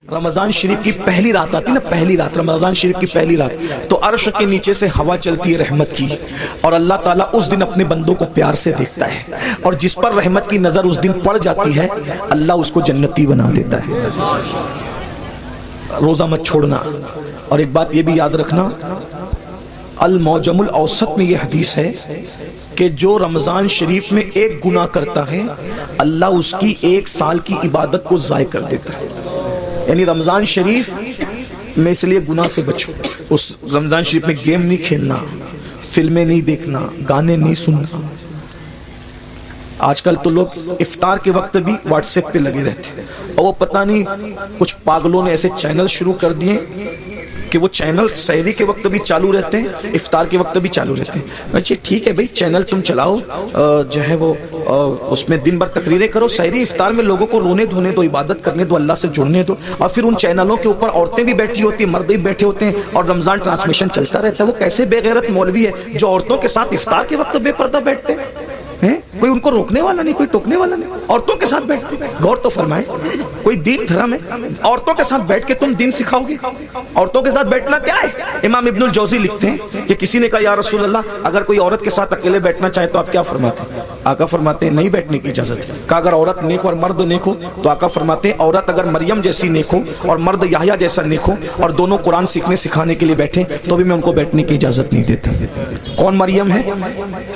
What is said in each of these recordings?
رمضان شریف کی پہلی رات آتی نا، پہلی رات رمضان شریف کی پہلی رات، تو عرش کے نیچے سے ہوا چلتی ہے رحمت کی، اور اللہ تعالیٰ اس دن اپنے بندوں کو پیار سے دیکھتا ہے، اور جس پر رحمت کی نظر اس دن پڑ جاتی ہے اللہ اس کو جنتی بنا دیتا ہے۔ روزہ مت چھوڑنا۔ اور ایک بات یہ بھی یاد رکھنا، المعجم الاوسط میں یہ حدیث ہے کہ جو رمضان شریف میں ایک گناہ کرتا ہے اللہ اس کی 1 سال کی عبادت کو ضائع کر دیتا ہے۔ یعنی رمضان شریف میں اس لیے گناہ سے بچو، اس رمضان شریف میں گیم نہیں کھیلنا، فلمیں نہیں دیکھنا، گانے نہیں سننا۔ آج کل تو لوگ افطار کے وقت بھی واٹس ایپ پہ لگے رہتے ہیں، اور وہ پتہ نہیں کچھ پاگلوں نے ایسے چینل شروع کر دیے کہ وہ چینل سحری کے وقت بھی چالو رہتے ہیں، افطار کے وقت بھی چالو رہتے ہیں۔ اچھا ٹھیک ہے بھائی، چینل تم چلاؤ، جو ہے وہ اس میں دن بھر تقریریں کرو، سحری افطار میں لوگوں کو رونے دھونے دو، عبادت کرنے دو، اللہ سے جڑنے دو، اور پھر ان چینلوں کے اوپر عورتیں بھی بیٹھی ہوتی ہیں، مرد بھی بیٹھے ہوتے ہیں، اور رمضان ٹرانسمیشن چلتا رہتا ہے۔ وہ کیسے بے غیرت مولوی ہے جو عورتوں کے ساتھ افطار کے وقت بے پردہ بیٹھتے ہیں؟ کوئی ان کو روکنے والا نہیں، کوئی ٹوکنے والا نہیں، عورتوں کے ساتھ بیٹھتے ہیں۔ غور تو فرمائیں، کوئی دین دھرم ہے؟ عورتوں کے ساتھ بیٹھ کے تم دین سکھاؤ گے؟ عورتوں کے ساتھ بیٹھنا کیا ہے؟ امام ابن الجوزی لکھتے ہیں کہ کسی نے کہا یا رسول اللہ اگر کوئی عورت کے ساتھ اکیلے بیٹھنا چاہے تو آپ کیا فرماتے ہیں؟ آقا فرماتے ہیں نہیں بیٹھنے کی اجازت ہے۔ کہا اگر عورت نیک اور مرد نیک ہو تو آقا فرماتے ہیں عورت اگر مریم جیسی نیک ہو اور مرد یحییٰ جیسا نیک ہو اور دونوں قرآن سیکھنے سکھانے کے لیے بیٹھیں تو بھی میں ان کو بیٹھنے کی اجازت نہیں دیتا۔ کون مریم ہے؟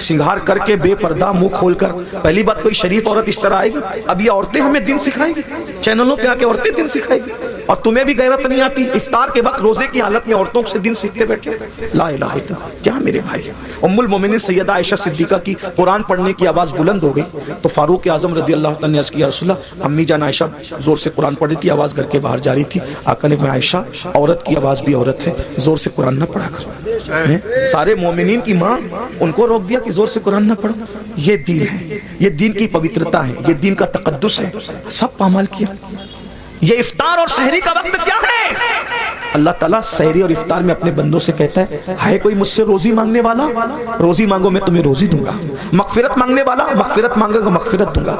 سنگھار کر کے بے پردہ منہ کھول کر، پہلی بات کوئی شریف عورت اس طرح آئے گی؟ اب یہ عورتیں ہمیں دین سکھائیں گی، چینلوں پہ آ کے عورتیں دین سکھائیں گی، اور تمہیں بھی غیرت نہیں آتی افطار کے وقت روزے کی حالت میں عورتوں سے دین سیکھتے بیٹھے؟ لا الہ الا اللہ۔ کیا میرے بھائی، ام المومنین سیدہ عائشہ صدیقہ کی قرآن پڑھنے کی آواز بلند ہو گئی تو فاروق اعظم رضی اللہ تعالیٰ نے عرض کیا رسول اللہ امی جان عائشہ زور سے قرآن پڑھ رہی تھی، آواز گھر کے باہر جا رہی تھی۔ آقا نے فرمایا عائشہ عورت کی آواز بھی عورت ہے، زور سے قرآن نہ پڑھا کر۔ سارے مومنین کی ماں، ان کو روک دیا کہ زور سے قرآن نہ پڑھو۔ یہ دین ہے، یہ دین کی پوترتا ہے، یہ دین کا تقدس ہے، سب پامال کیا۔ یہ افطار اور سحری کا وقت کیا ہے؟ اللہ تعالیٰ سحری اور افطار میں اپنے بندوں سے کہتا ہے کوئی مجھ سے روزی مانگنے والا؟ روزی مانگو میں تمہیں روزی دوں گا۔ مغفرت مانگنے والا؟ مغفرت مانگے گا مغفرت دوں گا۔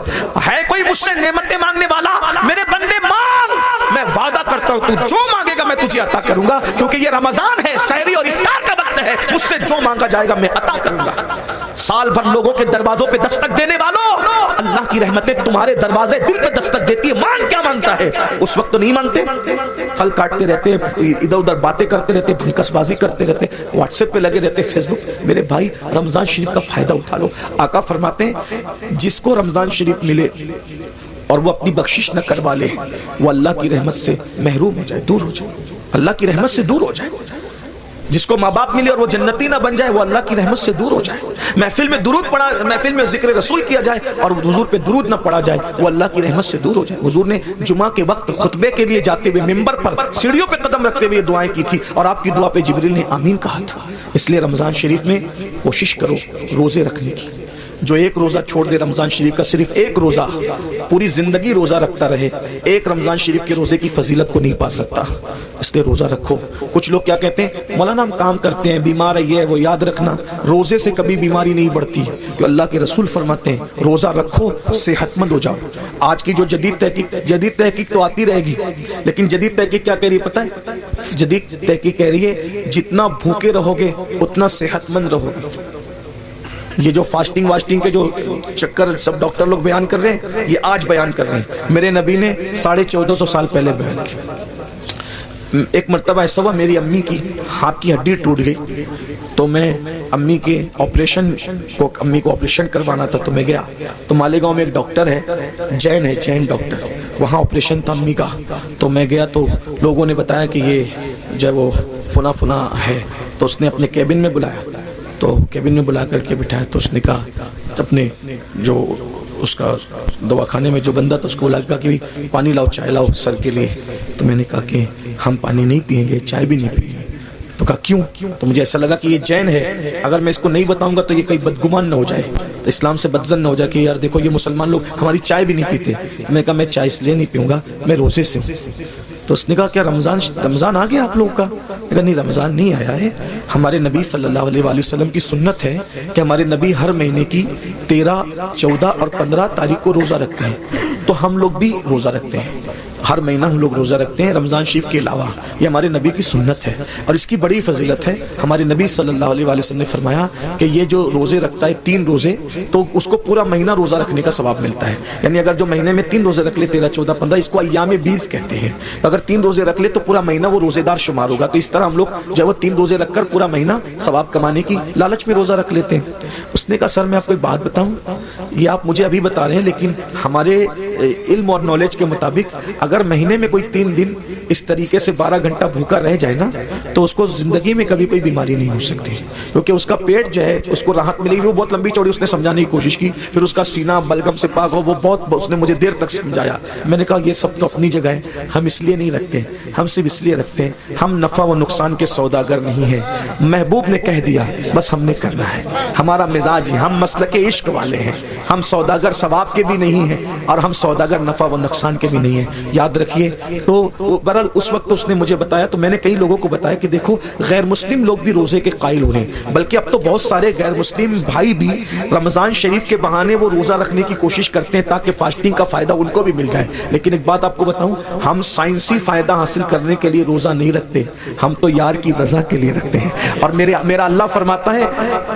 ہے کوئی مجھ سے نعمتیں مانگنے والا؟ میرے بندے مانگ، میں وعدہ کرتا ہوں تو جو مانگے گا میں تجھے عطا کروں گا، کیونکہ یہ رمضان ہے، سحری اور افطار کا وقت ہے، مجھ سے جو مانگا جائے گا میں عطا کروں گا۔ سال بھر لوگوں کے دروازوں پہ دستک دینے والوں، اللہ کی رحمتیں تمہارے دروازے دل پہ دستک دیتی ہے۔ مانگ کیا مانگتا ہے؟ اس وقت تو نہیں مانگتے، پھل کاٹتے رہتے، ادھر ادھر باتیں کرتے رہتے، بھنکس بازی کرتے رہتے، واٹس ایپ پہ لگے رہتے، فیس بک۔ میرے بھائی رمضان شریف کا فائدہ اٹھا لو۔ آقا فرماتے ہیں جس کو رمضان شریف ملے اور وہ اپنی بخشش نہ کروا لے وہ اللہ کی رحمت سے محروم ہو جائے، دور ہو جائے، اللہ کی رحمت سے دور ہو جائے۔ جس کو ماں باپ ملے اور وہ جنتی نہ بن جائے وہ اللہ کی رحمت سے دور ہو جائے۔ محفل میں درود پڑھا، محفل میں ذکر رسول کیا جائے اور حضور پہ درود نہ پڑھا جائے وہ اللہ کی رحمت سے دور ہو جائے۔ حضور نے جمعہ کے وقت خطبے کے لیے جاتے ہوئے منبر پر سیڑھیوں پہ قدم رکھتے ہوئے دعائیں کی تھی، اور آپ کی دعا پہ جبریل نے آمین کہا تھا۔ اس لیے رمضان شریف میں کوشش کرو روزے رکھنے کی۔ جو ایک روزہ چھوڑ دے رمضان شریف کا، صرف ایک روزہ، پوری زندگی روزہ رکھتا رہے، ایک رمضان شریف کے روزے کی فضیلت کو نہیں پا سکتا۔ اس لیے روزہ رکھو۔ کچھ لوگ کیا کہتے ہیں مولانا ہم کام کرتے ہیں، بیمار ہے، یہ وہ، یاد رکھنا روزے سے کبھی بیماری نہیں بڑھتی، کہ اللہ کے رسول فرماتے ہیں روزہ رکھو صحت مند ہو جاؤ۔ آج کی جو جدید تحقیق تو آتی رہے گی، لیکن جدید تحقیق کیا کہہ رہی ہے پتہ ہے؟ جدید تحقیق کہہ رہی ہے جتنا بھوکے رہو گے اتنا صحت مند رہو گے۔ یہ جو فاسٹنگ واسٹنگ کے جو چکر سب ڈاکٹر لوگ بیان کر رہے ہیں یہ آج بیان کر رہے ہیں، میرے نبی نے 1450 سال پہلے بیان کیا۔ ایک مرتبہ ایسا ہوا میری امی کی ہاتھ کی ہڈی ٹوٹ گئی، تو میں امی کو آپریشن کروانا تھا تو میں گیا، تو مالیگاؤں میں ایک ڈاکٹر ہے، جین ڈاکٹر، وہاں آپریشن تھا امی کا، تو میں گیا تو لوگوں نے بتایا کہ یہ جو وہ فنا ہے، تو اس نے اپنے کیبن میں بلایا، تو کیبن میں بلا کر کے بٹھایا، تو اس نے کہا اپنے جو اس کا دواخانے میں جو بندہ تھا اس کو بلا کہا کہ پانی لاؤ، چائے لاؤ سر کے لیے، تو میں نے کہا کہ ہم پانی نہیں پئیں گے، چائے بھی نہیں پئیں گے۔ تو کہا کیوں؟ تو مجھے ایسا لگا کہ یہ جین ہے، اگر میں اس کو نہیں بتاؤں گا تو یہ کہیں بدگمان نہ ہو جائے، تو اسلام سے بدزن نہ ہو جائے کہ یار دیکھو یہ مسلمان لوگ ہماری چائے بھی نہیں پیتے۔ میں نے کہا میں چائے اس لیے نہیں پیوں گا، میں روزے سے ہوں۔ تو اس نے کہا کیا رمضان آ گیا آپ لوگوں کا؟ کہا نہیں رمضان نہیں آیا ہے، ہمارے نبی صلی اللہ علیہ وآلہ وسلم کی سنت ہے کہ ہمارے نبی ہر مہینے کی 13، 14 اور 15 تاریخ کو روزہ رکھتے ہیں، تو ہم لوگ بھی روزہ رکھتے ہیں۔ ہر مہینہ ہم لوگ روزہ رکھتے ہیں رمضان شریف کے علاوہ، یہ ہمارے نبی کی سنت ہے اور اس کی بڑی فضیلت ہے۔ ہمارے نبی صلی اللہ علیہ وسلم نے فرمایا کہ یہ جو روزے رکھتا ہے 3 روزے، تو اس کو پورا مہینہ روزہ رکھنے کا ثواب ملتا ہے۔ یعنی اگر جو مہینے میں 3 روزے رکھ لے 13 14 15، اس کو ایام 20 کہتے ہیں، اگر 3 روزے رکھ لے تو پورا مہینہ وہ روزے دار شمار ہوگا۔ تو اس طرح ہم لوگ جب وہ 3 روزے رکھ کر پورا مہینہ ثواب کمانے کی لالچ میں روزہ رکھ لیتے ہیں۔ اس نے کہا سر میں آپ کو ایک بات بتاؤں، یہ آپ مجھے ابھی بتا رہے ہیں لیکن ہمارے علم اور نالج کے مطابق اگر مہینے میں کوئی 3 دن اس طریقے سے 12 گھنٹہ بھوکا رہ جائے نا تو اس کو زندگی میں کبھی کوئی بیماری نہیں ہو سکتی، کیونکہ اس کا پیٹ جو ہے اس کو راحت ملے گی۔ وہ بہت لمبی چوڑی اس نے سمجھانے کی کوشش کی، پھر اس کا سینہ بلغم سے پاک ہو، وہ بہت اس نے مجھے دیر تک سمجھایا۔ میں نے کہا یہ سب تو اپنی جگہ ہے، ہم اس لیے نہیں رکھتے، ہم صرف اس لیے رکھتے ہیں ہم نفع و نقصان کے سوداگر نہیں ہیں۔ محبوب نے کہہ دیا بس ہم نے کرنا ہے، ہمارا مزاج ہے، ہم مسلک عشق والے ہیں، ہم سوداگر ثواب کے بھی نہیں ہیں اور ہم سوداگر نفع و نقصان کے بھی نہیں ہیں، یاد رکھیے۔ تو بہرحال اس وقت اس نے مجھے بتایا تو میں نے کئی لوگوں کو بتایا کہ دیکھو غیر مسلم لوگ بھی روزے کے قائل ہو رہے ہیں، بلکہ اب تو بہت سارے غیر مسلم بھائی بھی رمضان شریف کے بہانے وہ روزہ رکھنے کی کوشش کرتے ہیں تاکہ فاسٹنگ کا فائدہ ان کو بھی مل جائے۔ لیکن ایک بات آپ کو بتاؤں، ہم سائنسی فائدہ حاصل کرنے کے لیے روزہ نہیں رکھتے، ہم تو یار کی رضا کے لیے رکھتے ہیں۔ اور میرا اللہ فرماتا ہے،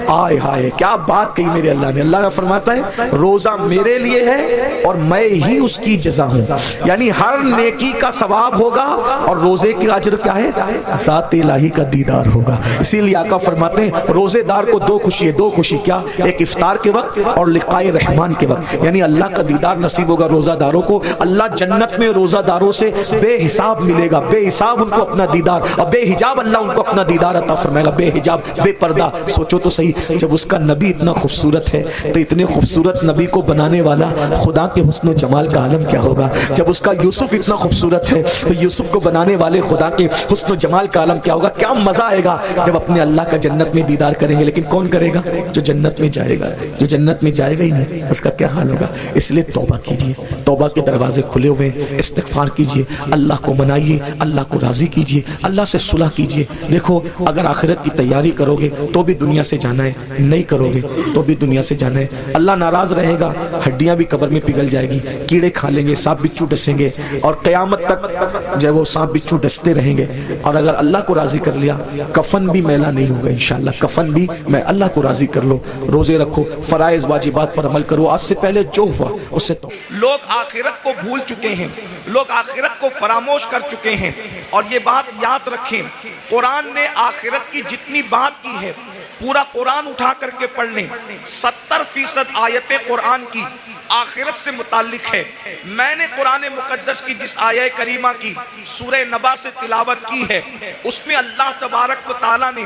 آئے ہائے کیا بات کہی میرے اللہ نے، اللہ فرماتا ہے روزہ میرے لیے ہے اور میں ہی اس کی جزا ہوں، یعنی ہر نیکی کا ثواب ہوگا اور روزے کی اجر کیا ہے؟ ذات الہی کا دیدار ہوگا۔ اسی لیے آقا فرماتے ہیں روزے دار کو 2 خوشی ہے، 2 خوشی کیا؟ ایک افطار کے وقت اور لقائے رحمان کے وقت، یعنی اللہ کا دیدار نصیب ہوگا روزہ داروں کو۔ اللہ جنت میں روزہ داروں سے بے حساب ملے گا، بے حساب ان کو اپنا دیدار، اور بے حجاب اللہ ان کو اپنا دیدار عطا فرمائے گا، بے حجاب بے پردہ۔ سوچو تو صحیح، جب اس کا نبی اتنا خوبصورت ہے تو اتنے خوبصورت نبی کو بنانے والا خدا کے حسن و جمال کا عالم کیا ہوگا؟ جب اس کا یوسف اتنا خوبصورت ہے تو یوسف کو بنانے والے خدا کے حسن و جمال کا عالم کیا ہوگا؟ کیا مزہ آئے گا جب اپنے اللہ کا جنت میں دیدار کریں گے۔ لیکن کون کرے گا؟ جو جنت میں جائے گا، جو جنت میں جائے گا ہی نہیں اس کا کیا حال ہوگا؟ اس لیے توبہ کیجئے، توبہ کے دروازے کھلے ہوئے، استغفار کیجئے، اللہ کو منائیے، اللہ کو راضی کیجئے، اللہ سے صلح کیجئے۔ دیکھو اگر آخرت کی تیاری کرو گے تو بھی دنیا سے جانا ہے، نہیں کرو گے تو بھی دنیا سے جانا ہے۔ اللہ ناراض رہے گا، ہڈیاں بھی قبر میں پگھل جائے گی، کیڑے کھا لیں گے، سانپ بچھو ڈسیں گے اور قیامت تک جو وہ سانپ بچھو ڈستے رہیں گے۔ اور اگر اللہ کو راضی کر لیا کفن بھی میلا نہیں ہوگا انشاءاللہ، کفن بھی میں اللہ کو راضی کر لو، روزے رکھو، فرائض واجبات پر عمل کرو، آج سے پہلے جو ہوا اس سے تو۔ لوگ آخرت کو بھول چکے ہیں، لوگ آخرت کو فراموش کر چکے ہیں، اور یہ بات یاد رکھیں قرآن نے آخرت کی جتنی بات کی ہے پورا قرآن اٹھا کر کے پڑھ لیں، 70% آیتیں قرآن کی آخرت سے متعلق ہے۔ میں نے قرآن مقدس کی جس آیہ کریمہ کی سورہ نبا سے تلاوت کی ہے اس میں اللہ تبارک و تعالیٰ نے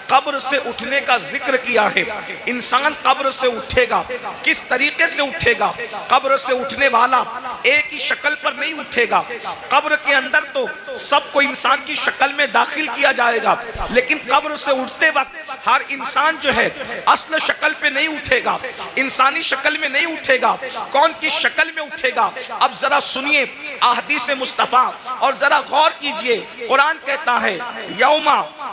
قبر سے اٹھنے کا ذکر کیا ہے۔ انسان قبر سے اٹھے گا، کس طریقے سے اٹھے گا؟ قبر سے اٹھنے والا ایک ہی شکل پر نہیں اٹھے گا، قبر کے اندر تو سب کو انسان کی شکل میں داخل کیا جائے گا، لیکن قبر سے اٹھتے وقت ہر انسان جو ہے اصل شکل پہ نہیں اٹھے گا، انسانی شکل میں نہیں اٹھے گا۔ کون کس شکل میں اٹھے گا؟ اب ذرا سنیے احادیث مصطفیٰ اور ذرا غور کیجئے۔ قرآن کہتا ہے یوم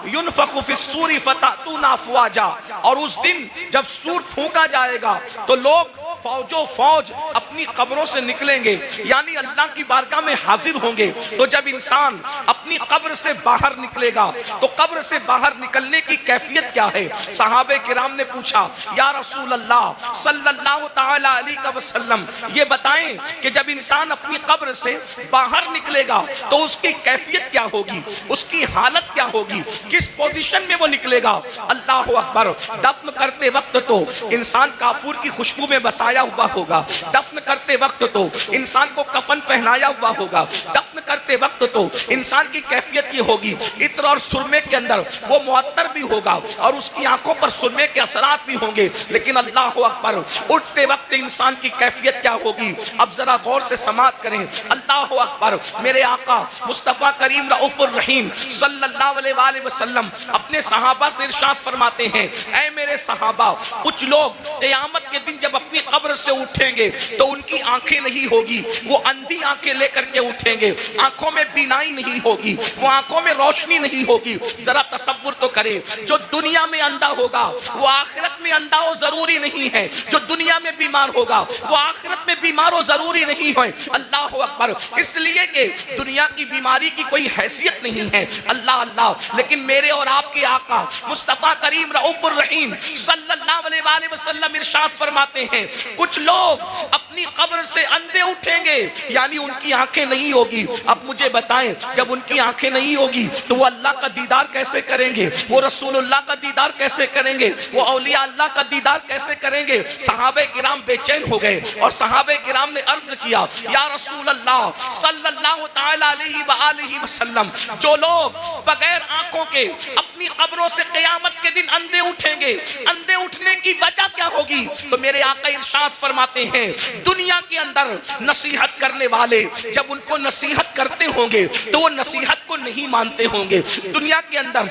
ينفخ في الصور فتأتون افواجا، اور اس دن جب سور پھونکا جائے گا تو لوگ فوجوں فوج اپنی قبروں سے نکلیں گے، یعنی اللہ کی بارگاہ میں حاضر ہوں گے۔ تو جب انسان اپنی قبر سے باہر نکلے گا تو قبر سے باہر نکلنے کی کیفیت کیا ہے؟ صحابہ کرام نے پوچھا یا رسول اللہ صلی اللہ تعالی علیہ وسلم یہ بتائیں کہ جب انسان اپنی قبر سے باہر نکلے گا تو اس کی کیفیت کیا ہوگی، اس کی حالت کیا ہوگی، کس پوزیشن میں وہ نکلے گا؟ اللہ اکبر! دفن کرتے وقت تو انسان کافور کی خوشبو میں بسایا ہوا ہوگا، دفن کرتے وقت تو انسان کو کفن پہنایا ہوا ہوگا، دفن کرتے وقت تو انسان کی کیفیت یہ ہوگی عطر اور سرمے کے اندر وہ معطر بھی ہوگا اور اس کی آنکھوں پر سرمے کے اثرات بھی ہوں گے، لیکن اللہ اکبر اٹھتے وقت انسان کی کیفیت کیا ہوگی؟ اب ذرا غور سے سماعت کریں۔ اللہ اکبر! میرے آقا مصطفیٰ کریم رؤوف الرحیم صلی اللہ علیہ وآلہ وسلم اپنے صحابہ سے ارشاد فرماتے ہیں اے میرے صحابہ، کچھ لوگ قیامت کے دن جب اپنی قبر سے اٹھیں گے تو ان کی آنکھیں نہیں ہوگی، وہ اندھی آنکھیں لے کر کے اٹھیں گے، آنکھوں میں بینائی نہیں ہوگی، وہ آنکھوں میں روشنی نہیں ہوگی۔ ذرا تصور تو کریں، جو دنیا میں اندھا ہوگا وہ آخرت میں اندھا ہو ضروری نہیں ہے، جو دنیا میں بیمار ہوگا وہ آخرت میں میں بیماروں ضروری نہیں ہے. اللہ اکبر. اس لیے کہ دنیا کی بیماری کی کوئی حیثیت نہیں ہے. اللہ اللہ. لیکن میرے اور آپ کے آقا مصطفیٰ کریم رؤوف الرحیم صلی اللہ علیہ وآلہ وسلم ارشاد فرماتے ہیں کچھ لوگ اپنی قبر سے اندھے اٹھیں گے، یعنی ان کی آنکھیں نہیں ہوگی. اب مجھے بتائیں جب ان کی آنکھیں نہیں ہوگی تو وہ اللہ کا دیدار کیسے کریں گے؟ وہ رسول اللہ کا دیدار کیسے کریں گے؟ وہ اولیاء اللہ کا دیدار کیسے کریں گے؟ صحابہ کرام بے چین ہو گئے اور صحابہ کرام نے عرض کیا یا رسول اللہ صلی اللہ تعالی علیہ وآلہ وسلم، جو لوگ بغیر آنکھوں کے اپنی قبروں سے قیامت کے دن اندھے اٹھیں گے، اندھے اٹھنے کی وجہ کیا ہوگی؟ تو میرے آقا ارشاد فرماتے ہیں دنیا کے اندر نصیحت کرنے والے جب ان کو نصیحت کرتے ہوں گے تو وہ نصیحت کو نہیں مانتے ہوں گے. دنیا کے اندر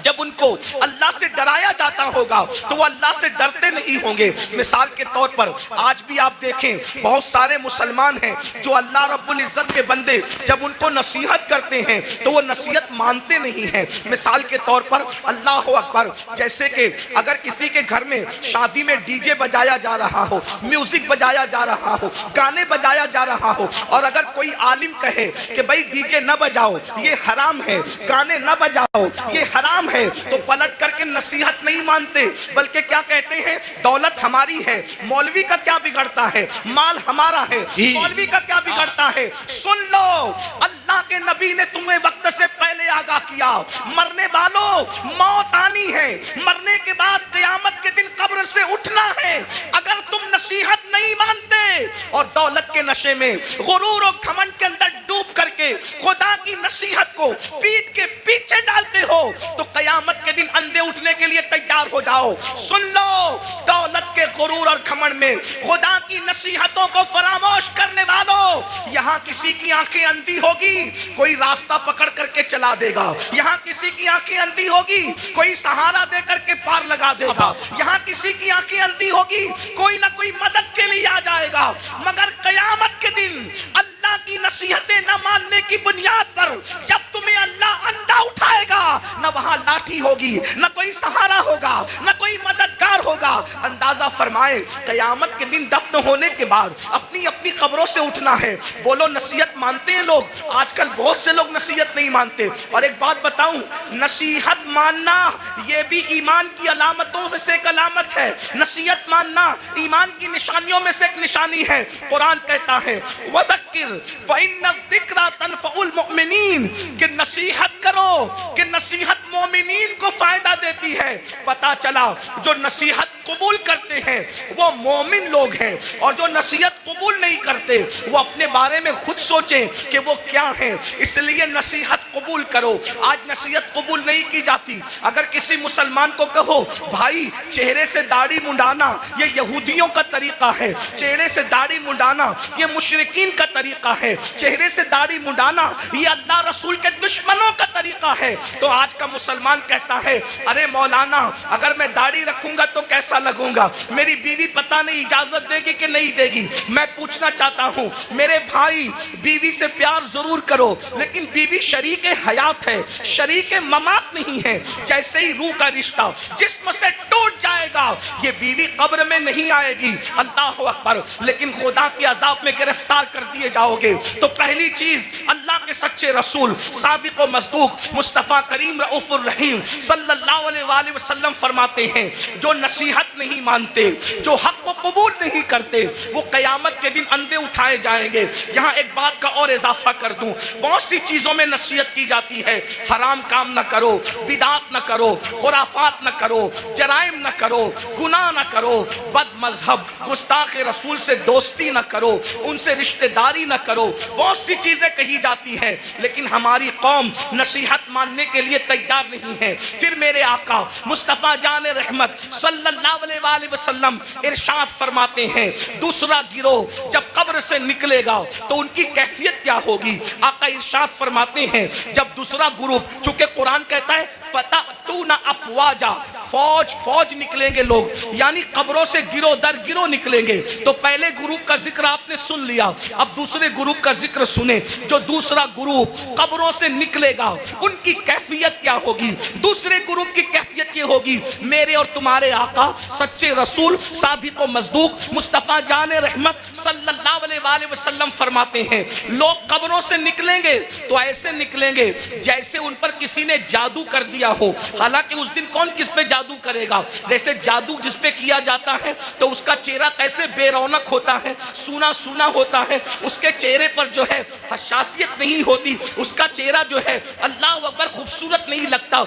جب ان کو اللہ سے ڈرایا جاتا ہوگا تو وہ اللہ سے ڈرتے نہیں ہوں گے. مثال کے طور پر آج بھی آپ دیکھیں بہت سارے مسلمان ہیں جو اللہ رب العزت کے بندے جب ان کو نصیحت کرتے ہیں تو وہ نصیحت مانتے نہیں ہیں. مثال کے طور پر اللہ اکبر، جیسے کہ اگر کسی کے گھر میں شادی میں ڈی جے بجایا جا رہا ہو، میوزک بجایا جا رہا ہو، گانے بجایا جا رہا ہو، اور اگر کوئی عالم کہے کہ بھائی ڈی جے نہ بجاؤ یہ حرام ہے، گانے نہ بجاؤ یہ حرام ہے، تو پلٹ کر کے نصیحت نہیں مانتے بلکہ کیا کہتے ہیں دولت ہماری ہے، مولوی کا کیا بگڑتا ہے، مال ہمارا ہے، مولوی کا کیا بگڑتا ہے. سن لو اللہ کے نبی نے تمہیں وقت سے پہلے آگاہ کیا مرنے والوں موت آنی ہے، مرنے کے بعد قیامت کے دن قبر سے اٹھنا ہے. اگر تم نصیحت نہیں مانتے اور دولت کے نشے میں غرور و گھمنڈ کے اندر ڈوب کر کے خدا کی نصیحت کو پیٹ کے پیچھے ڈالتے ہو تو قیامت کے دن اندھے اٹھنے کے لیے تیار ہو جاؤ. سن لو دولت کے غرور اور گھمنڈ میں خدا کی نصیحتوں کو فراموش کرنے والوں، یہاں کسی کی آنکھیں اندھی ہوگی کوئی راستہ پکڑ کر کے چلا دے گا، یہاں کسی کی آنکھیں اندھی ہوگی کوئی سہارا دے کر کے پار لگا دے گا، یہاں کسی کی آنکھیں اندھی ہوگی کوئی نہ کوئی مدد کے لیے آ جائے گا. مگر قیامت کے دن اللہ کی نصیحتیں نہ ماننے کی بنیاد پر جب تمہیں اللہ اندھا اٹھائے گا نہ وہاں لاٹھی ہوگی، نہ کوئی سہارا ہوگا، نہ کوئی مددگار ہوگا. اندازہ فرمائے قیامت کے دن دفن ہونے کے بعد اپنی اپنی قبروں سے اٹھنا ہے. بولو نصیحت مانتے ہیں لوگ؟ آج کل بہت سے لوگ نصیحت نہیں مانتے. اور ایک بات بتاؤں، نصیحت ماننا یہ بھی ایمان کی علامتوں میں سے ایک علامت ہے. نصیحت ماننا ایمان کی نشانیوں میں سے ایک نشانی ہے. قرآن کہتا ہے وَذَكِّرْ فَإِنَّ الذِّكْرَىٰ تَنفَعُ الْمُؤْمِنِينَ، کہ نصیحت کرو کہ نصیحت مومنین کو فائدہ دیتی ہے. پتا چلا جو نصیحت قبول کرتے ہیں وہ مومن لوگ ہیں، اور جو نصیحت قبول نہیں کرتے وہ اپنے بارے میں خود سوچیں کہ وہ کیا ہیں. اس لیے نصیحت قبول کرو. آج نصیحت قبول نہیں کی جاتی. اگر کسی مسلمان کو کہو بھائی چہرے سے داڑھی منڈانا یہ یہودیوں کا طریقہ ہے، چہرے سے داڑھی منڈانا یہ مشرکین کا طریقہ ہے، چہرے سے داڑھی منڈانا یہ اللہ رسول کے دشمنوں کا طریقہ ہے، تو آج کا مسلمان کہتا ہے ارے مولانا اگر میں داڑھی رکھوں گا تو کیسا لگوں گا، میری بیوی پتہ نہیں اجازت دے گی کہ نہیں دے گی. میں پوچھنا چاہتا ہوں میرے بھائی، بیوی سے پیار ضرور کرو لیکن بیوی شریک حیات ہے، شریک ممات نہیں ہے. جیسے ہی روح کا رشتہ جسم سے ٹوٹ جائے گا یہ بیوی قبر میں نہیں آئے گی. اللہ اکبر. لیکن خدا کے عذاب میں گرفتار کر دیے جاؤ گے تو پہلی چیز اللہ کے سچے رسول صادق و مصدوق مصطفیٰ کریم رؤوف الرحیم صلی اللہ علیہ وآلہ وسلم فرماتے ہیں جو نصیحت نہیں مانتے، جو حق کو قبول نہیں کرتے، وہ قیامت کے دن اندھے اٹھائے جائیں گے. یہاں ایک بات کا اور اضافہ کر دوں، بہت سی چیزوں میں نصیحت کی جاتی ہے. حرام کام نہ کرو، بدعات نہ کرو، خرافات نہ کرو، جرائم نہ کرو، گناہ نہ کرو، بد مذہب گستاخ رسول سے دوستی نہ کرو، ان سے رشتہ داری نہ کرو. بہت سی چیزیں کہی جاتی ہیں لیکن ہماری قوم نصیحت ماننے کے لیے تیار نہیں ہے. پھر میرے آقا مصطفیٰ جان رحمت صلی اللہ علیہ وآلہ وسلم ارشاد فرماتے ہیں دوسرا گروہ جب قبر سے نکلے گا تو ان کی کیفیت کیا ہوگی. آقا ارشاد فرماتے ہیں جب دوسرا گروپ، چونکہ قرآن کہتا ہے فَتَأْتُونَ أَفْوَاجًا فوج فوج نکلیں گے لوگ، یعنی قبروں سے گروہ در گروہ نکلیں گے۔ تو پہلے گروپ کا ذکر آپ نے سن لیا، اب دوسرے گروپ کا ذکر سنیں۔ جو دوسرا گروپ قبروں سے نکلے گا ان کی کیفیت کیا ہوگی؟ دوسرے گروپ کی کیفیت یہ ہوگی، میرے اور تمہارے آقا سچے رسول صادق و مصدوق مصطفیٰ جان رحمت صلی اللہ علیہ وآلہ وسلم فرماتے ہیں لوگ قبروں سے نکلیں گے تو ایسے نکلیں گے جیسے ان پر کسی نے جادو کر دیا ہو۔ حالانکہ اس دن کون کس پہ جادو کرے گا؟ جیسے جادو جس پہ کیا جاتا ہے تو اس کا چہرہ کیسے بے رونق ہوتا ہے، سونا سونا ہوتا ہے، اس کے چہرے پر جو ہے حساسیت نہیں ہوتی، اس کا چہرہ جو ہے اللہ اکبر خوبصورت نہیں لگتا،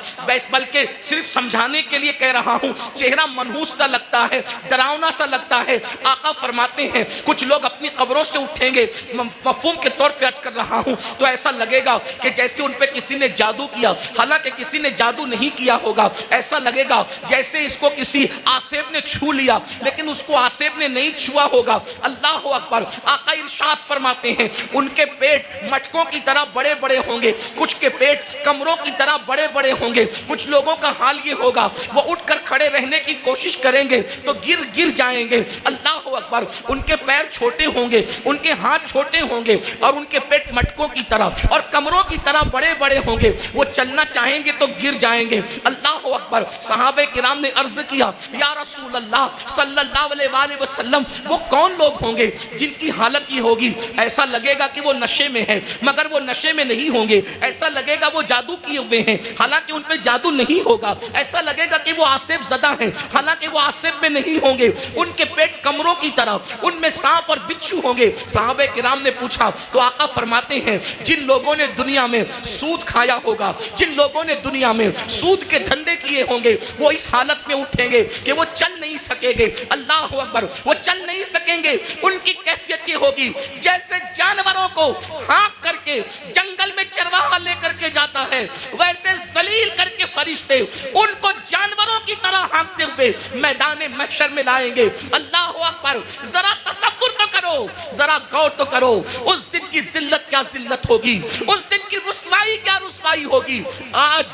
بلکہ صرف سمجھانے کے لیے کہہ رہا ہوں، چہرہ منحوس سا لگتا ہے، ڈراؤنا سا لگتا ہے۔ آقا فرماتے ہیں کچھ لوگ اپنی قبروں سے اٹھیں گے، مفہوم کے طور پہ عرض کر رہا ہوں، تو ایسا لگے گا کہ جیسے ان پہ کسی نے جادو کیا، حالانکہ کسی نے جادو نہیں کیا ہوگا۔ ایسا لگے گا جیسے اس کو کسی آسیب نے چھو لیا، لیکن اس کو آسیب نے نہیں چھوا ہوگا۔ اللہ اکبر۔ آقا ارشاد فرماتے ہیں ان کے پیٹ مٹکوں کی طرح بڑے بڑے ہوں گے، کچھ کے پیٹ کمروں کی طرح بڑے بڑے ہوں گے۔ کچھ لوگوں کا حال یہ ہوگا وہ اٹھ کر کھڑے رہنے کی کوشش کریں گے تو گر جائیں گے۔ اللہ اکبر۔ ان کے پیر چھوٹے ہوں گے، ان کے ہاتھ چھوٹے ہوں گے، اور ان کے پیٹ مٹکوں کی طرح اور کمروں کی طرح بڑے بڑے ہوں گے۔ وہ چلنا چاہیں گے تو گر جائیں گے۔ اللہ اکبر۔ صحابہ کرام نے عرض کیا یا رسول اللہ صلی اللہ علیہ وآلہ وسلم وہ کون لوگ ہوں گے جن کی حالت یہ ہوگی؟ ایسا لگے گا کہ وہ نشے میں ہے، مگر وہ نشے میں نہیں ہوں گے۔ ایسا لگے گا وہ جادو کیے ہوئے ہیں، حالانکہ ان پہ جادو نہیں ہوگا۔ ایسا لگے گا کہ وہ آسیب زدہ ہیں، حالانکہ وہ آسیب میں نہیں ہوں گے۔ ان کے پیٹ کمروں کی طرح، ان میں سانپ اور بچھو ہوں گے۔ صحابہ کرام نے پوچھا تو آقا فرماتے ہیں جن لوگوں نے دنیا میں سود کھایا ہوگا، جن لوگوں نے دنیا میں سود کے دھندے کیے ہوں گے، وہ اس حالت میں اٹھیں گے کہ وہ چل نہیں سکیں گے۔ اللہ اکبر۔ وہ چل نہیں سکیں گے۔ ان کی کیفیت یہ ہوگی جیسے جانوروں کو ہانک کر کے جنگل میں چرواہا لے کر کے جاتا ہے، ویسے ذلیل کر کے فرشتے ان کو جانوروں کی طرح ہانکتے ہوئے میدان محشر میں لائیں گے۔ اللہ اکبر۔ ذرا تصور تو کرو، ذرا غور تو کرو، اس دن کی ذلت کیا ذلت ہوگی، اس دن کی رسوائی کیا رسوائی ہوگی۔ آج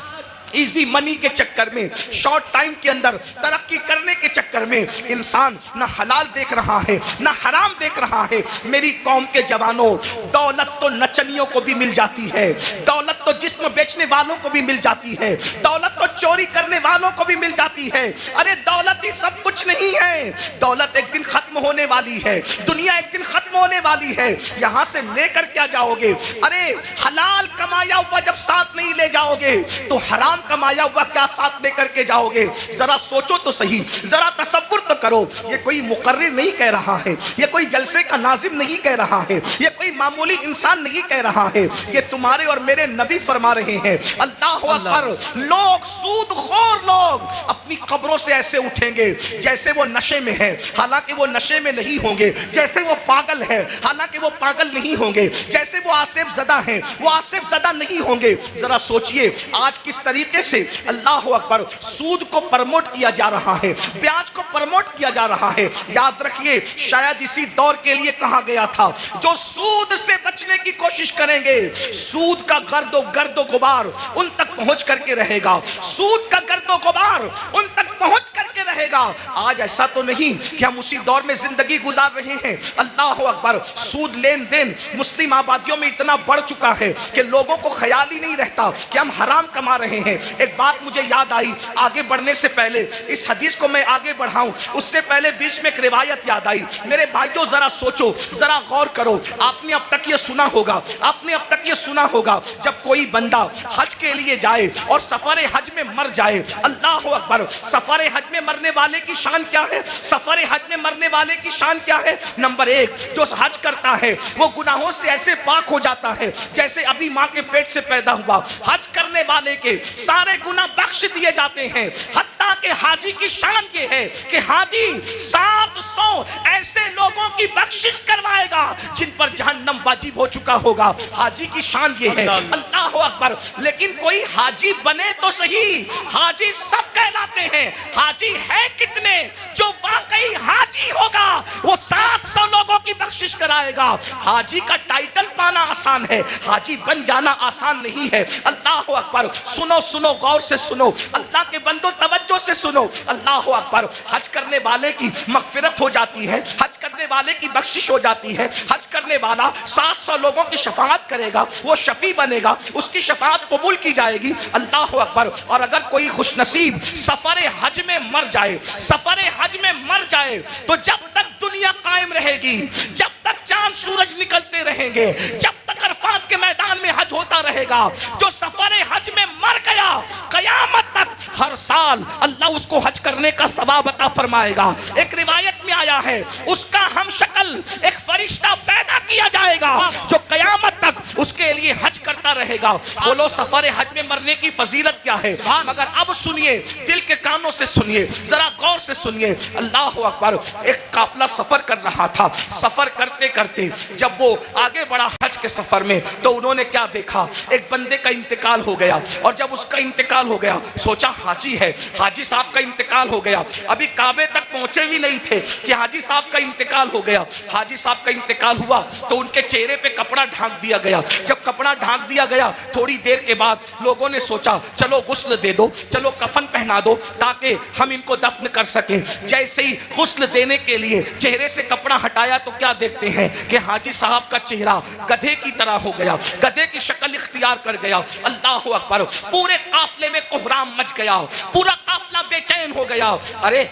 ایزی منی کے چکر میں، شارٹ ٹائم کے اندر ترقی کرنے کے چکر میں انسان نہ حلال دیکھ رہا ہے نہ حرام دیکھ رہا ہے۔ میری قوم کے جوانوں، دولت تو نچنیوں کو بھی مل جاتی ہے، دولت تو جسم بیچنے والوں کو بھی مل جاتی ہے، دولت تو چوری کرنے والوں کو بھی مل جاتی ہے۔ ارے دولت ہی سب کچھ نہیں ہے، دولت ایک دن ختم ہونے والی ہے، دنیا ایک دن ختم ہونے والی ہے۔ یہاں سے لے کر کیا جاؤ گے؟ ارے حلال کمایا ہوا جب ساتھ نہیں لے جاؤ گے تو حرام کمایا ہوا کیا ساتھ لے کر کے جاؤ گے؟ ذرا سوچو تو صحیح، ذرا تصور تو کرو۔ یہ کوئی مقرر نہیں کہہ رہا ہے، یہ کوئی جلسے کا ناظم نہیں کہہ رہا ہے، یہ کوئی معمولی انسان نہیں کہہ رہا ہے، یہ تمہارے اور میرے نبی فرما رہے ہیں۔ اللہ اکبر۔ لوگ، سود خور لوگ اپنی قبروں سے ایسے اٹھیں گے جیسے وہ نشے میں ہے، حالانکہ وہ نشے میں نہیں ہوں گے، جیسے وہ پاگل ہے، حالانکہ وہ پاگل نہیں ہوں گے، جیسے وہ آسیب زدہ ہیں، وہ آسیب زدہ نہیں ہوں گے۔ ذرا سوچئے آج کس طریقے سے اللہ اکبر سود کو پرموٹ کیا جا رہا ہے، بیاج کو پرموٹ کیا جا رہا ہے۔ یاد رکھیے شاید اسی دور کے لیے کہا گیا تھا جو سود سے بچنے کی کوشش کریں گے سود کا گرد و غبار ان تک پہنچ کر کے رہے گا، سود کا گرد و غبار ان تک پہنچ کر کے رہے گا۔ آج ایسا تو نہیں کہ ہم اسی دور میں زندگی گزار رہے ہیں۔ اللہ اکبر۔ سود لین دین مسلم آبادیوں میں اتنا بڑھ چکا ہے کہ لوگوں کو خیال ہی نہیں رہتا کہ ہم حرام کما رہے ہیں۔ ایک بات مجھے یاد آئی آگے بڑھنے سے پہلے، اس حدیث کو میں آگے بڑھاؤں اس سے پہلے بیچ میں ایک روایت یاد آئی۔ میرے بھائیوں ذرا سوچو، ذرا غور کرو۔ آپ نے اب تک یہ سنا ہوگا، آپ نے اب تک یہ سنا ہوگا جب کوئی بندہ حج کے لیے جائے اور سفر حج میں مر جائے، اللہ اکبر، سفر حج میں مرنے والے کی شان کیا ہے؟ سفر حج میں مرنے والے کی شان کیا ہے؟ نمبر ایک، جو حج کرتا ہے وہ گناہوں سے ایسے پاک ہو جاتا ہے جیسے ابھی ماں کے پیٹ سے پیدا ہوا۔ حج کرنے والے کے سارے گناہ بخش دیے جاتے ہیں، حتیٰ کہ حاجی کی شان یہ ہے کہ حاجی 700 ایسے لوگوں کی بخشش کروائے گا جن پر جہنم واجب ہو چکا ہوگا۔ حاجی کی شان یہ ہے۔ اللہ اکبر۔ لیکن کوئی حاجی بنے تو صحیح، حاجی سب کہلاتے ہیں، حاجی ہے کتنے؟ جو واقعی حاجی ہوگا وہ 700 لوگوں کی بخشش کرائے گا۔ حاجی کا ٹائٹل پانا آسان ہے، حاجی بن جانا آسان نہیں ہے۔ اللہ اکبر۔ سنو غور سے سنو، اللہ کے بندو توجہ توجہ سے سنو، اللہ اکبر، حج کرنے والے کی مغفرت ہو جاتی ہے، حج کرنے والے کی بخشش ہو جاتی ہے، حج کرنے والا 700 لوگوں کی شفاعت کرے گا، وہ شفیع بنے گا، اس کی شفاعت قبول کی جائے گی، اللہ اکبر۔ اور اگر کوئی خوش نصیب سفر حج میں مر جائے، سفر حج میں مر جائے، تو جب تک دنیا قائم رہے گی، جب تک چاند سورج نکلتے رہیں گے، جب تک عرفات کے میدان میں حج ہوتا رہے گا، جو سفر حج میں مر گیا، قیامت تک ہر سال اللہ اس کو حج کرنے کا ثواب عطا فرمائے گا۔ ایک روایت میں آیا ہے اس کا ہم شکل ایک فرشتہ پیدا کیا جائے گا جو قیامت تک اس کے لیے حج کرتا رہے گا۔ بولو سفر حج میں مرنے کی فضیلت کیا ہے؟ مگر اب سنیے، دل کے کانوں سے سنیے، ذرا غور سے سنیے، اللہ اکبر۔ ایک قافلہ سفر کر رہا تھا، سفر کرتے کرتے جب وہ آگے بڑھا حج کے سفر میں، تو انہوں نے کیا دیکھا؟ ایک بندے کا انتقال ہو گیا، اور جب اس کا انتقال ہو گیا سوچا حاجی ہے، حاجی صاحب کا انتقال ہو گیا، ابھی کعبے تک پہنچے بھی نہیں تھے کہ حاجی صاحب کا انتقال ہو گیا۔ حاجی صاحب کا انتقال ہوا تو ان کے چہرے پہ کپڑا ڈھانک دیا گیا، جب کپڑا ڈھانک دیا گیا تھوڑی دیر کے بعد لوگوں نے سوچا چلو غسل دے دو، چلو کفن پہنا دو تاکہ ہم ان کو دفن کر سکیں۔ جیسے ہی غسل دینے کے لیے چہرے سے کپڑا ہٹایا تو کیا دیکھتے ہیں کہ حاجی صاحب کا چہرہ گدھے کی طرح ہو گیا، گدھے کی شکل اختیار کر گیا۔ اللہ اکبر، پورے قافلے میں کوہرام مچ گیا، پورا قافلہ بے چین ہو گیا۔ ارے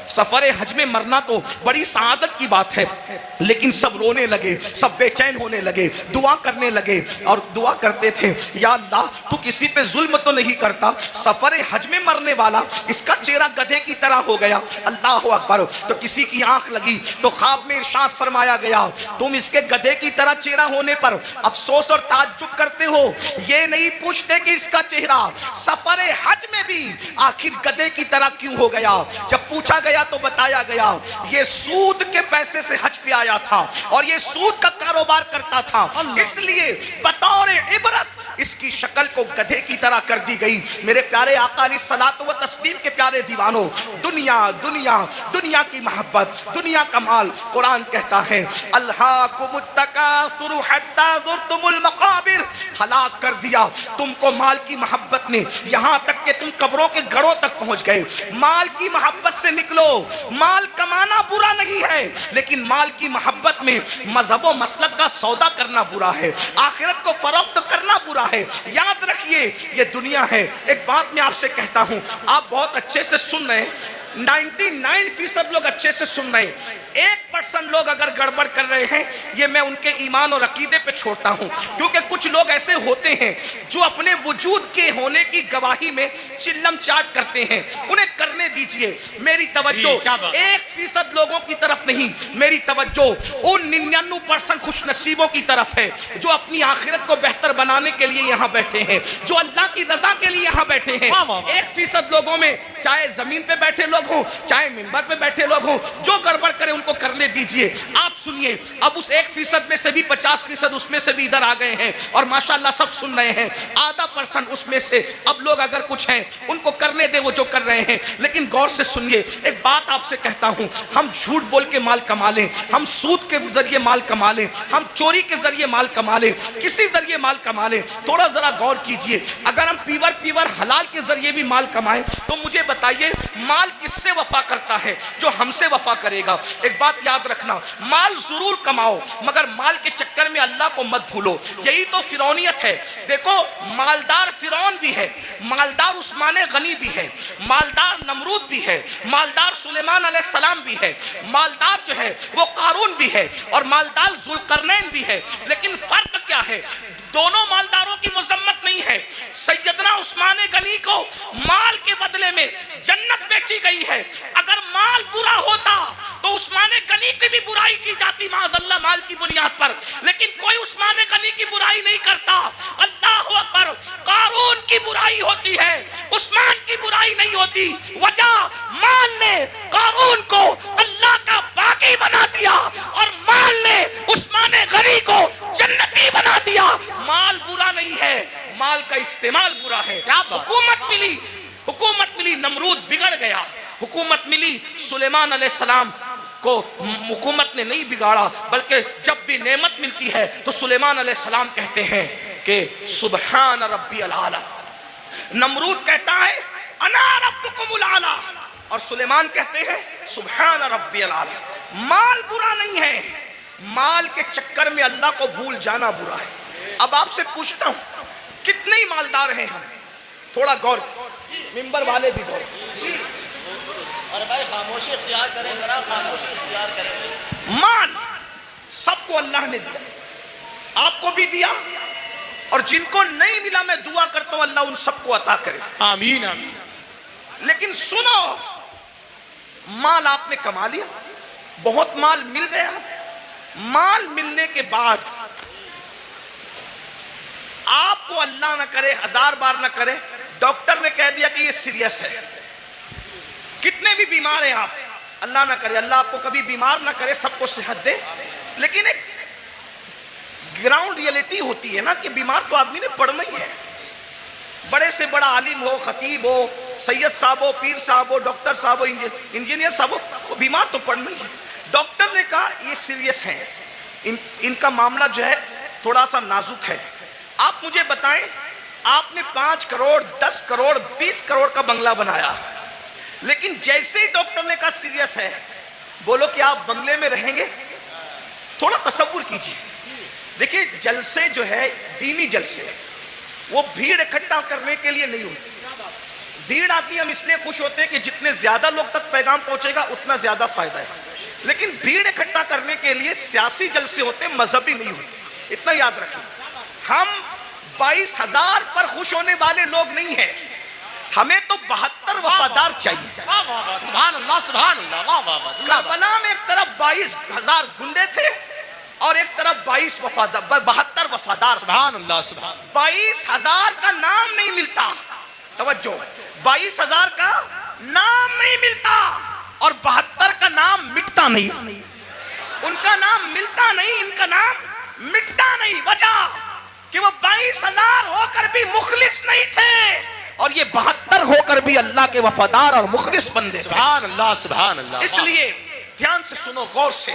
سفر حج میں مرنا تو بڑی سعادت کی بات ہے، لیکن سب رونے لگے، سب بے چین ہونے لگے، دعا کرنے لگے، اور دعا کرتے تھے یا اللہ تو کسی پہ ظلم تو نہیں کرتا، سفر حج میں مرنے والا اس کا چہرہ گدھے کی طرح ہو گیا۔ اللہ اکبر، تو کسی کی آنکھ لگی تو خواب میں ارشاد فرمایا گیا تم اس کے گدھے کی طرح چہرہ ہونے پر افسوس اور تعجب کرتے ہو، یہ نہیں پوچھتے کہ اس کا چہرہ سفر حج میں بھی آخر گدھے کی طرح کیوں ہو گیا۔ جب پوچھا گیا تو بتایا گیا یہ سود کے پیسے سے حج پہ آیا تھا اور یہ سود کا کاروبار کرتا تھا، اس لیے بطور عبرت اس کی شکل کو گدھے کی طرح کر دی گئی۔ میرے پیارے آقا علیہ الصلوۃ والتسلیم کے پیارے دیوانوں، دنیا دنیا دنیا کی محبت، دنیا کا مال، قرآن کہتا ہے الہاکم التکاثر حتی زرتم المقابر، ہلاک کر دیا تم کو مال کی محبت نے، یہاں تک کہ تم قبروں کے گڑھوں تک پہنچ گئے۔ مال کی محبت سے نکلو، مال کمانا برا نہیں ہے، لیکن مال کی محبت میں مذہب و مسلک کا سودا کرنا برا ہے، آخرت کو فروخت کرنا برا ہے۔ یاد رکھیے یہ دنیا ہے۔ ایک بات میں آپ سے کہتا ہوں، آپ بہت اچھے سے سن رہے ہیں، 99% لوگ اچھے سے سن رہے ہیں، 1% لوگ اگر گڑبڑ کر رہے ہیں، یہ میں ان کے ایمان اور عقیدے پہ چھوڑتا ہوں، کیونکہ کچھ لوگ ایسے ہوتے ہیں جو اپنے وجود کے ہونے کی گواہی میں چلم چاٹ کرتے ہیں، انہیں کرنے دیجئے۔ میری توجہ 1% لوگوں کی طرف نہیں، میری توجہ ان 99% خوش نصیبوں کی طرف ہے جو اپنی آخرت کو بہتر بنانے کے لیے یہاں بیٹھے ہیں، جو اللہ کی رضا کے لیے یہاں بیٹھے ہیں۔ 1% لوگوں میں چاہے زمین پہ بیٹھے لوگ ہوں، چاہے منبر پہ بیٹھے لوگ ہوں، جو گڑبڑ کرے ان کو کرنے دیجئے۔ آپ سنیے، اب اس 1% میں سے بھی 50% اس میں سے بھی ادھر آ گئے ہیں اور ماشاءاللہ سب سن رہے ہیں، آدھا % اس میں سے اب لوگ اگر کچھ ہیں ان کو کرنے دے وہ جو کر رہے ہیں، لیکن غور سے سنیے۔ ایک بات آپ سے کہتا ہوں، ہم جھوٹ بول کے مال کما لیں، ہم سود کے ذریعے مال کما لیں، ہم چوری کے ذریعے مال کما لیں، کسی ذریعے مال کما لیں، تھوڑا ذرا غور کیجئے۔ اگر ہم پیور حلال کے ذریعے بھی مال کمائیں تو مجھے بتائیے مال کس سے وفا کرتا ہے؟ جو ہم سے وفا کرے گا۔ ایک بات یاد رکھنا، مال ضرور کماؤ مگر مال کے چکر میں اللہ کو مت بھولو، یہی تو فرعونیت ہے۔ دیکھو مالدار فرعون بھی ہے، مالدار عثمان غنی بھی ہے، مالدار نمرود بھی ہے، مالدار سلیمان علیہ السلام بھی ہے، مالدار جو ہے وہ قارون بھی ہے، اور مالدار ذوالقرنین بھی ہے، لیکن فرق کیا ہے؟ دونوں مالداروں کی مذمت نہیں ہے۔ سیدنا عثمان غنی کو مال کے بدلے میں جنت بیچی گئی ہے، اگر مال برا ہوتا تو عثمان غنی کی بھی برائی کی جاتی معاذ اللہ مال کی بنیاد پر، لیکن کوئی عثمان غنی کی برائی نہیں کرتا۔ اللہ اکبر، قارون کی برائی ہوتی ہے، عثمان کی برائی نہیں ہوتی۔ وجہ مال نے قارون کو اللہ کا باغی بنا دیا اور مال نے عثمان غنی کو جنتی بنا دیا۔ مال برا نہیں ہے، مال کا استعمال برا ہے۔ حکومت ملی نمرود بگڑ گیا، حکومت ملی سلیمان علیہ السلام کو حکومت نے نہیں بگاڑا، بلکہ جب بھی نعمت ملتی ہے تو سلیمان علیہ السلام کہتے ہیں کہ سبحان ربی العالی۔ نمرود کہتا ہے انا ربکم العلا، اور سلیمان کہتے ہیں سبحان ربی العلا۔ مال برا نہیں ہے، مال کے چکر میں اللہ کو بھول جانا برا ہے۔ اب آپ سے پوچھتا ہوں کتنے ہی مالدار ہیں ہم؟ تھوڑا غور، ممبر والے بھی غور، اور بھائی خاموشی اختیار کریں، ذرا خاموشی اختیار کریں۔ مال سب کو اللہ نے دیا، آپ کو بھی دیا، اور جن کو نہیں ملا میں دعا کرتا ہوں اللہ ان سب کو عطا کرے، آمین آمین۔ لیکن سنو، مال آپ نے کما لیا، بہت مال مل گیا، مال ملنے کے بعد آپ کو اللہ نہ کرے، 1000 بار نہ کرے، ڈاکٹر نے کہہ دیا کہ یہ سیریس ہے، کتنے بھی بیمار ہیں آپ، اللہ نہ کرے، اللہ آپ کو کبھی بیمار نہ کرے، سب کو صحت دے، لیکن ایک گراؤنڈ ریئلٹی ہوتی ہے نا کہ بیمار تو آدمی نے پڑنا ہی ہے، بڑے سے بڑا عالم ہو، خطیب ہو، سید صاحب ہو، پیر صاحب ہو، ڈاکٹر صاحب ہو، انجینئر صاحب ہو، بیمار تو پڑنا ہی ہے۔ ڈاکٹر نے کہا یہ سیریس ہیں، ان کا معاملہ جو ہے تھوڑا سا نازک ہے، آپ مجھے بتائیں، آپ نے 5 کروڑ 10 کروڑ 20 کروڑ کا بنگلہ بنایا، لیکن جیسے ہی ڈاکٹر نے کہا سیریس ہے، بولو کہ آپ بنگلے میں رہیں گے؟ تھوڑا تصور کیجیے، دیکھیں جلسے جو ہے دینی جلسے، وہ بھیڑ اکٹھا کرنے کے لیے نہیں ہوتی، بھیڑ آتی ہم اس لیے خوش ہوتے ہیں کہ جتنے زیادہ لوگ تک پیغام پہنچے گا اتنا زیادہ فائدہ ہے، لیکن بھیڑ اکٹھا کرنے کے لیے سیاسی جلسے ہوتے ہیں، مذہبی نہیں ہوتے، اتنا یاد رکھیں۔ ہم 22,000 پر خوش ہونے والے لوگ نہیں ہیں، ہمیں تو 72 وفادار چاہیے۔ واہ واہ واہ، سبحان اللہ سبحان اللہ، واہ واہ واہ۔ کربلا میں ایک طرف 22,000 گنڈے تھے اور ایک طرف 72 وفادار۔ سبحان اللہ سبحان اللہ۔ 22,000 کا نام نہیں ملتا، توجہ، 22,000 کا نام نہیں ملتا اور 72 کا نام مٹتا نہیں، ان کا نام ملتا نہیں، ان کا نام مٹتا نہیں، وجہ کہ وہ 22,000 ہو کر بھی مخلص نہیں تھے اور یہ 72 ہو کر بھی اللہ کے وفادار اور مخلص بندے تھے۔ سبحان اللہ سبحان اللہ۔ اس لیے دھیان سے سنو، غور سے،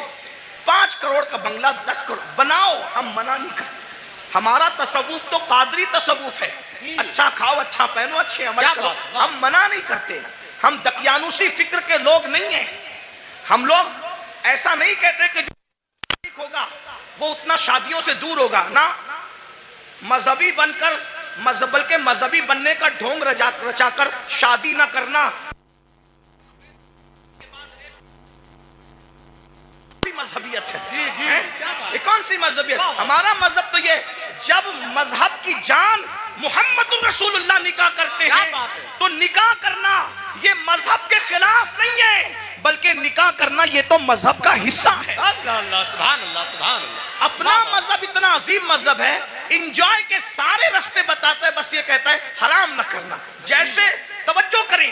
5 کروڑ کا بنگلہ 10 کروڑ بناؤ، ہم منع نہیں کرتے، ہمارا تصوف تو قادری تصوف ہے، اچھا کھاؤ اچھا پہنو اچھے عمل کرو، ہم منع نہیں کرتے، ہم دقیانوسی فکر کے لوگ نہیں ہیں، ہم لوگ ایسا نہیں کہتے کہ جو ٹھیک ہوگا وہ اتنا شادیوں سے دور ہوگا، نہ، مذہبی بن کر بلکہ مذہبی بننے کا ڈھونگ رچا کر شادی نہ کرنا مذہبیت ہے۔ یہ کون سی مذہبیت؟ ہمارا مذہب تو یہ، جب مذہب کی جان محمد الرسول اللہ نکاح کرتے ہیں تو نکاح کرنا یہ مذہب کے خلاف نہیں ہے، بلکہ نکاح کرنا یہ تو مذہب کا حصہ ہے۔ اللہ اللہ سبحان اللہ سبحان اللہ۔ اپنا مذہب اتنا عظیم مذہب ہے، انجوائے کے سارے راستے بتاتا ہے، بس یہ کہتا ہے حرام نہ کرنا۔ جیسے توجہ کریں،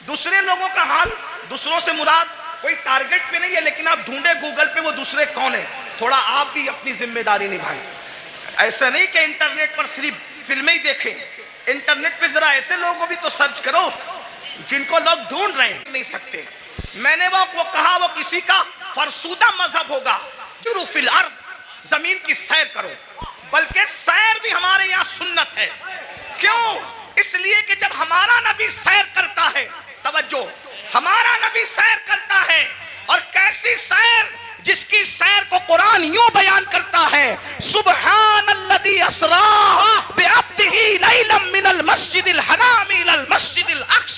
دوسرے لوگوں کا حال، دوسروں سے مراد کوئی ٹارگٹ پہ نہیں ہے، لیکن آپ ڈھونڈے گوگل پہ وہ دوسرے کون ہیں، تھوڑا آپ بھی اپنی ذمہ داری نبھائیں۔ ایسا نہیں کہ انٹرنیٹ پر صرف فلمیں ہی دیکھیں، انٹرنیٹ پہ ذرا ایسے لوگوں کو بھی تو سرچ کرو جن کو لوگ ڈھونڈ رہے ہیں، نہیں سکتے۔ میں نے وہ کہا وہ کسی کا فرسودہ مذہب ہوگا، جرو فی الارض، زمین کی سیر کرو، بلکہ سیر بھی ہمارے یہاں سنت ہے۔ کیوں؟ اس لیے کہ جب ہمارا نبی سیر کرتا ہے، توجہ، ہمارا نبی سیر کرتا ہے، اور کیسی سیر؟ جس کی سیر کو قرآن یوں بیان کرتا ہے، سبحان الذی اسریٰ بعبدہ لیلا من المسجد الحرام الی المسجد الاقصی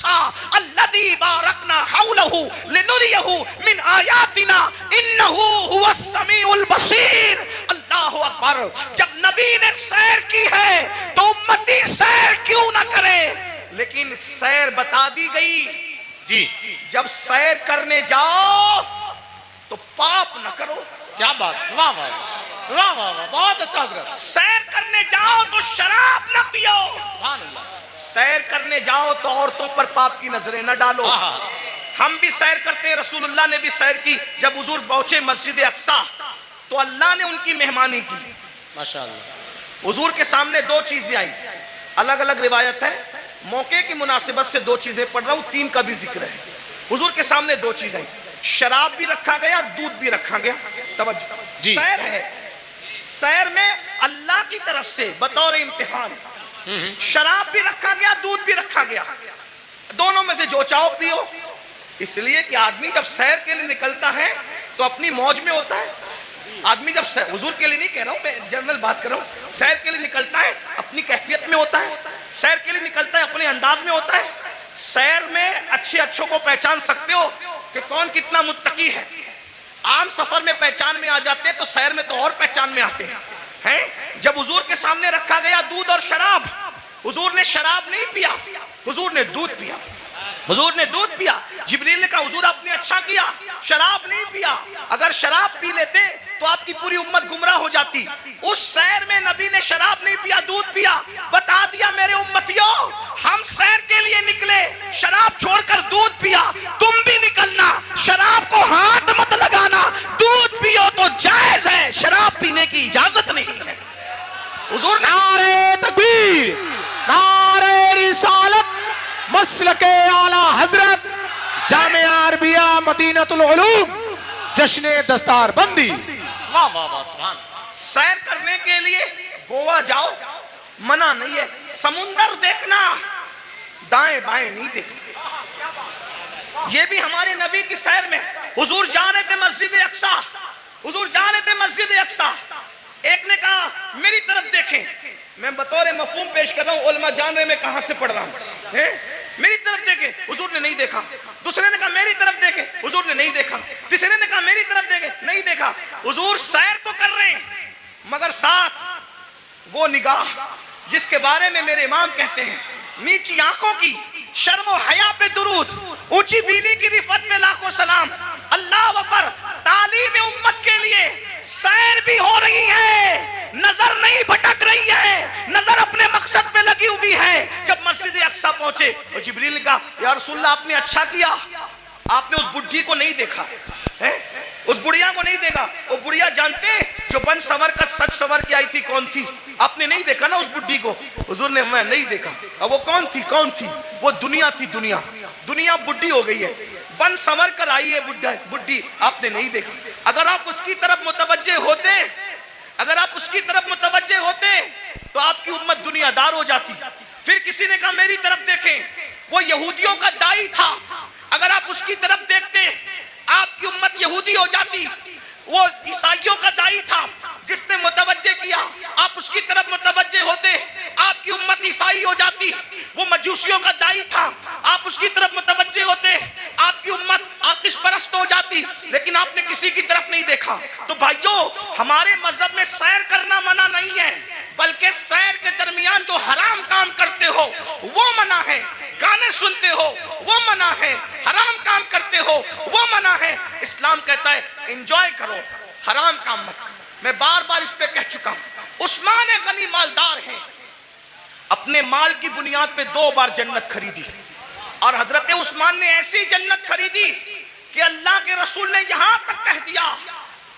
الذی بارکنا حولہ لنریہ من آیاتنا انہ هو السمیع البصیر۔ اللہ اکبر۔ جب نبی نے سیر کی ہے تو امتی سیر کیوں نہ کرے؟ لیکن سیر بتا دی گئی، جی جب سیر کرنے جاؤ تو پاپ نہ کرو۔ کیا بات، واہ واہ واہ واہ واہ، بہت اچھا حضرت۔ سیر کرنے جاؤ تو شراب نہ پیو، سبحان اللہ۔ سیر کرنے جاؤ تو عورتوں پر پاپ کی نظریں نہ ڈالو۔ ہم بھی سیر کرتے ہیں، رسول اللہ نے بھی سیر کی، جب حضور پہنچے مسجد اقصی تو اللہ نے ان کی مہمانی کی، ماشاءاللہ۔ حضور کے سامنے 2 چیزیں آئیں، الگ الگ روایت ہے، موقع کی مناسبت سے 2 چیزیں پڑھ رہا ہوں، 3 کا بھی ذکر ہے۔ حضور کے سامنے 2 چیزیں، شراب بھی رکھا گیا، دودھ بھی رکھا گیا۔ توجہ، جی۔ سیر ہے، سیر میں اللہ کی طرف سے بطور امتحان شراب بھی رکھا گیا، دودھ بھی رکھا گیا۔ دونوں میں سے جو چاہو پیو. اس لیے کہ آدمی جب سیر کے لیے نکلتا ہے تو اپنی موج میں ہوتا ہے. آدمی جب حضور کے لیے نہیں کہہ رہا ہوں، میں جنرل بات کر رہا ہوں، سیر کے لیے نکلتا ہے اپنی کیفیت میں ہوتا ہے، سیر کے لیے نکلتا ہے اپنے انداز میں ہوتا ہے. سیر میں اچھے اچھوں کو پہچان سکتے ہو کہ کون کتنا متقی ہے. عام سفر میں پہچان میں آ جاتے ہیں تو سیر میں تو اور پہچان میں آتے ہیں. جب حضور کے سامنے رکھا گیا دودھ اور شراب، حضور نے شراب نہیں پیا، حضور نے دودھ پیا. حضور نے دودھ پیا. جبریل نے کہا حضور آپ نے اچھا کیا، شراب نہیں پیا. اگر شراب پی لیتے تو آپ کی پوری امت گمراہ ہو جاتی. اس سیر میں نبی نے شراب نہیں پیا، دودھ پیا. بتا دیا میرے امتیوں، ہم سیر کے لیے نکلے، شراب چھوڑ کر دودھ پیا. تم بھی نکلنا، شراب کو ہاتھ مت لگانا. دودھ پیو تو جائز ہے، شراب پینے کی اجازت نہیں ہے. حضور نے نعرہ تکبیر، نعرہ رسالت، مسلک اعلی حضرت جامعہ عربیہ مدینۃ العلوم، جشن دستار بندی. واہ واہ واہ سبحان. سیر کرنے کے لیے گوا جاؤ، منع نہیں ہے. سمندر دیکھنا، دائیں بائیں نہیں دیکھنا. یہ بھی ہمارے نبی کی سیر میں. حضور جا رہے تھے مسجد اقصیٰ، حضور جا رہے تھے مسجد اقصیٰ. ایک نے کہا میری طرف دیکھیں. میں بطور مفہوم پیش کر رہا ہوں، علماء جان رہے میں کہاں سے پڑھ رہا ہوں. میری طرف دیکھیں، حضور نے نہیں دیکھا. دوسرے نے کہا میری طرف دیکھیں، حضور نے نہیں دیکھا. تیسرے نے کہا میری طرف دیکھیں، نہیں دیکھا. حضور سیر تو کر رہے ہیں مگر ساتھ وہ نگاہ جس کے بارے میں میرے امام کہتے ہیں، نیچی آنکھوں کی شرم و حیا پہ درود، اونچی بینی کی رفعت پہ لاکھوں سلام. اللہ اکبر. تعلیم امت کے لیے سیر بھی ہو رہی ہے، نظر نہیں بھٹک رہی ہے، نظر اپنے مقصد پہ لگی ہوئی ہے. جب مسجد اقصیٰ پہنچے اور جبریل نے کہا یا رسول اللہ آپ نے اچھا کیا، آپ نے اس بڈھی کو نہیں دیکھا، اس بڑھیا کو نہیں دیکھا. وہ بڑھیا جانتے جو بن سور کا سچ سور کے آئی تھی کون تھی؟ آپ نے نہیں دیکھا نا اس بڈھی کو. حضور نے میں نہیں دیکھا. اب وہ کون تھی؟ کون تھی؟ وہ دنیا تھی. دنیا دنیا بڈھی ہو گئی ہے، بن سور کر آئی ہے بڈھی، آپ نے نہیں دیکھا. اگر آپ اس کی طرف متوجہ ہوتے، اگر آپ اس کی طرف متوجہ ہوتے تو آپ کی امت دنیا دار ہو جاتی. پھر کسی نے کہا میری طرف دیکھیں، وہ یہودیوں کا دائی تھا، اگر آپ اس کی طرف دیکھتے آپ کی امت یہودی ہو جاتی. وہ عیسائیوں کا دائی تھا جس نے متوجہ کیا، آپ اس کی طرف متوجہ ہوتے آپ کی امت عیسائی ہو جاتی. وہ مجوسیوں کا دائی تھا، آپ اس کی طرف متوجہ ہوتے آپ کی امت آتش پرست ہو جاتی. لیکن آپ نے کسی کی طرف نہیں دیکھا. تو بھائیوں، ہمارے مذہب میں سیر کرنا منع نہیں ہے، بلکہ سیر کے درمیان جو حرام کام کرتے ہو وہ منع ہے. گانے سنتے ہو وہ منع ہے، حرام کام کرتے ہو وہ منع ہے. اسلام کہتا ہے انجوائے کرو، حرام کام مت کرو. میں بار بار اس پہ کہہ چکا ہوں، عثمان غنی مالدار ہیں، اپنے مال کی بنیاد پہ 2 بار جنت خریدی. اور حضرت عثمان نے ایسی جنت خریدی کہ اللہ کے رسول نے یہاں تک کہہ دیا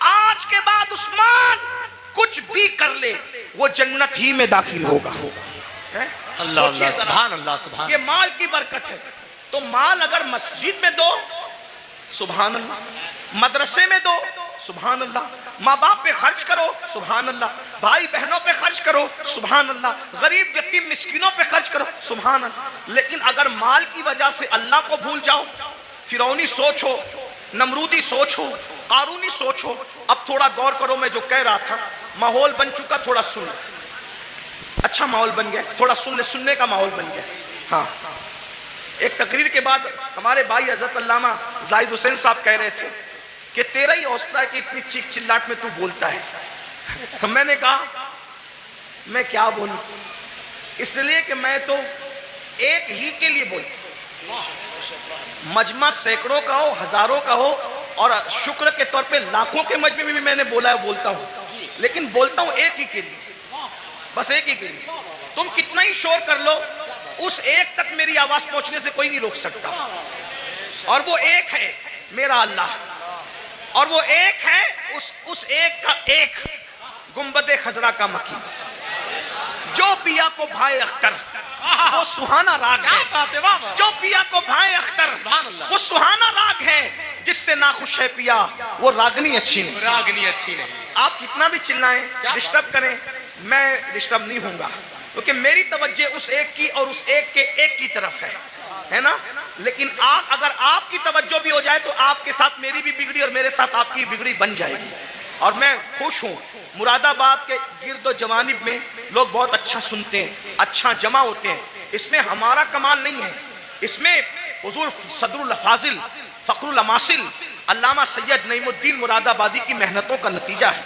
آج کے بعد عثمان کچھ بھی کر لے وہ جنت ہی میں داخل ہوگا. اللہ اللہ سبحان اللہ سبحان. یہ مال کی برکت ہے. تو مال اگر مسجد میں دو سبحان اللہ، مدرسے میں دو سبحان اللہ، ماں باپ پہ خرچ کرو سبحان اللہ، بھائی بہنوں پہ خرچ کرو سبحان اللہ، غریب یتیم مسکینوں پہ خرچ کرو سبحان اللہ. لیکن اگر مال کی وجہ سے اللہ کو بھول جاؤ، فرعونی سوچ ہو، نمرودی سوچ ہو، قارونی سوچ ہو. اب تھوڑا غور کرو، میں جو کہہ رہا تھا ماحول بن چکا، تھوڑا سن لو. اچھا ماحول بن گیا، تھوڑا سننے کا ماحول بن گیا. ہاں، ایک تقریر کے بعد ہمارے بھائی حضرت علامہ زاہد حسین صاحب کہہ رہے تھے کہ تیرا ہی حوصلہ ہے کہ اتنی چیخ چلاٹ میں تو بولتا ہے. میں نے کہا میں کیا بولوں، اس لیے کہ میں تو ایک ہی کے لیے بولتا ہوں. مجمع سینکڑوں کا ہو، ہزاروں کا ہو، اور شکر کے طور پہ لاکھوں کے مجمع میں بھی میں نے بولا ہے، بولتا ہوں، لیکن بولتا ہوں ایک ہی کے لیے، بس ایک ہی کے لیے. تم کتنا ہی شور کر لو، اس ایک تک میری آواز پہنچنے سے کوئی نہیں روک سکتا. اور وہ ایک ہے میرا اللہ، اور وہ ایک ہے اس ایک کا ایک گنبد خضرا کا مکی. جو پیا کو بھائے اختر وہ سہانا راگ ہے، جو پیا کو بھائے اختر وہ سہانا راگ ہے، جس سے ناخوش ہے پیا وہ راگنی اچھی نہیں. راگنی اچھی نہیں. آپ کتنا بھی چلائیں، ڈسٹرب کریں، میں ڈسٹرب نہیں ہوں گا. کیونکہ میری توجہ اس ایک کی اور اس ایک کے ایک کی طرف ہے نا. لیکن اگر آپ کی توجہ بھی ہو جائے تو آپ کے ساتھ میری بھی بگڑی اور میرے ساتھ آپ کی بگڑی بن جائے گی. اور میں خوش ہوں مراد آباد کے گرد و جوانب میں لوگ بہت اچھا سنتے ہیں, اچھا جمع ہوتے ہیں. اس میں ہمارا کمال نہیں ہے, اس میں حضور صدر الافاضل فخر الاماثل علامہ سید نعیم الدین مراد آبادی کی محنتوں کا نتیجہ ہے.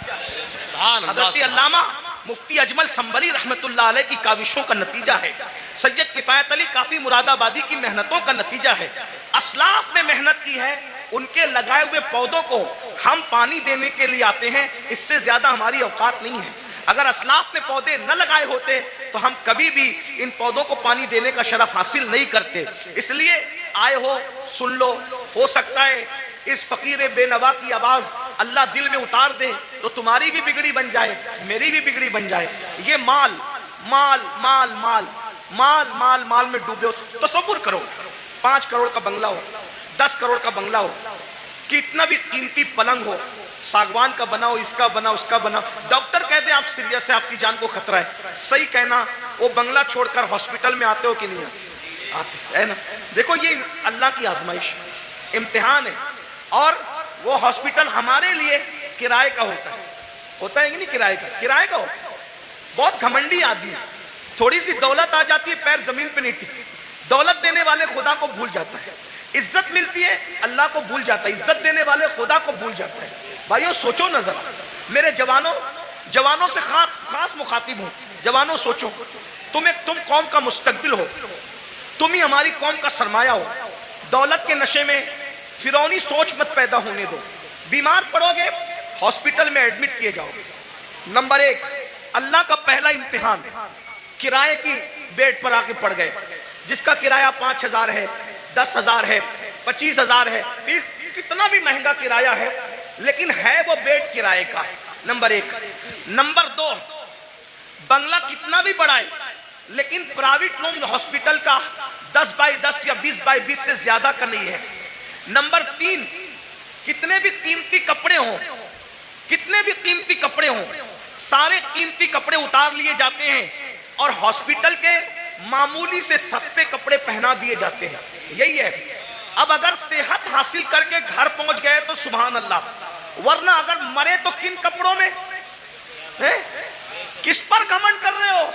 حضرت علامہ مفتی اجمل سنبری رحمت اللہ علیہ کی کاوشوں کا نتیجہ ہے. سید کفایت علی کافی مراد آبادی کی محنتوں کا نتیجہ ہے. اسلاف نے محنت کی ہے, ان کے لگائے ہوئے پودوں کو ہم پانی دینے کے لیے آتے ہیں, اس سے زیادہ ہماری اوقات نہیں ہے. اگر اسلاف نے پودے نہ لگائے ہوتے تو ہم کبھی بھی ان پودوں کو پانی دینے کا شرف حاصل نہیں کرتے. اس لیے آئے ہو, سن لو, ہو سکتا ہے اس فقیر بے نوا کی آواز اللہ دل میں اتار دے تو تمہاری بھی بگڑی بن جائے, میری بھی بگڑی بن جائے. یہ مال مال مال مال مال مال مال میں ڈوبے ہو. تصور کرو 5 کروڑ کا بنگلہ ہو, 10 کروڑ کا بنگلہ ہو, کتنا بھی قیمتی پلنگ ہو, ساگوان کا بنا ہو, اس کا بنا, اس کا بنا, ڈاکٹر کہتے ہیں آپ سیریس ہے, آپ کی جان کو خطرہ ہے. صحیح کہنا, وہ بنگلہ چھوڑ کر ہاسپٹل میں آتے ہو کہ نہیں آتے, ہے نا. دیکھو یہ اللہ کی آزمائش, امتحان ہے. اور وہ ہاسپٹل ہمارے لیے کرائے کا ہوتا ہے کہ نہیں, کرائے کا ہوتا ہے. بہت گھمنڈی آدمی ہے, تھوڑی سی دولت آ جاتی ہے پیر زمین پہ نہیں ٹکتی. دولت دینے والے خدا کو بھول جاتا ہے, عزت ملتی ہے اللہ کو بھول جاتا ہے, عزت دینے والے خدا کو بھول جاتا ہے. بھائیو سوچو نظر, میرے جوانوں سے خاص مخاطب ہوں. جوانوں سوچو, تم قوم کا مستقبل ہو, تم ہی ہماری قوم کا سرمایہ ہو. دولت کے نشے میں فرعونی سوچ مت پیدا ہونے دو. بیمار پڑو گے ہاسپٹل میں ایڈمٹ کیے جاؤ گے. نمبر 1 اللہ کا پہلا امتحان, کرائے کی بیڈ پر آ کے پڑ گئے, جس کا کرایہ 5,000 ہے, 10,000 ہے, 25,000 ہے, کتنا بھی مہنگا کرایہ ہے, لیکن ہے وہ بیڈ کرائے کا. نمبر 1. نمبر 2 بنگلہ کتنا بھی بڑا ہے لیکن پرائیویٹ روم ہاسپٹل کا 10x10 یا 20x20 سے زیادہ کا نہیں ہے. نمبر 3 کتنے بھی قیمتی کپڑے ہوں, سارے قیمتی کپڑے اتار لیے جاتے ہیں اور ہاسپٹل کے معمولی سے سستے کپڑے پہنا دیے جاتے ہیں. یہی ہے. اب اگر صحت حاصل کر کے گھر پہنچ گئے تو سبحان اللہ, ورنہ اگر مرے تو کن کپڑوں میں, کس پر گھمنڈ کر رہے ہو,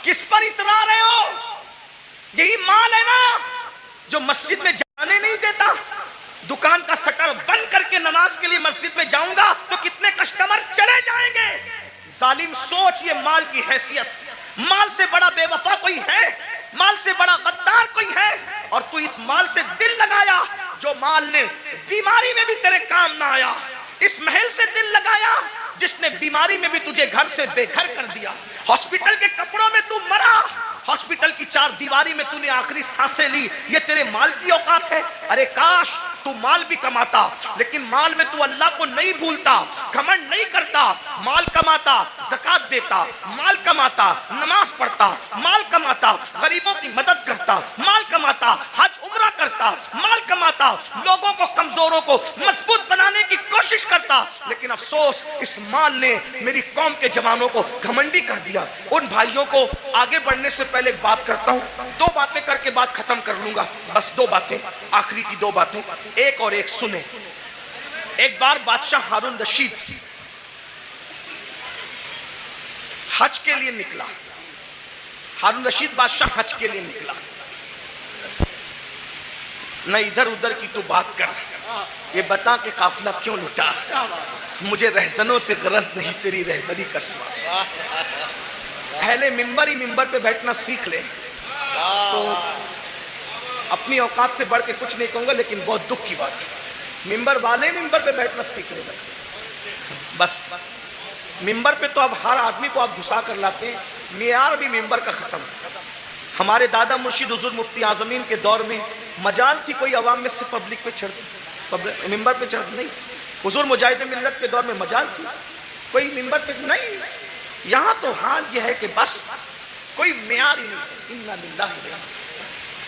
کس پر اترا رہے ہو. یہی مال ہے نا جو مسجد میں جانے نہیں دیتا. دکان کا شٹر بند کر کے نماز کے لیے مسجد میں جاؤں گا تو کتنے کسٹمر چلے جائیں گے. ظالم سوچ, یہ مال کی حیثیت. مال سے بڑا بے وفا کوئی ہے, مال سے بڑا غدار کوئی ہے, اور تو اس مال سے دل لگایا جو مال نے بیماری میں بھی تیرے کام نہ آیا. اس محل سے دل لگایا جس نے بیماری میں بھی تجھے گھر سے بے گھر کر دیا. ہاسپٹل کے کپڑوں میں تو مرا, ہاسپٹل کی 4 دیواری میں تو نے آخری سانسیں لی. یہ تیرے مال کی اوقات ہے. ارے کاش تو مال بھی کماتا, لیکن مال میں تو اللہ کو نہیں بھولتا, گھمنڈ نہیں کرتا. مال کماتا زکات دیتا, مال کماتا نماز پڑھتا, مال کماتا غریبوں کی مدد کرتا, مال کماتا حج عمرہ کرتا, مال کماتا لوگوں کو, کمزوروں کو مضبوط بنانے کی کوشش کرتا. لیکن افسوس اس مال نے میری قوم کے جوانوں کو گھمنڈی کر دیا. ان بھائیوں کو آگے بڑھنے سے پہلے ایک بات کرتا ہوں, 2 باتیں کر کے بات ختم کر لوں گا. بس 2 باتیں, آخری کی 2 باتیں, ایک اور ایک سنیں. ایک بار بادشاہ ہارون رشید حج کے لیے نکلا. ہارون رشید بادشاہ حج کے لیے نکلا. نہ ادھر ادھر کی تو بات کر, یہ بتا کہ قافلہ کیوں لٹا. مجھے رہزنوں سے غرض نہیں, تیری رہبری کا سوا. اہل ممبر ہی ممبر پہ بیٹھنا سیکھ لے. تو اپنی اوقات سے بڑھ کے کچھ نہیں کہوں گا, لیکن بہت دکھ کی بات ہے, ممبر والے ممبر پہ بیٹھنا سیکھ لے. بس ممبر پہ تو اب ہر آدمی کو آپ گھسا کر لاتے ہیں, معیار بھی ممبر کا ختم. ہمارے دادا مرشد حضور مفتی اعظمین کے دور میں مجال تھی کوئی عوام میں سے پبلک پہ چڑھتی, ممبر پہ چڑھتی نہیں. حضور مجاہد ملت کے دور میں مجال تھی, کوئی ممبر پہ نہیں. یہاں تو حال یہ ہے کہ بس کوئی معیار ہی نہیں.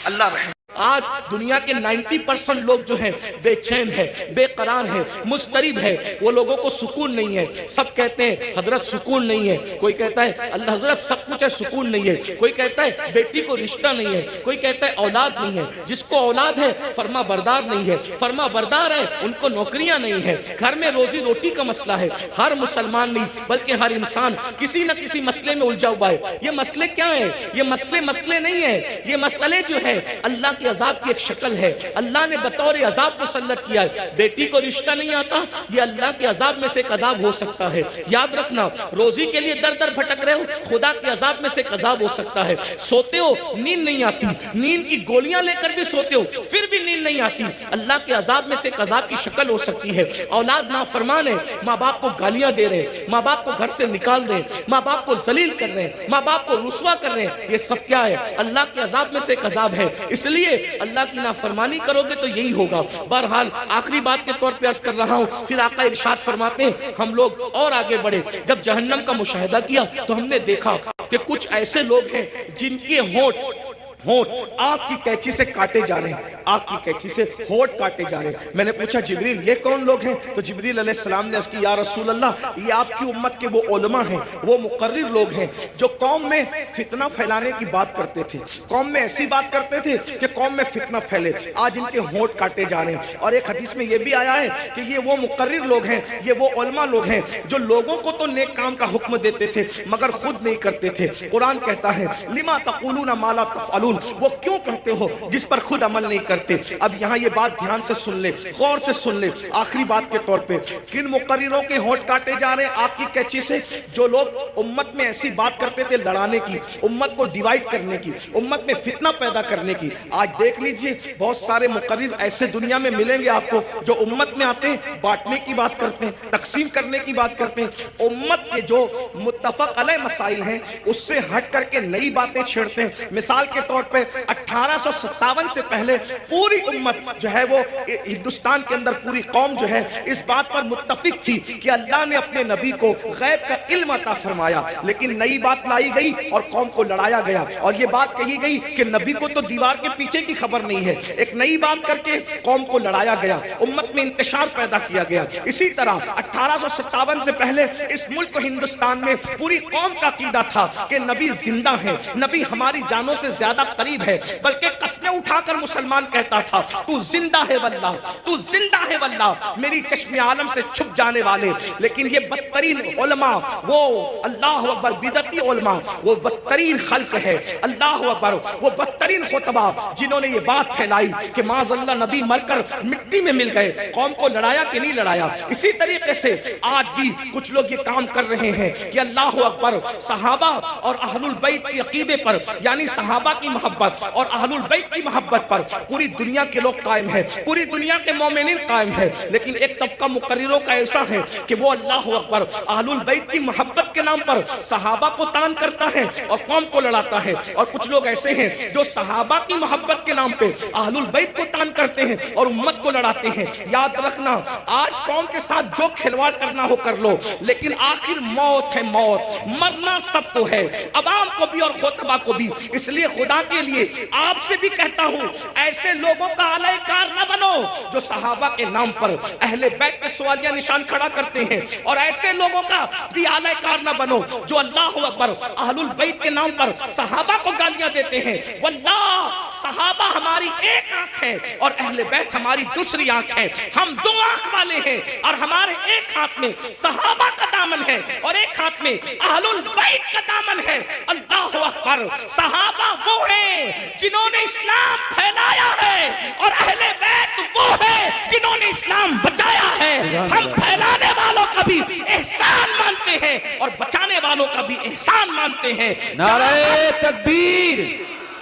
اللہ رحم. آج دنیا کے 90% لوگ جو ہیں بے چین ہے، بے قرار ہے، مضطرب ہے، وہ لوگوں کو سکون نہیں ہے. سب کہتے ہیں حضرت سکون نہیں ہے، کوئی کہتا ہے اللہ حضرت سب کچھ ہے سکون نہیں ہے، کوئی کہتا ہے بیٹی کو رشتہ نہیں ہے، کوئی کہتا ہے اولاد نہیں ہے. جس کو اولاد ہے فرما بردار نہیں ہے، فرما بردار ہے ان کو نوکریاں نہیں ہے، گھر میں روزی روٹی کا مسئلہ ہے. ہر مسلمان نہیں بلکہ ہر انسان کسی نہ کسی مسئلے میں الجھا ہوا ہے. یہ مسئلے کیا ہیں؟ یہ مسئلے نہیں ہیں، یہ مسئلے جو ہے اللہ کے عذاب کی ایک شکل ہے. اللہ نے بطور عذاب مسلط کیا ہے. بیٹی کو رشتہ نہیں آتا، یہ اللہ کے عذاب میں سے ایک عذاب ہو سکتا ہے. یاد رکھنا، روزی کے لیے در در بھٹک رہے ہو، خدا کے عذاب میں سے ایک عذاب ہو سکتا ہے. سوتے ہو نیند نہیں آتی، نیند کی گولیاں لے کر بھی سوتے ہو پھر بھی نیند نہیں آتی، اللہ کے عذاب میں سے ایک عذاب کی شکل ہو سکتی ہے. اولاد نافرمان ہے، ماں باپ کو گالیاں دے رہے ہیں، ماں باپ کو گھر سے نکال رہے ہیں، ماں باپ کو ذلیل کر رہے ہیں، ماں باپ کو رسوا کر رہے ہیں. یہ سب کیا ہے؟ اللہ کے عذاب میں سے ایک عذاب ہے. اس لیے اللہ کی نافرمانی کرو گے تو یہی ہوگا. بہرحال آخری بات کے طور پہ عرض کر رہا ہوں، پھر آقا ارشاد فرماتے ہیں ہم لوگ اور آگے بڑھے. جب جہنم کا مشاہدہ کیا تو ہم نے دیکھا کہ کچھ ایسے لوگ ہیں جن کے ہونٹ آگ کی کینچی سے کاٹے جا رہے ہیں، آگ کی کینچی سے ہونٹ کاٹے جا رہے ہیں. میں نے پوچھا جبریل یہ کون لوگ ہیں؟ تو جبریل علیہ السلام نے عرض کی یا رسول اللہ یہ آپ کی امت کے وہ علماء ہیں، وہ مقرر لوگ ہیں جو قوم میں فتنہ پھیلانے کی بات کرتے تھے، قوم میں ایسی بات کرتے تھے کہ قوم میں فتنہ پھیلے. آج ان کے ہونٹ کاٹے جا رہے ہیں. اور ایک حدیث میں یہ بھی آیا ہے کہ یہ وہ مقرر لوگ ہیں، یہ وہ علماء لوگ ہیں جو لوگوں کو تو نیک کام کا حکم دیتے تھے مگر خود نہیں کرتے تھے. قرآن کہتا ہے لما تقولون ما لا تفعلون، وہ کیوں کرتے ہو جس پر خود عمل نہیں کرتے. اب یہاں یہ بات دھیان سے سن لے، غور سے سن لے. آخری بات کے طور پہ کن مقرروں کے ہونٹ کاٹے جا رہے ہیں آگ کی کینچی سے؟ جو لوگ امت میں ایسی بات کرتے تھے لڑانے کی، امت کو ڈیوائیڈ کرنے کی، امت میں فتنہ پیدا کرنے کی. آج دیکھ لیجئے بہت سارے مقرر ایسے دنیا میں ملیں گے آپ کو جو امت میں آتے ہیں بانٹنے کی بات کرتے ہیں، تقسیم کرنے کی بات کرتے ہیں. امت کے جو متفق علیہ مسائل ہیں اس سے ہٹ کر کے نئی باتیں چھیڑتے ہیں. مثال کے طور پہ 1857 سے پہلے پوری امت جو ہے وہ ہندوستان کے اندر پوری قوم جو ہے اس بات پر متفق تھی کہ اللہ نے اپنے نبی کو غیب کا علم عطا فرمایا، لیکن نئی بات لائی گئی اور قوم کو لڑایا گیا اور یہ بات کہی گئی کہ نبی کو تو دیوار کے پیچھے کی خبر نہیں ہے. ایک نئی بات کر کے قوم کو لڑایا گیا، امت میں انتشار پیدا کیا گیا. اسی طرح 1857 سے پہلے اس ملک ہندوستان میں پوری قوم کا عقیدہ تھا کہ نبی زندہ ہے، نبی ہماری جانوں سے زیادہ قریب ہے، بلکہ قسمیں اٹھا کر مسلمان کہتا تھا تو زندہ ہے واللہ، تو زندہ ہے واللہ، میری چشم عالم سے چھپ جانے والے. لیکن یہ بدترین علماء، وہ اللہ اکبر بدعتی علماء، وہ بدترین خلق ہے، اللہ اکبر، وہ بدترین خطبہ جنہوں نے یہ بات پھیلائی کہ معاذ اللہ نبی مر کر مٹی میں مل گئے. قوم کو لڑایا کہ نہیں لڑایا؟ اسی طریقے سے آج بھی کچھ لوگ یہ کام کر رہے ہیں کہ اللہ اکبر صحابہ اور اہل البیت کی عقیدے پر، یعنی صحابہ کی محبت اور اہل البیت کی محبت پر پوری دنیا کے لوگ قائم ہیں، پوری دنیا کے مومنین قائم ہیں. لیکن ایک طبقہ مقرروں کا ایسا ہے کہ وہ اللہ اکبر اہل البیت کی محبت کے نام پر صحابہ کو تان کرتا ہے اور قوم کو لڑاتا ہے. اور کچھ لوگ ایسے ہیں جو صحابہ کی محبت کے نام پہ اہل البیت کو تان کرتے ہیں اور امت کو لڑاتے ہیں. یاد رکھنا آج قوم کے ساتھ جو کھلواڑ کرنا ہو کر لو، لیکن آخر موت ہے، موت مرنا سب کو ہے، عوام کو بھی اور خطبہ کو بھی. اس لیے خدا کے لیے آپ سے بھی کہتا ہوں ایسے لوگوں کا علیہ کار نہ بنو جو صحابہ کے نام پر اہل بیت پہ سوالیہ نشان کھڑا کرتے ہیں، اور ایسے لوگوں کا بھی علیہ کار نہ بنو جو اللہ اکبر اہل البیت کے نام پر صحابہ کو گالیاں دیتے ہیں. واللہ صحابہ ہماری ایک آنکھ ہے اور اہل بیت ہماری دوسری آنکھ ہے. ہم دو آنکھ والے ہیں اور ہمارے ایک ہاتھ میں صحابہ کا دامن ہے اور ایک ہاتھ میں اہل البیت کا دامن ہے. اللہ اکبر، صحابہ وہ ہیں جنہوں نے اسلام پھیلایا ہے اور اہل بیت وہ ہیں جنہوں نے اسلام بچایا ہے. ہم پھیلانے والوں کا بھی احسان مانتے ہیں اور بچانے والوں کا بھی احسان مانتے ہیں. نعرہ تکبیر،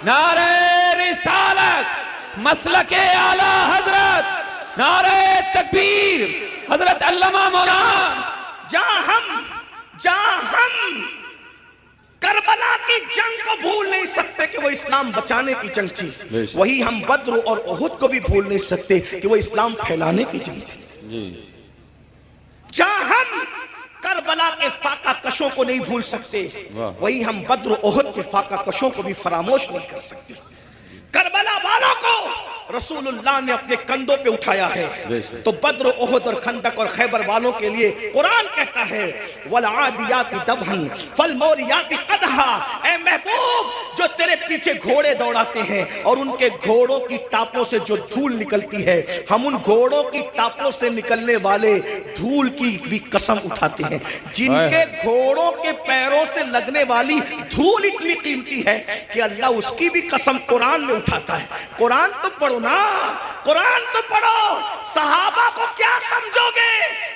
نعرہ رسالت، مسلک اعلی حضرت، نعرہ تکبیر، حضرت علامہ مولانا. جہاں ہم کربلا کی جنگ کو بھول نہیں سکتے کہ وہ اسلام بچانے کی جنگ تھی، وہی ہم بدر اور احد کو بھی بھول نہیں سکتے کہ وہ اسلام پھیلانے کی جنگ تھی. جہاں ہم کربلا کے فاقہ کشوں کو نہیں بھول سکتے، وہی ہم بدر و احد کے فاقہ کشوں کو بھی فراموش نہیں کر سکتے. کربلا والوں کو رسول اللہ نے اپنے کندھوں پہ اٹھایا ہے. تو بدر، احد اور خندق اور خیبر والوں کے لیے قرآن کہتا ہے وَالْعَادِيَاتِ دَبْحًا فَالْمُورِيَاتِ قَدْحًا. اے محبوب، جو تیرے پیچھے گھوڑے دوڑاتے ہیں اور ان کے گھوڑوں کی ٹاپوں سے جو دھول نکلتی ہے، ہم ان گھوڑوں کی ٹاپوں سے نکلنے والے دھول کی بھی قسم اٹھاتے ہیں. جن کے گھوڑوں کے پیروں سے لگنے والی دھول اتنی قیمتی ہے کہ اللہ اس کی بھی قسم قرآن میں اٹھاتا ہے. قرآن تو پڑھو نا، قرآن تو پڑھو. صحابہ کو کیا سمجھو گے؟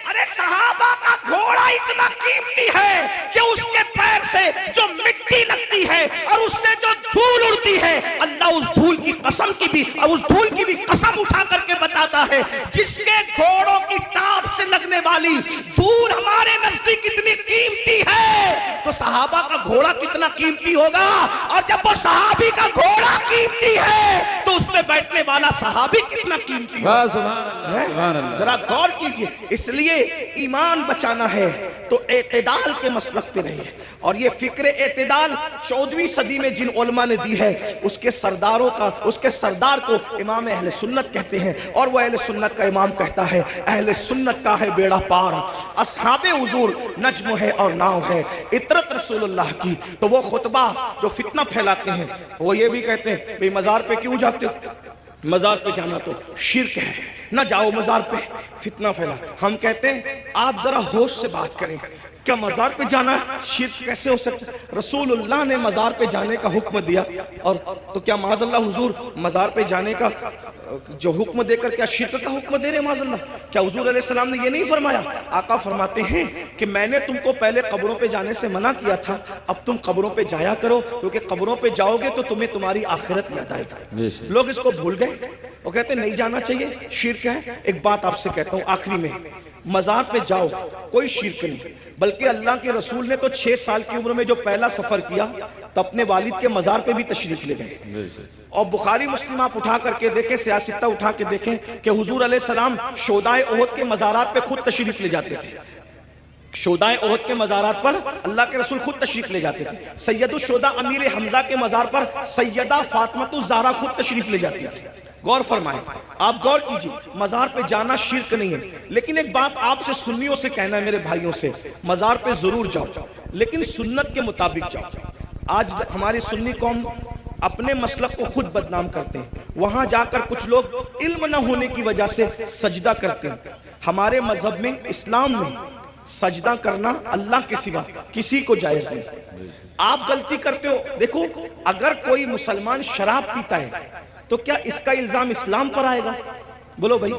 ارے صحابہ کا گھوڑا اتنا قیمتی ہے کہ اس کے پیر سے جو مٹی لگتی ہے اور اس سے جو دھول اڑتی ہے، اللہ اس دھول کی قسم کی بھی اور اس دھول کی بھی قسم اٹھا کر کے بتاتا ہے جس کے گھوڑوں کی ٹاپ سے لگنے والی دھول ہمارے نزدیک اتنی قیمتی ہے تو صحابہ کا گھوڑا کتنا قیمتی ہوگا. اور جب وہ صحابی کا گھوڑا قیمتی ہے تو اس میں بیٹھنے والا صحابی کتنا قیمتی ہے. ذرا غور کیجئے. اس لیے ایمان بچانا ہے تو اعتدال کے مسلک پہ رہیے. اور یہ فکر اعتدال 14ویں صدی میں جن علماء نے دی ہے، اس کے سردار کو امام اہل سنت کہتے ہیں. اور وہ اہل سنت کا امام کہتا ہے اہل سنت کا ہے بیڑا پار، اصحاب حضور نجم ہے اور ناؤ ہے، اطرت رسول اللہ کی. تو وہ خطبہ جو فتنہ پھیلاتے ہیں وہ یہ بھی کہتے ہیں بھئی مزار پہ کیوں جاتے ہو؟ مزار پہ جانا تو شرک ہے، نہ جاؤ مزار پہ، فتنہ پھیلا. ہم کہتے ہیں آپ ذرا ہوش سے بات کریں. کیا مزار پہ جانا شرک کیسے ہو سکتا ہے؟ رسول اللہ نے مزار پہ جانے کا حکم دیا، اور تو کیا معاذ اللہ حضور مزار پہ جانے کا جو حکم دے کر کیا شرک کا حکم دے رہے معاذ اللہ؟ کیا حضور علیہ السلام نے یہ نہیں فرمایا؟ آقا فرماتے ہیں کہ میں نے تم کو پہلے قبروں پہ جانے سے منع کیا تھا، اب تم قبروں پہ جایا کرو، کیونکہ قبروں پہ جاؤ گے تو تمہیں تمہاری آخرت یاد آئے گی. لوگ اس کو بھول گئے، وہ کہتے ہیں نہیں جانا چاہیے، شرک ہے. ایک بات آپ سے کہتا ہوں آخری میں، مزار پہ جاؤ کوئی شرک نہیں، بلکہ اللہ کے رسول نے تو 6 سال کی عمر میں جو پہلا سفر کیا تو اپنے والد کے مزار پہ بھی تشریف لے گئے. اور بخاری مسلم آپ اٹھا کر کے دیکھیں، سیاستہ اٹھا کے دیکھیں کہ حضور علیہ السلام شہدائے احد کے مزارات پہ خود تشریف لے جاتے تھے. شہدائے احد کے مزارات پر اللہ کے رسول خود تشریف لے جاتے تھے. سید الشہداء امیر حمزہ کے مزار پر سیدہ فاطمہ الزہرا خود تشریف لے جاتی تھی. غور فرمائیں، آپ غور کیجئے، مزار پہ جانا شرک نہیں ہے. لیکن ایک بات آپ سے سنیوں سے کہنا ہے، میرے بھائیوں سے، مزار پہ ضرور جاؤ لیکن سنت کے مطابق جاؤ. آج ہماری سنی قوم اپنے مسلک کو خود بدنام کرتے ہیں. وہاں جا کر کچھ لوگ علم نہ ہونے کی وجہ سے سجدہ کرتے ہیں. ہمارے مذہب میں، اسلام میں، سجدہ کرنا اللہ کے سوا کسی کو جائز نہیں. آپ غلطی کرتے ہو. دیکھو، اگر کوئی مسلمان شراب پیتا ہے تو کیا اس کا الزام اسلام پر آئے گا؟ بولو بھائی،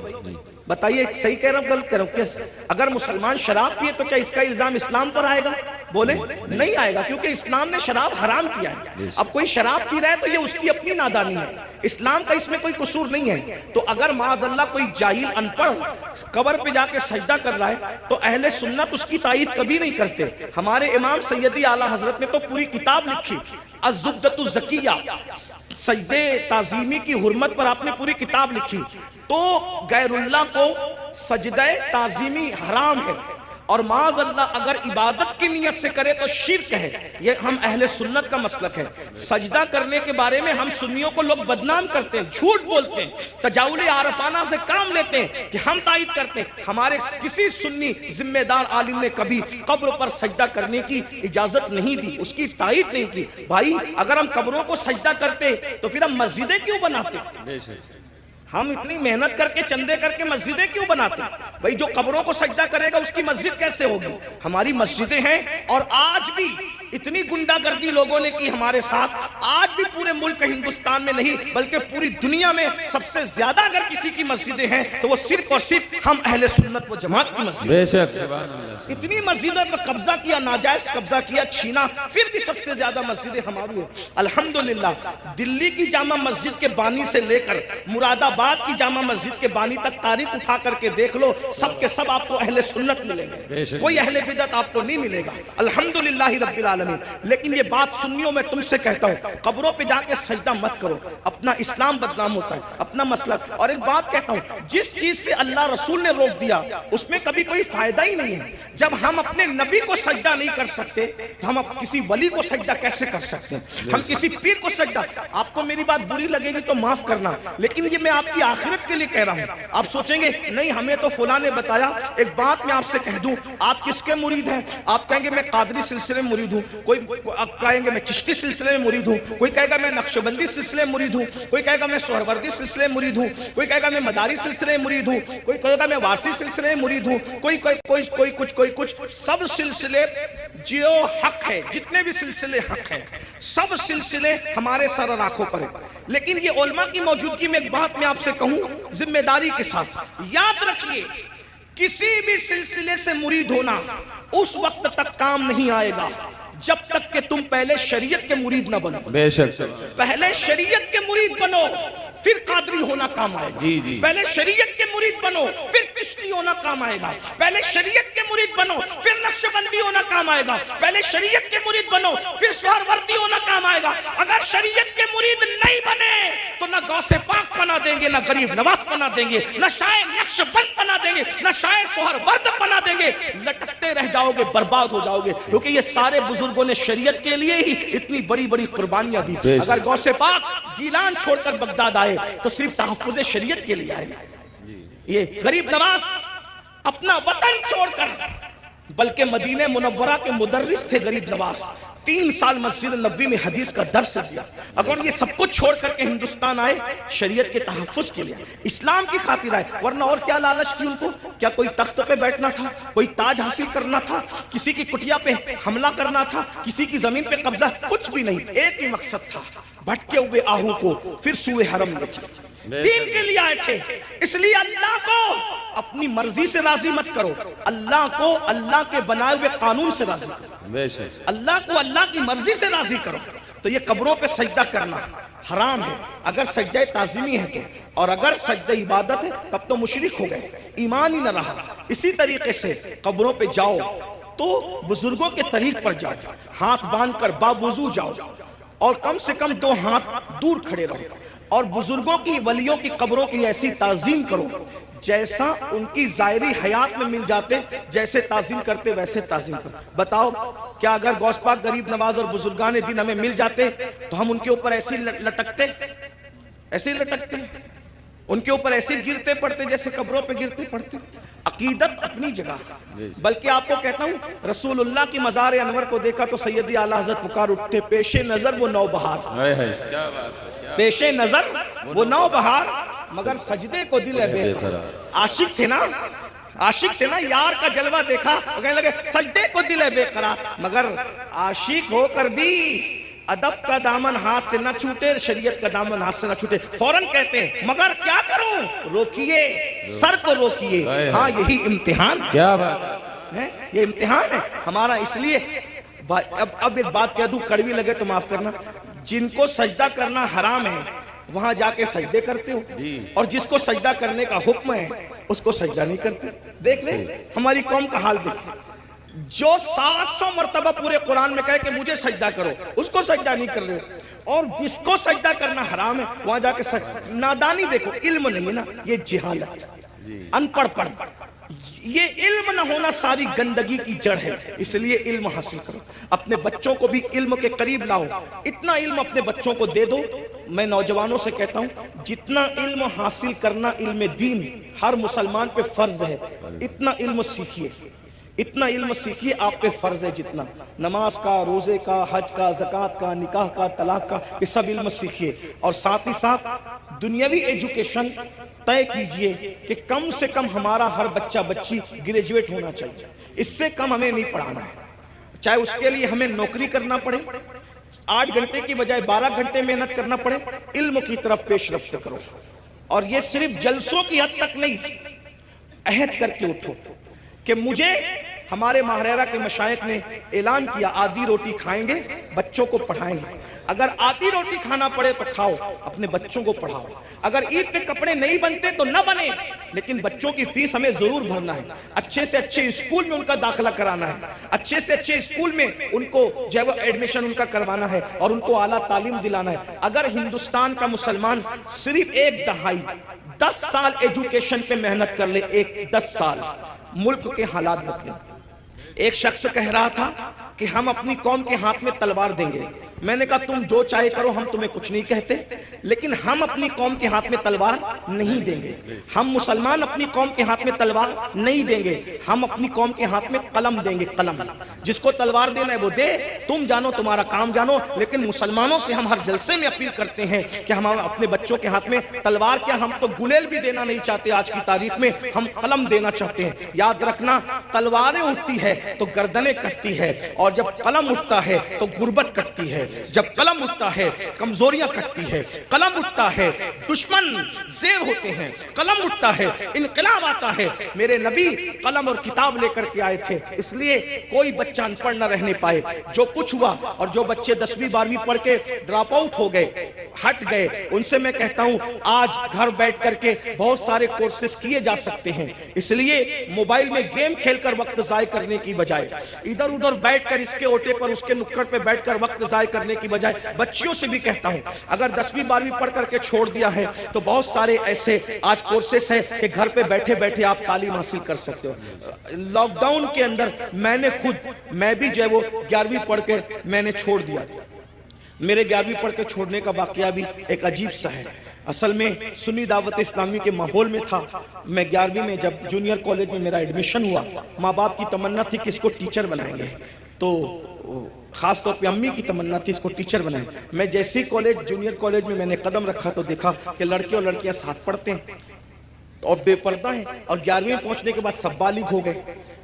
بتائیے صحیح کہہ رہا ہوں غلط کہہ رہا ہوں؟ اگر مسلمان شراب پیے تو کیا اس کا الزام اسلام پر آئے گا؟ بولے نہیں آئے گا، کیونکہ اسلام نے شراب حرام کیا ہے. اب کوئی شراب پی رہا ہے تو یہ اس کی اپنی نادانی ہے، اسلام کا اس میں کوئی قصور نہیں ہے. تو اگر معاذ اللہ کوئی جاہل ان پڑھ قبر پہ جا کے سجدہ کر رہا ہے تو اہل سنت اس کی تائید کبھی نہیں کرتے. ہمارے امام سیدی اعلیٰ حضرت نے تو پوری کتاب لکھی، الزبدۃ الزکیہ، سجدے تعظیمی کی حرمت پر آپ نے پوری کتاب لکھی. تو غیر اللہ کو سجدہ تعظیمی حرام ہے، اور معاذ اللہ اگر عبادت کی نیت سے کرے تو شرک ہے. یہ ہم اہل سنت کا مسلک ہے. سجدہ کرنے کے بارے میں ہم سنیوں کو لوگ بدنام کرتے ہیں، جھوٹ بولتے ہیں، تجاول عارفانہ سے کام لیتے ہیں کہ ہم تائید کرتے ہیں. ہمارے کسی سنی ذمہ دار عالم نے کبھی قبر پر سجدہ کرنے کی اجازت نہیں دی، اس کی تائید نہیں کی. بھائی اگر ہم قبروں کو سجدہ کرتے تو پھر ہم مسجدیں کیوں بناتے؟ ہم اتنی محنت کر کے چندے کر کے مسجدیں کیوں بناتے؟ بھئی جو قبروں کو سجدہ کرے گا اس کی مسجد کیسے ہوگی؟ ہماری مسجدیں ہیں. اور آج بھی اتنی گنڈا گردی لوگوں نے کی ہمارے ساتھ، آج بھی پورے ملک ہندوستان میں نہیں بلکہ پوری دنیا میں سب سے زیادہ اگر کسی کی مسجدیں ہیں تو وہ صرف اور صرف ہم اہل سنت و جماعت کی مسجد. بے شک، سبحان اللہ. اتنی مسجدوں پر قبضہ کیا، ناجائز قبضہ کیا، چھینا، پھر بھی سب سے زیادہ مسجدیں ہماری ہیں. الحمدللہ دلی کی جامع مسجد کے بانی سے لے کر مراد آباد کی جامع مسجد کے بانی تک تاریخ اٹھا کر کے دیکھ لو، سب کے سب آپ کو اہل سنت ملیں گے، کوئی اہل بدعت آپ کو نہیں ملے گا. الحمدللہ رب العالمین. لیکن یہ بات سنیوں میں تم سے کہتا ہوں، قبروں پہ جا کے سجدہ مت کرو، اپنا اسلام بدنام ہوتا ہے، اپنا مسلک۔ اور ایک بات کہتا ہوں، جس چیز سے اللہ رسول نے روک دیا اس میں کبھی کوئی فائدہ ہی نہیں ہے۔ جب ہم اپنے نبی کو سجدہ نہیں کر سکتے تو ہم کسی ولی کو سجدہ کیسے کر سکتے ہیں؟ ہم کسی پیر کو سجدہ، آپ کو میری بات بری لگے گی تو معاف کرنا، لیکن یہ میں آپ کی آخرت کے لیے کہہ رہا ہوں۔ آپ سوچیں گے نہیں ہمیں تو فلاں نے بتایا۔ ایک بات میں آپ سے کہہ دوں، آپ کس کے مرید ہیں؟ آپ کہیں گے میں قادری سلسلے میں مرید ہوں، کوئی آپ کہیں گے میں چشتی سلسلے میں مرید ہوں، کوئی کہے گا میں نقشبندی سلسلے میں مرید ہوں، کوئی کہے گا میں سہروردی سلسلے میں مرید ہوں، کوئی کہے گا میں مداری سلسلے میں مرید ہوں، کوئی کہے گا میں وارسی سلسلے میں مرید ہوں، کوئی کچھ۔ سب سلسلے جو حق ہے، جتنے بھی سلسلے حق ہیں، سب سلسلے ہمارے سر اور آنکھوں پر ہیں۔ لیکن یہ علماء کی موجودگی میں ایک بات میں آپ سے کہوں ذمہ داری کے ساتھ، یاد رکھیے کسی بھی سلسلے سے مرید ہونا اس وقت تک کام نہیں آئے گا جب تک کہ تم پہلے شریعت کے مرید نہ بنو۔ بے شک پہلے شریعت کے مرید بنو پھر قادری ہونا کام آئے گا۔ جی۔ پہلے شریعت کے مرید بنو پھر چشتی ہونا کام آئے گا۔ پہلے شریعت کے مرید بنو پھر نقشبندی ہونا کام آئے گا۔ پہلے شریعت کے مرید بنو پھر سہروردی ہونا کام آئے گا۔ اگر شریعت کے مرید نہیں بنے تو نہ غوث پاک بنا دیں گے، نہ غریب نواز بنا دیں گے، نہ شاعر نقشبند بنا دیں گے، نہ شاعر سہرورد بنا دیں گے۔ لٹکتے رہ جاؤ گے، برباد ہو جاؤ گے، کیونکہ یہ سارے بزرگوں نے شریعت کے لیے ہی اتنی بڑی بڑی قربانیاں دی۔ اگر غوث پاک گیلان چھوڑ کر بغداد آئے تو صرف تحفظ شریعت کے لیے آئے۔ یہ غریب نواز اپنا وطن چھوڑ کر، بلکہ مدینہ منورہ کے مدرس تھے غریب نواز، 3 سال مسجد نبوی میں حدیث کا درس دیا۔ اگر یہ سب کچھ چھوڑ کر کے ہندوستان آئے شریعت کے تحفظ کے لیے، اسلام کی خاطر آئے، ورنہ اور کیا لالچ تھی ان کو؟ کیا کوئی تخت پہ بیٹھنا تھا، کوئی تاج حاصل کرنا تھا، کسی کی کٹیا پہ حملہ کرنا تھا، کسی کی زمین پہ قبضہ؟ کچھ بھی نہیں، ایک ہی مقصد تھا، بھٹکے ہوئے آہو کو پھر سوئے حرم لے چلے۔ دین کے لیے آئے تھے، اس لیے اللہ کو اپنی مرضی سے راضی مت کرو، اللہ کو اللہ کے بنائے ہوئے قانون سے راضی کرو، اللہ کو اللہ کی مرضی سے راضی کرو۔ تو یہ قبروں پہ سجدہ کرنا حرام ہے اگر سجدہ تعظیمی ہے تو، اور اگر سجدہ عبادت ہے تب تو مشرک ہو گئے، ایمان ہی نہ رہا۔ اسی طریقے سے قبروں پہ جاؤ تو بزرگوں کے طریق پر جاؤ، ہاتھ باندھ کر باوضو جاؤ، اور کم سے کم 2 ہاتھ دور کھڑے رہو، اور بزرگوں کی ولیوں کی قبروں کی ایسی تعظیم کرو جیسا ان کی ظاہری حیات میں مل جاتے، جیسے تعظیم کرتے ویسے تعظیم کرو۔ بتاؤ کیا اگر غوث پاک غریب نواز اور بزرگان دین ہمیں مل جاتے تو ہم ان کے اوپر ایسے لٹکتے، ایسے لٹکتے، ان کے اوپر ایسے گرتے پڑتے جیسے قبروں پہ گرتے پڑتے؟ عقیدت اپنی جگہ، بلکہ آپ کو کہتا ہوں رسول اللہ کی مزار انور کو دیکھا تو سیدی اعلیٰ حضرت پکار اٹھتے، پیش نظر وہ نوبہار، پیش نظر وہ نوبہار، مگر سجدے کو دل ہے بے قرار۔ عاشق تھے نا، عاشق تھے نا، یار کا جلوہ دیکھا وہ کہنے لگے سجدے کو دل ہے بے قرار، مگر عاشق ہو کر بھی ادب کا دامن ہاتھ سے نہ چھوٹے، شریعت کا دامن ہاتھ سے نہ چھوٹے، فوراں کہتے ہیں مگر کیا کروں؟ روکیے، سر کو روکیے، ہاں یہی امتحان ہے، یہ امتحان ہے ہمارا۔ اس لیے اب ایک بات کہہ دوں، کڑوی لگے تو معاف کرنا، جن کو سجدہ کرنا حرام ہے وہاں جا کے سجدے کرتے ہو، اور جس کو سجدہ کرنے کا حکم ہے اس کو سجدہ نہیں کرتے۔ دیکھ لیں ہماری قوم کا حال دیکھیں، جو 700 مرتبہ پورے قرآن میں کہے کہ مجھے سجدہ کرو اس کو سجدہ نہیں کر رہے، اور جس کو سجدہ کرنا حرام ہے وہاں جا کے نادانی دیکھو، علم نہیں نا، یہ جہالت، ان پڑھ پڑھ، یہ علم نہ ہونا ساری گندگی کی جڑ ہے۔ اس لیے علم حاصل کرو، اپنے بچوں کو بھی علم کے قریب لاؤ، اتنا علم اپنے بچوں کو دے دو۔ میں نوجوانوں سے کہتا ہوں جتنا علم حاصل کرنا علم دین ہر مسلمان پہ فرض ہے، اتنا علم سیکھیے، اتنا علم سیکھیے، آپ پہ فرض ہے جتنا نماز کا، روزے کا، حج کا، زکوٰۃ کا، نکاح کا، طلاق کا، یہ سب علم سیکھیے، اور ساتھ ہی ساتھ دنیاوی ایجوکیشن طے کیجئے کہ کم سے کم ہمارا ہر بچہ بچی گریجویٹ ہونا چاہیے، اس سے کم ہمیں نہیں پڑھانا ہے، چاہے اس کے لیے ہمیں نوکری کرنا پڑے، 8 گھنٹے کی بجائے 12 گھنٹے محنت کرنا پڑے، علم کی طرف پیش رفت کرو۔ اور یہ صرف جلسوں کی حد تک نہیں، عہد کر کے اٹھو کہ مجھے ہمارے ماہرہ کے مشائخ نے اعلان کیا آدھی روٹی کھائیں گے، بچوں کو پڑھائیں گے۔ اگر آدھی روٹی کھانا پڑے تو کھاؤ، اپنے بچوں کو پڑھاؤ۔ اگر عید پہ کپڑے نہیں بنتے تو نہ بنے، لیکن بچوں کی فیس ہمیں ضرور بھرنا ہے، اچھے سے اچھے اسکول میں ان کا داخلہ کرانا ہے، اچھے سے اچھے اسکول میں ان کو جو ہے ایڈمیشن ان کا کروانا ہے اور ان کو اعلیٰ تعلیم دلانا ہے۔ اگر ہندوستان کا مسلمان صرف 1 دہائی 10 سال ایجوکیشن پہ محنت کر لے، 10 سال، ملک کے حالات بدلیں۔ ایک شخص کہہ رہا تھا کہ ہم اپنی قوم کے ہاتھ میں تلوار دیں گے۔ میں نے کہا تم جو چاہے کرو، ہم تمہیں کچھ نہیں کہتے، لیکن ہم اپنی قوم کے ہاتھ میں تلوار نہیں دیں گے۔ ہم مسلمان اپنی قوم کے ہاتھ میں تلوار نہیں دیں گے، ہم اپنی قوم کے ہاتھ میں قلم دیں گے، قلم۔ جس کو تلوار دینا ہے وہ دے، تم جانو تمہارا کام جانو، لیکن مسلمانوں سے ہم ہر جلسے میں اپیل کرتے ہیں کہ ہم اپنے بچوں کے ہاتھ میں تلوار کیا، ہم تو گلیل بھی دینا نہیں چاہتے آج کی تاریخ میں، ہم قلم دینا چاہتے ہیں۔ یاد رکھنا، تلواریں اٹھتی ہے تو گردنیں کٹتی ہے، اور جب قلم اٹھتا ہے تو غربت کٹتی ہے۔ جب قلم اٹھتا ہے کمزوریاں کٹتی ہے، قلم اٹھتا ہے دشمن زیر ہوتے ہیں، قلم اٹھتا ہے انقلاب آتا ہے۔ میرے نبی قلم اور کتاب لے کر کے آئے تھے، اس لیے کوئی بچہ ان پڑھ نہ رہنے پائے۔ جو کچھ ہوا، اور جو بچے 10ویں 12ویں پڑھ کے ڈراپ آؤٹ ہو گئے، ہٹ گئے، ان سے میں کہتا ہوں آج گھر بیٹھ کر کے بہت سارے کورسز کیے جا سکتے ہیں۔ اس لیے موبائل میں گیم کھیل کر وقت ضائع کرنے کی بجائے، ادھر ادھر بیٹھ کر اس کے اوٹے پر اس کے نکڑ پہ بیٹھ کر وقت ضائع کرنے کی بجائے، بچیوں سے بھی کہتا ہوں اگر 10ویں 12ویں پڑھ کر کے چھوڑ دیا ہے تو بہت سارے ایسے آج کورسز ہیں کہ گھر پہ بیٹھے بیٹھے آپ تعلیم حاصل کر سکتے ہو۔ لاک ڈاؤن کے اندر میں بھی جو ہے وہ 11ویں پڑھ کے میں نے چھوڑ دیا تھا۔ میرے 11ویں پڑھ کے چھوڑنے کا واقعہ بھی ایک عجیب سا ہے۔ اصل میں سنی دعوت اسلامی کے ماحول میں تھا۔ میں 11ویں میں جب جونیئر کالج میں میرا ایڈمیشن ہوا، ماں باپ کی تمنا تھی کہ اس کو ٹیچر بنائیں گے، تو خاص طور پہ امی کی تمنا تھی اس کو ٹیچر بنائیں۔ میں جیسے جونیئر کالج میں نے قدم رکھا تو دیکھا کہ لڑکے اور لڑکیاں ساتھ پڑھتے ہیں اور بے پردہ ہیں، اور 11ویں پہنچنے کے بعد سب بالغ ہو گئے۔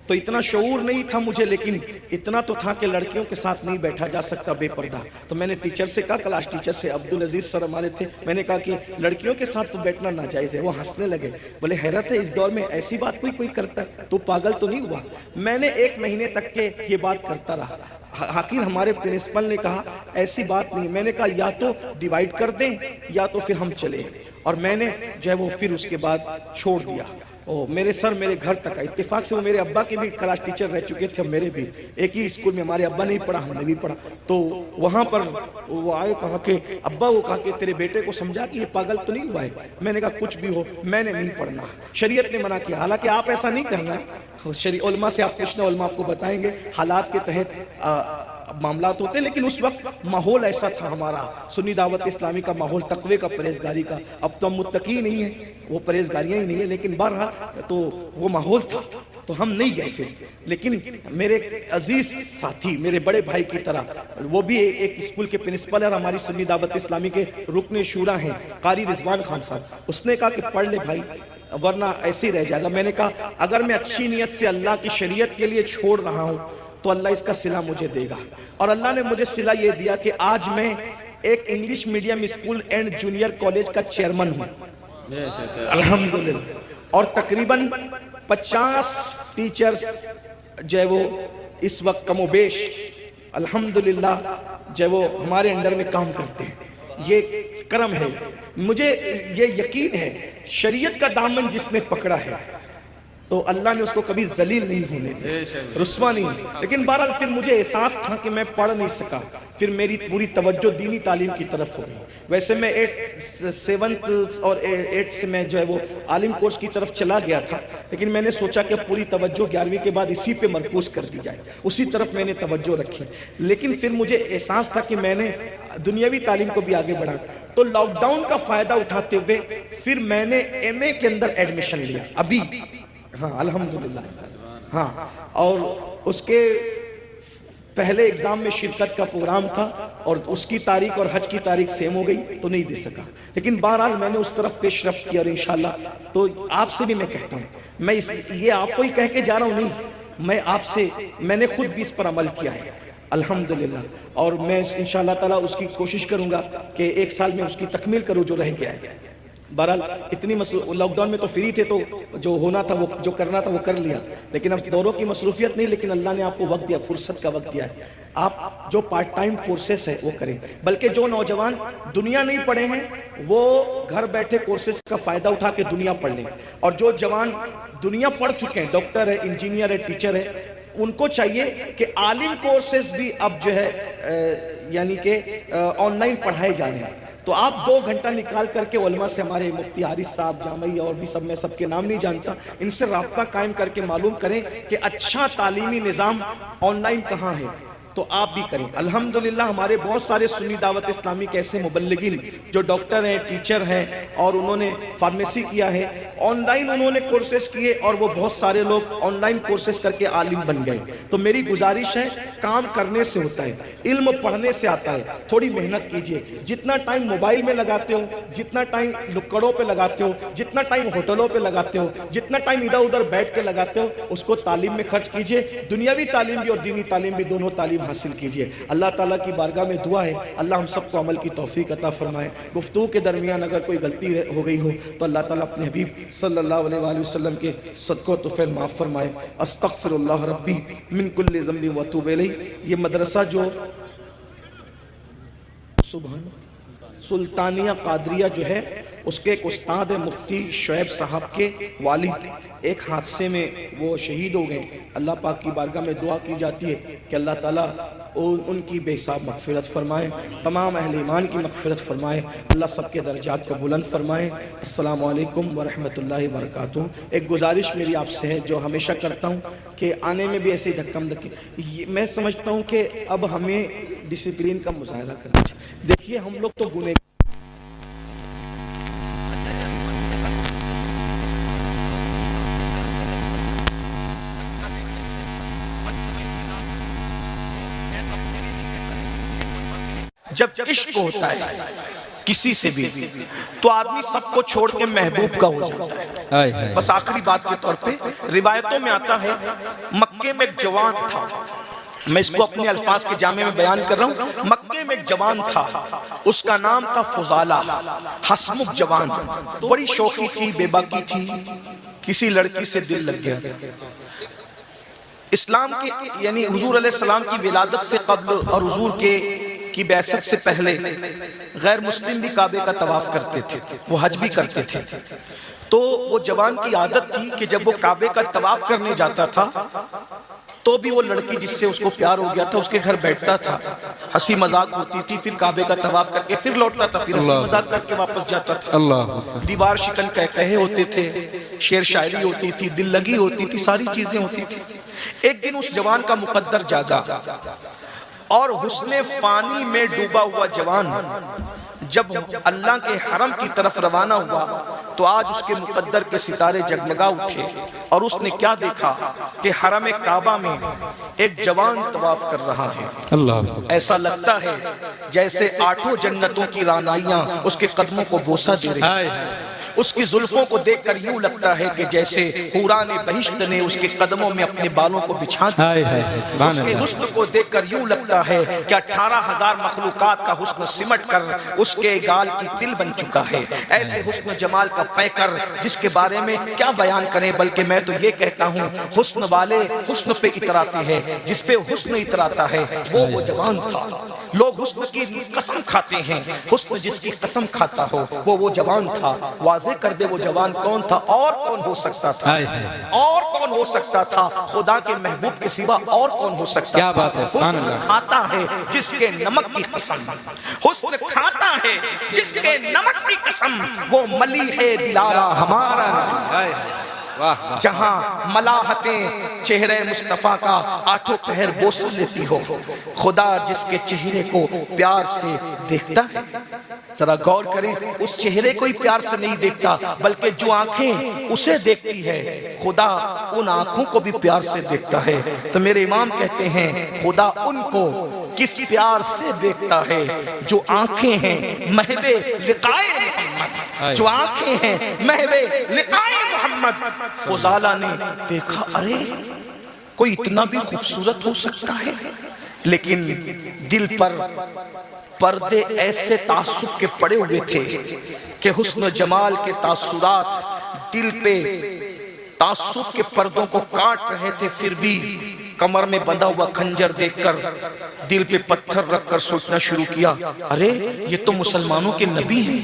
تو اتنا شعور نہیں تھا مجھے، لیکن اتنا تو تھا کہ لڑکیوں کے ساتھ نہیں بیٹھا جا سکتا بے پردہ۔ تو میں نے ٹیچر سے کہا، کلاس ٹیچر سے، عبدالعزیز سر ہمارے تھے، میں نے کہا کہ لڑکیوں کے ساتھ تو بیٹھنا ناجائز ہے۔ وہ ہنسنے لگے، بولے حیرت ہے اس دور میں ایسی بات کوئی کرتا ہے، تو پاگل تو نہیں ہوا؟ میں نے 1 مہینے تک کے یہ بات کرتا رہا۔ آخر ہمارے پرنسپل نے کہا ایسی بات نہیں۔ میں نے کہا یا تو ڈیوائیڈ کر دیں یا تو پھر ہم چلیں، اور میں نے جو ہے وہ پھر اس کے بعد چھوڑ دیا۔ میرے سر میرے گھر تک آئے، اتفاق سے وہ میرے ابا کے بھی کلاس ٹیچر رہ چکے تھے، میرے بھی ایک ہی اسکول میں، ہمارے ابا نے پڑھا ہم نے بھی پڑھا۔ تو وہاں پر وہ آئے، کہا کہ ابا، وہ کہا کہ تیرے بیٹے کو سمجھا کہ یہ پاگل تو نہیں ہوا ہے؟ میں نے کہا کچھ بھی ہو میں نے نہیں پڑھنا، شریعت نے منع کیا۔ حالانکہ آپ ایسا نہیں کرنا، علماء سے آپ پوچھنا، علماء آپ کو بتائیں گے حالات کے تحت معاملات ہوتے ہیں، لیکن اس وقت ماحول ایسا تھا ہمارا سنی دعوت اسلامی کا ماحول، تقوی کا، پرہیزگاری کا۔ اب تو ہم متقی نہیں ہیں، وہ پرہیزگاریاں ہی نہیں ہیں، لیکن بہرحال تو وہ ماحول تھا تو ہم نہیں گئے پھر۔ لیکن میرے عزیز ساتھی، میرے بڑے بھائی کی طرح، وہ بھی ایک اسکول کے پرنسپل ہے اور ہماری سنی دعوت اسلامی کے رکن شورا ہیں، قاری رضوان خان صاحب، اس نے کہا کہ پڑھ لے بھائی ورنہ ایسے ہی رہ جائے گا۔ میں نے کہا اگر میں اچھی نیت سے اللہ کی شریعت کے لیے چھوڑ رہا ہوں تو اللہ اس کا صلہ مجھے دے گا، اور اللہ نے مجھے صلہ یہ دیا کہ آج میں ایک English medium school and junior college کا چیئرمن ہوں الحمدللہ، اور تقریباً 50 ٹیچرز جو ہے وہ اس وقت کم و بیش الحمدللہ جو ہے وہ ہمارے انڈر میں کام کرتے ہیں۔ یہ کرم ہے، مجھے یہ یقین ہے شریعت کا دامن جس نے پکڑا ہے تو اللہ نے اس کو کبھی ذلیل نہیں ہونے دیا، رسوا نہیں۔ لیکن بہرحال پھر مجھے احساس تھا کہ میں پڑھ نہیں سکا، پھر میری پوری توجہ دینی تعلیم کی طرف ہو گئی۔ ویسے میں 7th اور 8th سے میں جو ہے وہ عالم کورس کی طرف چلا گیا تھا، لیکن میں نے سوچا کہ پوری توجہ 11ویں کے بعد اسی پہ مرکوز کر دی جائے، اسی طرف میں نے توجہ رکھی۔ لیکن پھر مجھے احساس تھا کہ میں نے دنیاوی تعلیم کو بھی آگے بڑھا، تو لاک ڈاؤن کا فائدہ اٹھاتے ہوئے پھر میں نے MA کے اندر ایڈمیشن لیا ابھی، ہاں الحمدللہ، ہاں، اور اس کے پہلے ایگزام میں شرکت کا پروگرام تھا اور اس کی تاریخ اور حج کی تاریخ سیم ہو گئی تو نہیں دے سکا، لیکن بہرحال میں نے اس طرف پیش رفت کیا، اور انشاءاللہ تو آپ سے بھی میں کہتا ہوں، میں یہ آپ کو ہی کہہ کے جا رہا ہوں نہیں، میں آپ سے، میں نے خود بھی اس پر عمل کیا ہے الحمدللہ، اور میں انشاءاللہ تعالیٰ اس کی کوشش کروں گا کہ 1 سال میں اس کی تکمیل کروں جو رہ گیا ہے۔ بہرحال اتنی لاک ڈاؤن میں تو فری تھے، تو جو ہونا تھا وہ جو کرنا تھا وہ کر لیا، لیکن اب دوروں کی مصروفیت نہیں، لیکن اللہ نے آپ کو وقت دیا، فرصت کا وقت دیا ہے، آپ جو پارٹ ٹائم کورسز ہے وہ کریں، بلکہ جو نوجوان دنیا نہیں پڑھے ہیں وہ گھر بیٹھے کورسز کا فائدہ اٹھا کے دنیا پڑھ لیں، اور جو جوان دنیا پڑھ چکے ہیں، ڈاکٹر ہے، انجینئر ہے، ٹیچر ہے، ان کو چاہیے کہ عالم کورسز بھی اب جو ہے یعنی کہ آن لائن پڑھائے جانے ہیں، تو آپ 2 گھنٹہ نکال کر کے علماء سے، ہمارے مفتی حارث صاحب، جامعی اور بھی سب، میں سب کے نام نہیں جانتا، ان سے رابطہ قائم کر کے معلوم کریں کہ اچھا تعلیمی نظام آن لائن کہاں ہے، تو آپ بھی کریں۔ الحمدللہ ہمارے بہت سارے سنی دعوت اسلامی کے ایسے مبلغین جو ڈاکٹر ہیں، ٹیچر ہیں، اور انہوں نے فارمیسی کیا ہے، آن لائن انہوں نے کورسز کیے، اور وہ بہت سارے لوگ آن لائن کورسز کر کے عالم بن گئے۔ تو میری گزارش ہے، کام کرنے سے ہوتا ہے، علم پڑھنے سے آتا ہے، تھوڑی محنت کیجئے، جتنا ٹائم موبائل میں لگاتے ہو، جتنا ٹائم لکڑوں پہ لگاتے ہو، جتنا ٹائم ہوٹلوں پہ لگاتے ہو، جتنا ٹائم ادھر ادھر بیٹھ کے لگاتے ہو، اس کو تعلیم میں خرچ کیجئے، دنیاوی تعلیم بھی اور دینی تعلیم بھی، دونوں تعلیم حاصل کیجئے۔ اللہ تعالیٰ کی بارگاہ میں دعا ہے، اللہ ہم سب کو عمل کی توفیق عطا فرمائے۔ گفتگو کے درمیان اگر کوئی غلطی ہو گئی ہو تو اللہ تعالیٰ اپنے حبیب صلی اللہ علیہ وآلہ وسلم کے صدقہ و طفیل معاف فرمائے۔ استغفر اللہ ربی من کل ذنب واتوب الیہ۔ یہ مدرسہ جو سلطانیہ قادریہ جو ہے، اس کے ایک استاد مفتی شعیب صاحب کے والد ایک حادثے میں وہ شہید ہو گئے۔ اللہ پاک کی بارگاہ میں دعا کی جاتی ہے کہ اللہ تعالیٰ ان کی بے حساب مغفرت فرمائے، تمام اہل ایمان کی مغفرت فرمائے، اللہ سب کے درجات کو بلند فرمائے۔ السلام علیکم ورحمۃ اللہ وبرکاتہ۔ ایک گزارش میری آپ سے ہے جو ہمیشہ کرتا ہوں کہ آنے میں بھی ایسے ہی دھکم دھکی، میں سمجھتا ہوں کہ اب ہمیں ڈسپلین کا مظاہرہ کرنا چاہیے۔ دیکھیے ہم لوگ تو گنہ جب عشق ہوتا ہے کسی سے بھی تو آدمی سب کو چھوڑ کے محبوب کا ہو جاتا ہے۔ بس آخری بات کے طور پہ روایتوں میں آتا ہے مکے میں ایک جوان تھا، میں اس کو اپنے الفاظ کے جامع میں بیان کر رہا ہوں۔ مکے میں ایک جوان تھا، اس کا نام تھا فضالہ، ہسمک جوان، بڑی شوقی تھی، بے باکی تھی، کسی لڑکی سے دل لگ گیا تھا۔ اسلام کے یعنی حضور علیہ السلام کی ولادت سے قبل اور حضور کی بعثت سے پہلے غیر مسلم بھی کعبے کا طواف کرتے تھے، وہ حج بھی کرتے تھے۔ تو وہ جوان کی عادت تھی کہ جب وہ کعبے کا طواف کرنے جاتا تھا تو بھی وہ لڑکی جس سے اس کو پیار ہو گیا تھا اس کے گھر بیٹھتا تھا، ہنسی مذاق ہوتی تھی، پھر کعبے کا طواف کر کے پھر لوٹتا تھا، پھر ہنسی مذاق کر کے واپس جاتا تھا۔ دیوار شکن کہے ہوتے تھے، شعر شاعری ہوتی تھی، دل لگی ہوتی تھی، ساری چیزیں ہوتی تھی۔ ایک دن اس جوان کا مقدر جاگا اور حسن فانی میں ڈوبا ہوا جوان جب اللہ کے حرم کی طرف روانہ ہوا تو آج اس کے مقدر کے ستارے جگمگا اٹھے، اور اس نے کیا دیکھا کہ حرم کعبہ میں ایک جوان طواف کر رہا ہے۔ ایسا لگتا ہے جیسے 8 جنتوں کی رانائیاں اس کے قدموں کو بوسہ دے رہی ہیں۔ اس کی زلفوں کو دیکھ کر یوں لگتا ہے کہ جیسے حوران بہشت نے اس کے قدموں میں اپنے بالوں کو بچھا دیا۔ اس کے حسن کو دیکھ کر یوں لگتا ہے کہ 18,000 مخلوقات کا حسن سمٹ کر اس کے گال کی تل بن چکا ہے۔ ایسے حسن جمال کا پیکر جس کے بارے میں کیا بیان کریں، بلکہ میں تو یہ کہتا ہوں حسن والے حسن پہ اتراتے ہیں، جس پہ حسن اتراتا ہے وہ جوان تھا۔ لوگ حسن کی قسم کھاتے ہیں، حسن جس کی قسم کھاتا ہو وہ جوان تھا۔ واضح کر دے وہ جوان کون تھا اور کون ہو سکتا تھا، اور کون ہو سکتا تھا، خدا کے محبوب کے سوا اور کون ہو سکتا کیا بات ہے۔ حسن کھاتا ہے جس کے نمک کی قسم، حسن کھاتا ہے جس کے نمک کی قسم، وہ ملی ہے دلارا ہمارا جہاں ملاحتیں چہرے مصطفیٰ کا 8 پہر بوسہ لیتی ہو، خدا جس کے چہرے کو پیار سے دیکھتا ہے۔ ذرا غور کریں، اس چہرے کو ہی پیار سے نہیں دیکھتا بلکہ جو آنکھیں اسے دیکھتی ہے خدا ان آنکھوں کو بھی پیار سے دیکھتا ہے۔ تو میرے امام کہتے ہیں خدا ان کو کس پیار سے دیکھتا ہے جو آنکھیں ہیں محو لقائے محمد، جو آنکھیں ہیں محو لقائے محمد۔ فضالہ نے دیکھا ارے کوئی اتنا بھی خوبصورت ہو سکتا ہے، لیکن دل پر پردے ایسے تعصب کے پڑے ہوئے تھے کہ حسن و جمال کے تاثرات دل پہ تعصب کے پردوں کو کاٹ رہے تھے، پھر بھی کمر میں بندھا ہوا خنجر دیکھ کر دل پہ پتھر رکھ کر سوچنا شروع کیا، ارے یہ تو مسلمانوں کے نبی ہیں،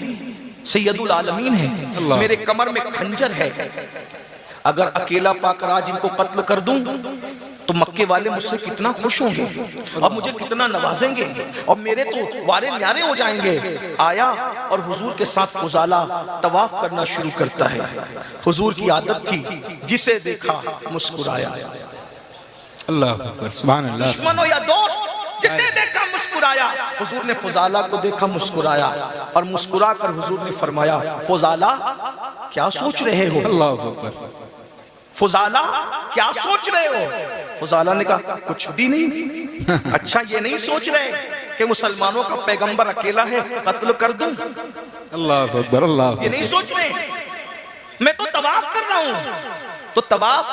سید العالمین ہیں، میرے کمر میں خنجر ہے، اگر اکیلا پا کر آج ان کو قتل کر دوں تو مکے والے مجھ سے کتنا خوش ہوں گے اور مجھے کتنا نوازیں گے اور میرے تو وارے نیارے ہو جائیں گے۔ آیا اور حضور کے ساتھ فضالہ طواف کرنا شروع کرتا ہے۔ حضور کی عادت تھی، جسے دیکھا مسکرایا، اللہ اکبر، سبحان اللہ۔ دشمن ہو یا دوست، جسے دیکھا مسکرایا۔ حضور نے فضالہ کو دیکھا، مسکرایا، اور مسکرا کر حضور نے فرمایا، فضالہ کیا سوچ رہے ہو؟ اللہ اکبر، فضالہ کیا سوچ رہے ہو؟ فضالہ نے کہا کچھ بھی نہیں۔ اچھا یہ نہیں سوچ رہے کہ مسلمانوں کا پیغمبر اکیلا ہے، قتل کر دوں؟ اللہ اکبر، اللہ یہ اکبر، نہیں سوچ رہے، میں تو طواف کر رہا ہوں، تو طواف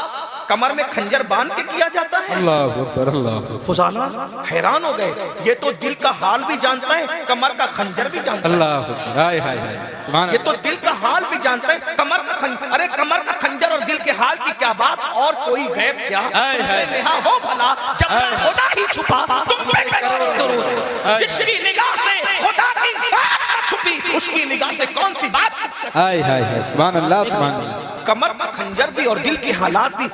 کمر میں خنجر باندھ کے کیا جاتا ہے؟ اللہ اکبر، اللہ اکبر، فضالہ حیران ہو گئے، یہ تو دل کا حال بھی جانتا ہے، کمر کا خنجر بھی جانتا ہے۔ اللہ اکبر، ہائے ہائے ہائے، سبحان یہ اللہ، تو دل کا حال بھی جانتا ہے، کمر کا خنجر، ارے کمر کا خنجر اور دل کے حال کی کیا بات، اور کوئی غیب کیا تم سے نہا ہو بھلا، جب نہ خدا ہی چھپا تم پہ کرو درود، جس کی نگاہ سے خدا کی ذات نہ چھپی اس کی نگاہ سے کون سی بات چھپ سکتی؟ ہائے ہائے ہائے، سبحان اللہ، سبحان اللہ، کمر کا خنجر بھی اور دل کے حالات بھی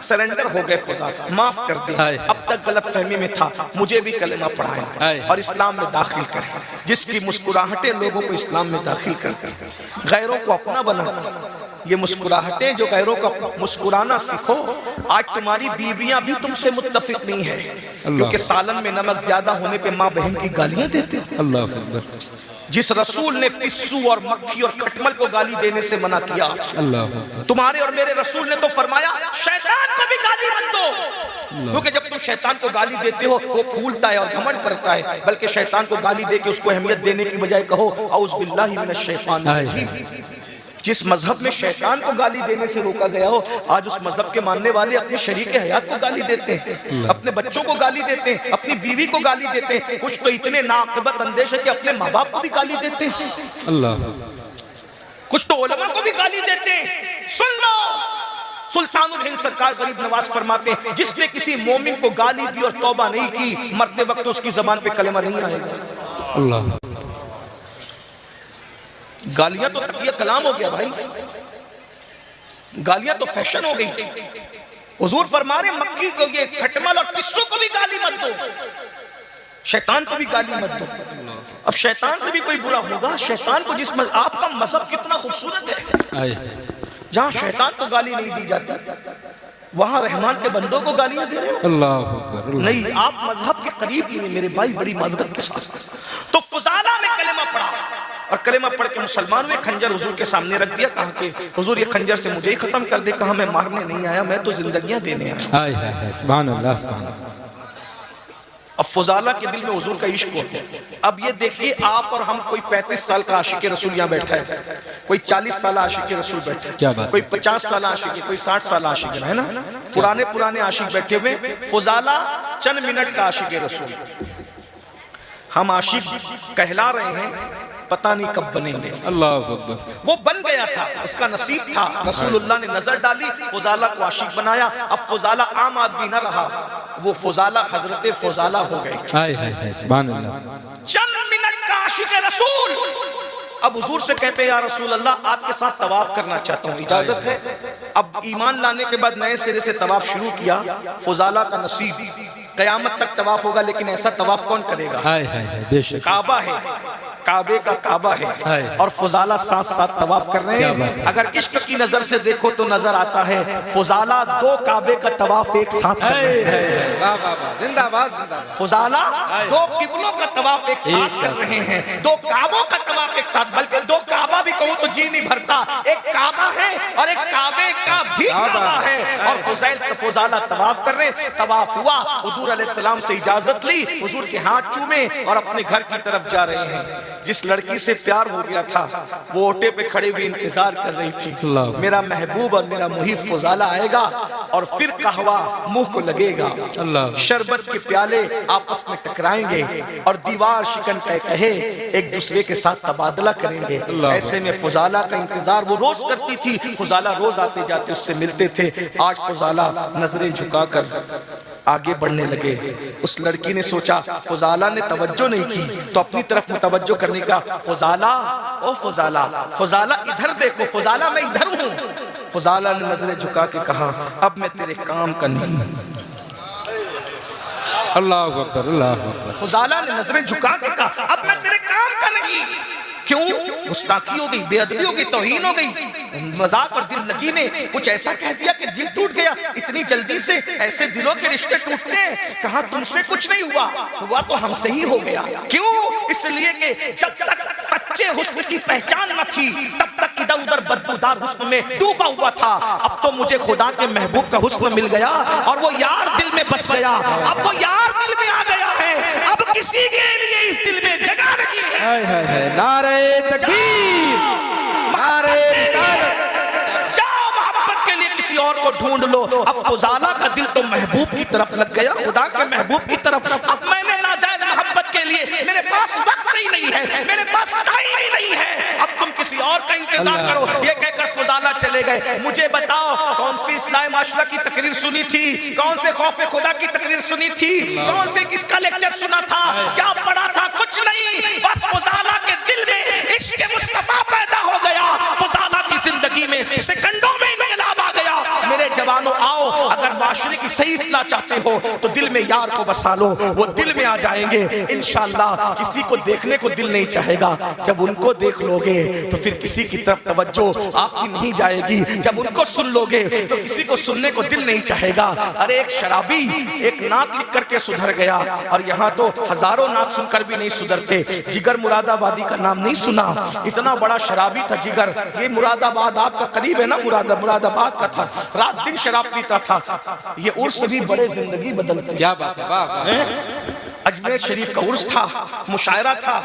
سرنڈر ہو گئے۔ فضالہ معاف کر دے، اب تک غلط فہمی میں تھا، مجھے بھی کلمہ پڑھائیں اور اسلام میں داخل کریں۔ جس کی مسکراہٹیں لوگوں کو اسلام میں داخل کرتی، غیروں کو اپنا بناتی، یہ مسکراہٹیں جو غیروں کو مسکرانا سیکھو۔ آج تمہاری بیویاں بھی تم سے متفق نہیں ہیں کیونکہ سالن میں نمک زیادہ ہونے پہ ماں بہن کی گالیاں دیتے ہیں۔ اللہ اکبر، جس رسول نے پسو اور مکھی اور کھٹمل کو گالی دینے سے منع کیا، اللہ اکبر، تمہارے اور میرے رسول نے تو فرمایا شیطان کو بھی گالی مت دو، کیونکہ جب تم شیطان کو گالی دیتے ہو وہ پھولتا ہے اور گھمنڈ کرتا ہے، بلکہ شیطان کو گالی دے کے اس کو اہمیت دینے کی بجائے کہو اعوذ باللہ من الشیطان الرجیم۔ جس مذہب میں شیطان کو گالی دینے سے روکا گیا ہو، آج اس مذہب کے ماننے والے اپنے شریک حیات کو گالی دیتے ہیں، اپنے بچوں کو گالی دیتے ہیں، اپنی بیوی کو گالی دیتے ہیں، کچھ تو اتنے ناقبت اندیش ہے کہ اپنے ماں باپ کو بھی گالی دیتے ہیں، اللہ، کچھ تو علماء کو بھی گالی دیتے ہیں۔ سن لو، سلطان الہند سرکار غریب نواز فرماتے ہیں جس نے کسی مومن کو گالی دی اور توبہ نہیں کی، مرتے وقت اس کی زبان پہ کلمہ نہیں آئے گا۔ اللہ، گالیاں تو تقیہ کلام ہو گیا بھائی، گالیاں تو فیشن ہو گئی۔ حضور فرما رہے مکی کو، یہ کھٹمل اور پسو کو بھی گالی مت دو، شیطان کو بھی گالی مت دو۔ اب شیطان سے بھی کوئی برا ہوگا؟ شیطان کو جس آپ کا مذہب کتنا خوبصورت ہے، جہاں شیطان کو گالی نہیں دی جاتی وہاں رحمان کے بندوں کو گالیاں دے رہے ہو۔ اللہ اکبر، نہیں، آپ مذہب کے قریب نہیں ہیں میرے بھائی، بڑی معذرت کے ساتھ۔ تو فضالہ نے کلمہ پڑھا اور کلمہ پڑھ کے مسلمان ہوئے، خنجر حضور کے سامنے رکھ دیا، کہا کہ حضور یہ خنجر سے مجھے ہی ختم کر دے۔ کہا میں مارنے نہیں آیا، میں تو زندگیاں دینے آیا۔ ہائے ہائے ہائے، سبحان اللہ، سبحان اللہ، اب فضالہ کے دل میں حضور کا عشق ہوتا ہے۔ اب یہ دیکھیے آپ اور ہم، کوئی 35 سال کا عاشق رسول یہاں بیٹھا ہے، کوئی 40 سالہ عاشق رسول بیٹھا ہے، کیا بات، کوئی 50 سالہ عاشق ہے، کوئی 60 سالہ عاشق ہے نا، پرانے عاشق بیٹھے ہوئے۔ فضالہ چند منٹ کا عاشق رسول، ہم عاشق کہلا رہے ہیں، پتہ نہیں کب بنیں گے۔ اللہ اکبر، وہ بن گیا تھا، اس کا نصیب تھا، رسول اللہ نے نظر ڈالی، فضالہ کو عاشق بنایا۔ اب فضالہ عام آدمی نہ رہا، وہ فضالہ حضرت فضالہ ہو گئے۔ ہائے ہائے ہائے، سبحان اللہ، چند منٹ کا عاشق رسول اب حضور سے کہتے ہیں یا رسول اللہ آپ کے ساتھ طواف کرنا چاہتا ہوں، اجازت ہے؟ اب ایمان لانے کے بعد نئے سرے سے طواف شروع کیا۔ فضالہ کا نصیب قیامت تک طواف ہوگا، لیکن ایسا طواف کون کرے گا؟ ہائے ہائے ہائے، بے شک، کعبہ ہے، کعبے کا کعبہ ہے اور فضالہ ساتھ ساتھ طواف کر رہے ہیں۔ اگر عشق کی نظر سے دیکھو تو نظر آتا ہے فضالہ 2 کعبے کا طواف ایک ساتھ کر رہے ہیں۔ زندہ باد، زندہ باد، فضالہ 2 قبلوں کا طواف ایک ساتھ کر رہے ہیں، 2 کعبوں کا طواف ایک ساتھ، بلکہ 2 کعبہ بھی کہوں تو جی نہیں بھرتا، ایک کعبہ ہے اور ایک کعبے کا بھی کعبہ ہے، اور فضالہ طواف کر رہے ہیں۔ طواف ہوا، حضور علیہ السلام سے اجازت لی، حضور کے ہاتھ چومے اور اپنے گھر کی طرف جا رہے ہیں۔ جس لڑکی سے پیار ہو گیا تھا وہ اوٹے پہ کھڑے ہوئے انتظار کر رہی تھی میرا محبوب اور میرا محب فضالہ آئے گا اور پھر قہوہ منہ کو لگے گا، شربت کے پیالے آپس میں ٹکرائیں گے اور دیوار شکن کہے ایک دوسرے کے ساتھ تبادلہ کریں گے۔ ایسے میں فضالہ کا انتظار وہ روز کرتی تھی، فضالہ روز آتے جاتے اس سے ملتے تھے۔ آج فضالہ نظریں جھکا کر آگے بڑھنے لگے۔ اس لڑکی نے سوچا فضالہ نے توجہ نہیں کی تو اپنی طرف متوجہ کرنے کا، فضالہ او فضالہ، فضالہ ادھر دیکھو، فضالہ میں ادھر ہوں۔ فضالہ نے نظریں جھکا کے کہا اب میں تیرے کام کا نہیں۔ اللہ اکبر، اللہ اکبر۔ فضالہ نے نظریں جھکا کے کہا اب میں تیرے کام کا نہیں۔ کیوں؟ گستاخی ہو گئی، بے ادبی ہو گئی، توہین ہو گئی، مذاق اور دل لگی میں کچھ ایسا کہہ دیا کہ دل ٹوٹ گیا۔ اتنی جلدی سے ایسے دلوں کے رشتے ٹوٹتے ہیں؟ کہا تم سے کچھ نہیں ہوا، ہوا تو ہم سے ہی ہو گیا۔ کیوں؟ اس لیے کہ جب تک سچے حسن کی پہچان نہ تھی تب تک ادھر ادھر بدبودار حسن میں ڈوبا ہوا تھا۔ اب تو مجھے خدا کے محبوب کا حسن مل گیا اور وہ یار دل میں بس گیا، اب وہ یار دل میں آ گیا ہے، اب کسی کے لیے اس دل میں جگہ نہیں ہے۔ نعرہ تکبیر، نعرہ رسالت۔ جاؤ محبت کے لیے کسی اور کو ڈھونڈ لو۔ اب فضالہ کا دل تو محبوب کی طرف لگ گیا، خدا کے محبوب کی طرف۔ اب میں نے ناجائز محبت کے لیے میرے پاس وقت ہی نہیں ہے، میرے پاس ٹائم ہی نہیں ہے، اب تم کسی اور کا انتظار کرو۔ یہ کہہ کر فضالہ چلے گئے۔ مجھے بتاؤ کون سی اصلاح معاشرہ کی تقریر سنی تھی؟ کون سے خوف خدا کی تقریر سنی تھی؟ کون سے کس کا لیکچر سنا تھا؟ کیا پڑھا تھا؟ کچھ نہیں، بس فضالہ کے دل میں عشق مصطفیٰ پیدا ہو گیا۔ فضالہ کی زندگی میں سیکنڈوں میں انقلاب آ گیا۔ میرے جوانوں آؤ، اگر معاشرے کی صحیح اصلاح چاہتے ہو تو دل میں یار کو بسا لو، وہ دل میں آ جائیں گے انشاءاللہ۔ کسی کو دیکھنے کو دل نہیں چاہے گا، جب ان کو دیکھ لو گے تو پھر کسی کی طرف توجہ آپ کی نہیں جائے گی، جب ان کو سن لو گے تو کسی کو سننے کو دل نہیں چاہے گا۔ ارے ایک شرابی ایک نعت لکھ کر کے سدھر گیا، اور یہاں تو ہزاروں نعت سن کر بھی نہیں سدھرتے۔ جگر مراد آبادی کا نام نہیں سنا؟ اتنا بڑا شرابی تھا جگر، یہ مراد آباد آپ کا قریب ہے نا، مراد آباد کا تھا، رات دن شراب پیتا تھا۔ یہ عرس بھی بڑے زندگی بدلتے۔ کیا بات ہے، واہ واہ۔ اجمیر شریف کا عرس تھا، مشاعرہ تھا،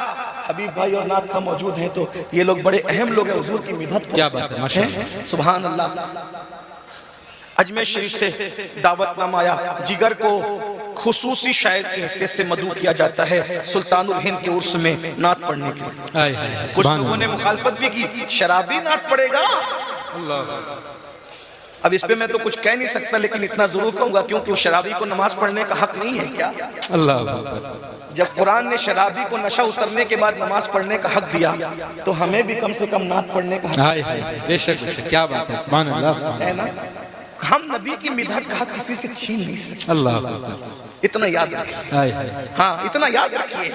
حبیب بھائی اور نعت کا موجود ہیں تو یہ لوگ بڑے اہم لوگ ہیں، حضور کی مدحت۔ کیا بات ہے، ماشاءاللہ، سبحان اللہ۔ اجمیر شریف سے دعوت نامہ آیا، جگر کو خصوصی شاعر کی حیثیت سے مدعو کیا جاتا ہے سلطان الہند کے عرس میں نعت پڑھنے کے لیے۔ کچھ لوگوں نے مخالفت بھی کی، شرابی نعت پڑھے گا؟ اب اس پہ میں تو کچھ کہہ نہیں سکتا، لیکن اتنا ضرور کہوں گا کیونکہ شرابی کو نماز پڑھنے کا حق نہیں ہے کیا؟ اللہ جب قرآن نے شرابی کو نشہ اترنے کے بعد نماز پڑھنے کا حق دیا تو ہمیں بھی کم سے کم نعت پڑھنے کا حق بے شک بے شک، کیا بات ہے، سبحان اللہ سبحان ہے نا۔ ہم نبی کی مدحت کا حق کسی سے چھین نہیں سکتے، اللہ۔ اتنا یاد رکھیے، ہاں اتنا یاد رکھیے۔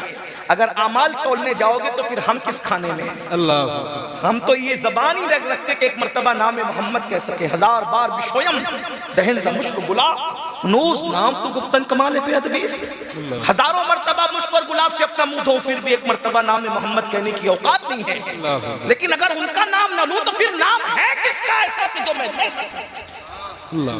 اگر اعمال تولنے جاؤ گے تو پھر ہم کس کھانے میں ہیں؟ اللہ۔ ہم تو یہ زبان ہی رکھتے کہ ایک مرتبہ نام محمد کہہ سکے، ہزار بار بشویم دہن ز مشک گلاب نوز نام تو گفتن کمال پہ ادبیست۔ ہزاروں مرتبہ مشک اور گلاب سے اپنا منہ دھو پھر بھی ایک مرتبہ نام محمد کہنے کی اوقات نہیں ہے، لیکن اگر ان کا نام نہ لوں تو پھر نام ہے کس کا ایسا کہ جو میں لے سکوں؟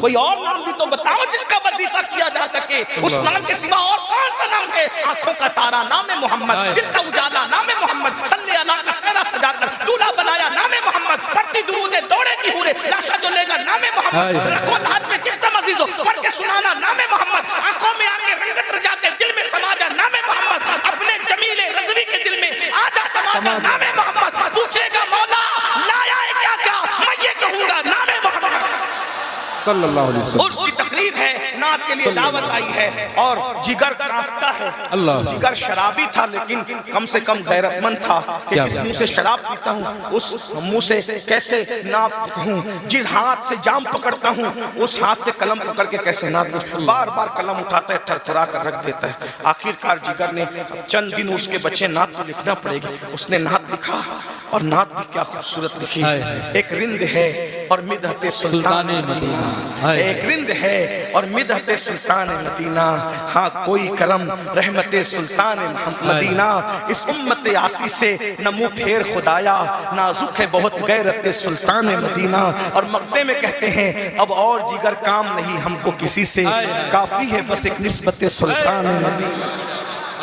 کوئی اور نام بھی تو بتاؤ جس کا وظیفہ کیا جا سکے، اس نام کے سوا اور کون سا نام ہے؟ آنکھوں کا تارا نام محمد، دل کا اجالا نام محمد، صلی اللہ کا سہرا سجا کر دولہا بنایا نام محمد، پڑھتی درود دوڑے کی ہورے لاشا جو لے گا نام محمد، رکھو ہاتھ میں جس کا عزیزو پڑھ کے سنانا نام محمد، آنکھوں میں آ کے رنگت رجا کے دل میں سما جا نام محمد، اپنے جمیل رضوی کے دل میں آ جا سما جا نام محمد، پوچھے گا مولا لایا ہے کیا کیا، میں یہ کہوں گا نام محمد۔ صلی اللہ علیہ وسلم۔ عرس کی تقریب ہے، نعت کے لیے دعوت آئی ہے، اور جگر کانپتا ہے۔ جگر شرابی تھا لیکن کم سے کم غیرت مند تھا کہ جس منہ سے شراب پیتا ہوں اس منہ سے کیسے نعت پڑھوں، جس ہاتھ سے جام پکڑتا ہوں اس ہاتھ سے قلم پکڑ کے کیسے نعت پڑھوں۔ بار بار قلم اٹھاتا ہے، تھر تھرا کر رکھ دیتا ہے۔ آخرکار جگر نے چند دن اس کے بچے نعت کو لکھنا پڑے گی، اس نے نعت لکھا، اور نعت بھی کیا خوبصورت لکھی۔ ایک رند ہے اور مدحت سلطان مدینہ، ایک رند ہے اور مدحت سلطان مدینہ، ہاں کوئی کرم رحمت سلطان مدینہ، اس امت عاصی سے نہ منہ پھیر خدایا، نازک ہے بہت غیرت سلطان مدینہ۔ اور مقطع میں کہتے ہیں اب اور جگر کام نہیں ہم کو کسی سے، کافی ہے بس ایک نسبت سلطان مدینہ۔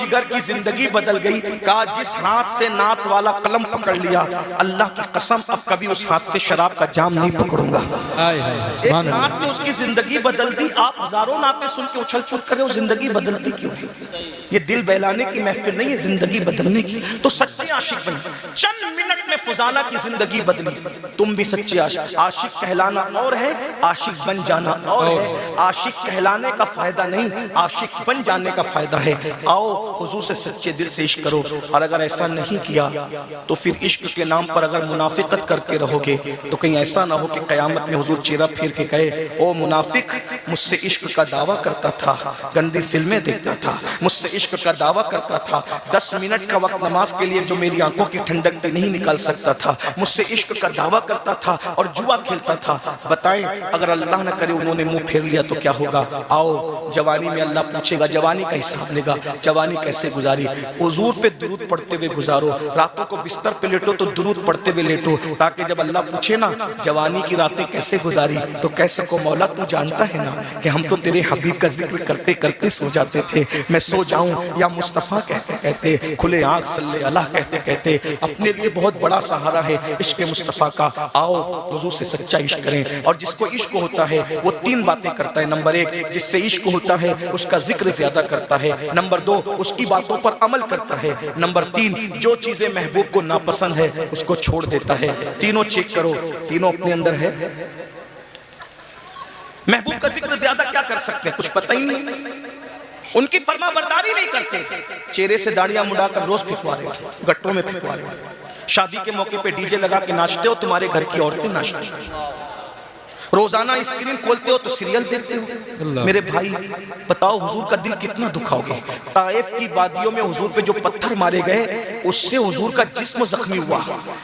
جگر کی زندگی بدل گئی. کہا جس ہاتھ سے نعت والا قلم پکڑ لیا اللہ کی قسم اب کبھی اس ہاتھ سے شراب کا جام نہیں پکڑوں گا. ہائے ہائے ایک سبحان اللہ. نعت نے اس کی زندگی بدل دی. آپ ہزاروں نعتیں سن کے اچھل کود کر رہے ہو, زندگی بدلتی کیوں؟ یہ دل بہلانے کی محفل نہیں ہے, زندگی بدلنے کی. تو سچے عاشق بن, چند منٹ میں فضالہ کی زندگی بدلی. تم بھی سچے عاشق. عاشق کہلانا اور ہے, عاشق بن جانا اور ہے. عاشق کہلانے کا فائدہ نہیں, عاشق بن جانے کا فائدہ ہے. آؤ حضور سے سچے دل سے عشق کرو, اور اگر ایسا نہیں کیا تو پھر عشق کے نام پر اگر منافقت کرتے رہو گے تو کہیں ایسا نہ ہو کہ قیامت میں حضور چہرہ پھیر کے کہے او منافق مجھ سے عشق کا دعویٰ کرتا تھا, گندی فلمیں دیکھتا تھا, مجھ سے عشق کا دعویٰ کرتا تھا, 10 منٹ کا وقت نماز کے لیے جو میری آنکھوں کی ٹھنڈک نہیں نکال سکتا تھا, مجھ سے عشق کا دعویٰ کرتا تھا اور جوا کھیلتا تھا. بتائیں اگر اللہ نہ کرے انہوں نے منہ پھیر لیا تو کیا ہوگا؟ آؤ جوانی میں اللہ پوچھے گا, جوانی کا حساب لے گا, جوانی کیسے گزاری. حضور پہ درود پڑھتے ہوئے گزارو, راتوں کو بستر پہ لیٹو تو درود پڑھتے ہوئے لیٹو, تاکہ جب اللہ پوچھے نا جوانی کی راتیں کیسے گزاری تو کہہ سکو مولا تو جانتا ہے نا کہ ہم تو تیرے حبیب کا ذکر کرتے کرتے سو جاتے تھے. میں سو جاؤں یا مصطفیٰ کہتے کہتے, کھلے آنکھ صلی اللہ کہتے کہتے, اپنے لیے بہت بڑا سہارا ہے عشق مصطفیٰ کا. آؤ حضور سے سچا عشق کریں. اور جس کو عشق ہوتا ہے وہ 3 باتیں کرتا ہے. نمبر 1 جس سے عشق ہوتا ہے اس کا ذکر زیادہ کرتا ہے. نمبر 2 اس کی باتوں پر عمل کرتا ہے. نمبر 3 جو چیزیں محبوب کو ناپسند ہے اس کو چھوڑ دیتا ہے. تینوں چیک کرو, تینوں اپنے اندر ہے. محبوب کا ذکر زیادہ کیا کر سکتے ہیں, کچھ پتہ ہی نہیں. ان کی فرما برداری نہیں کرتے, چہرے سے داڑیاں مڈا کر روز پھکوا رہے, گٹروں میں پھکوا رہے. شادی کے موقع پہ ڈی جے لگا کے ناچتے ہو, تمہارے گھر کی عورتیں ناچتی ہیں. روزانہ اسکرین کھولتے ہو تو سیریل دیکھتے ہو. میرے بھائی بتاؤ حضور کا دل کتنا دکھاؤ گے؟ طائف کی وادیوں میں حضور پہ جو پتھر مارے گئے اس سے حضور کا جسم زخمی ہوا,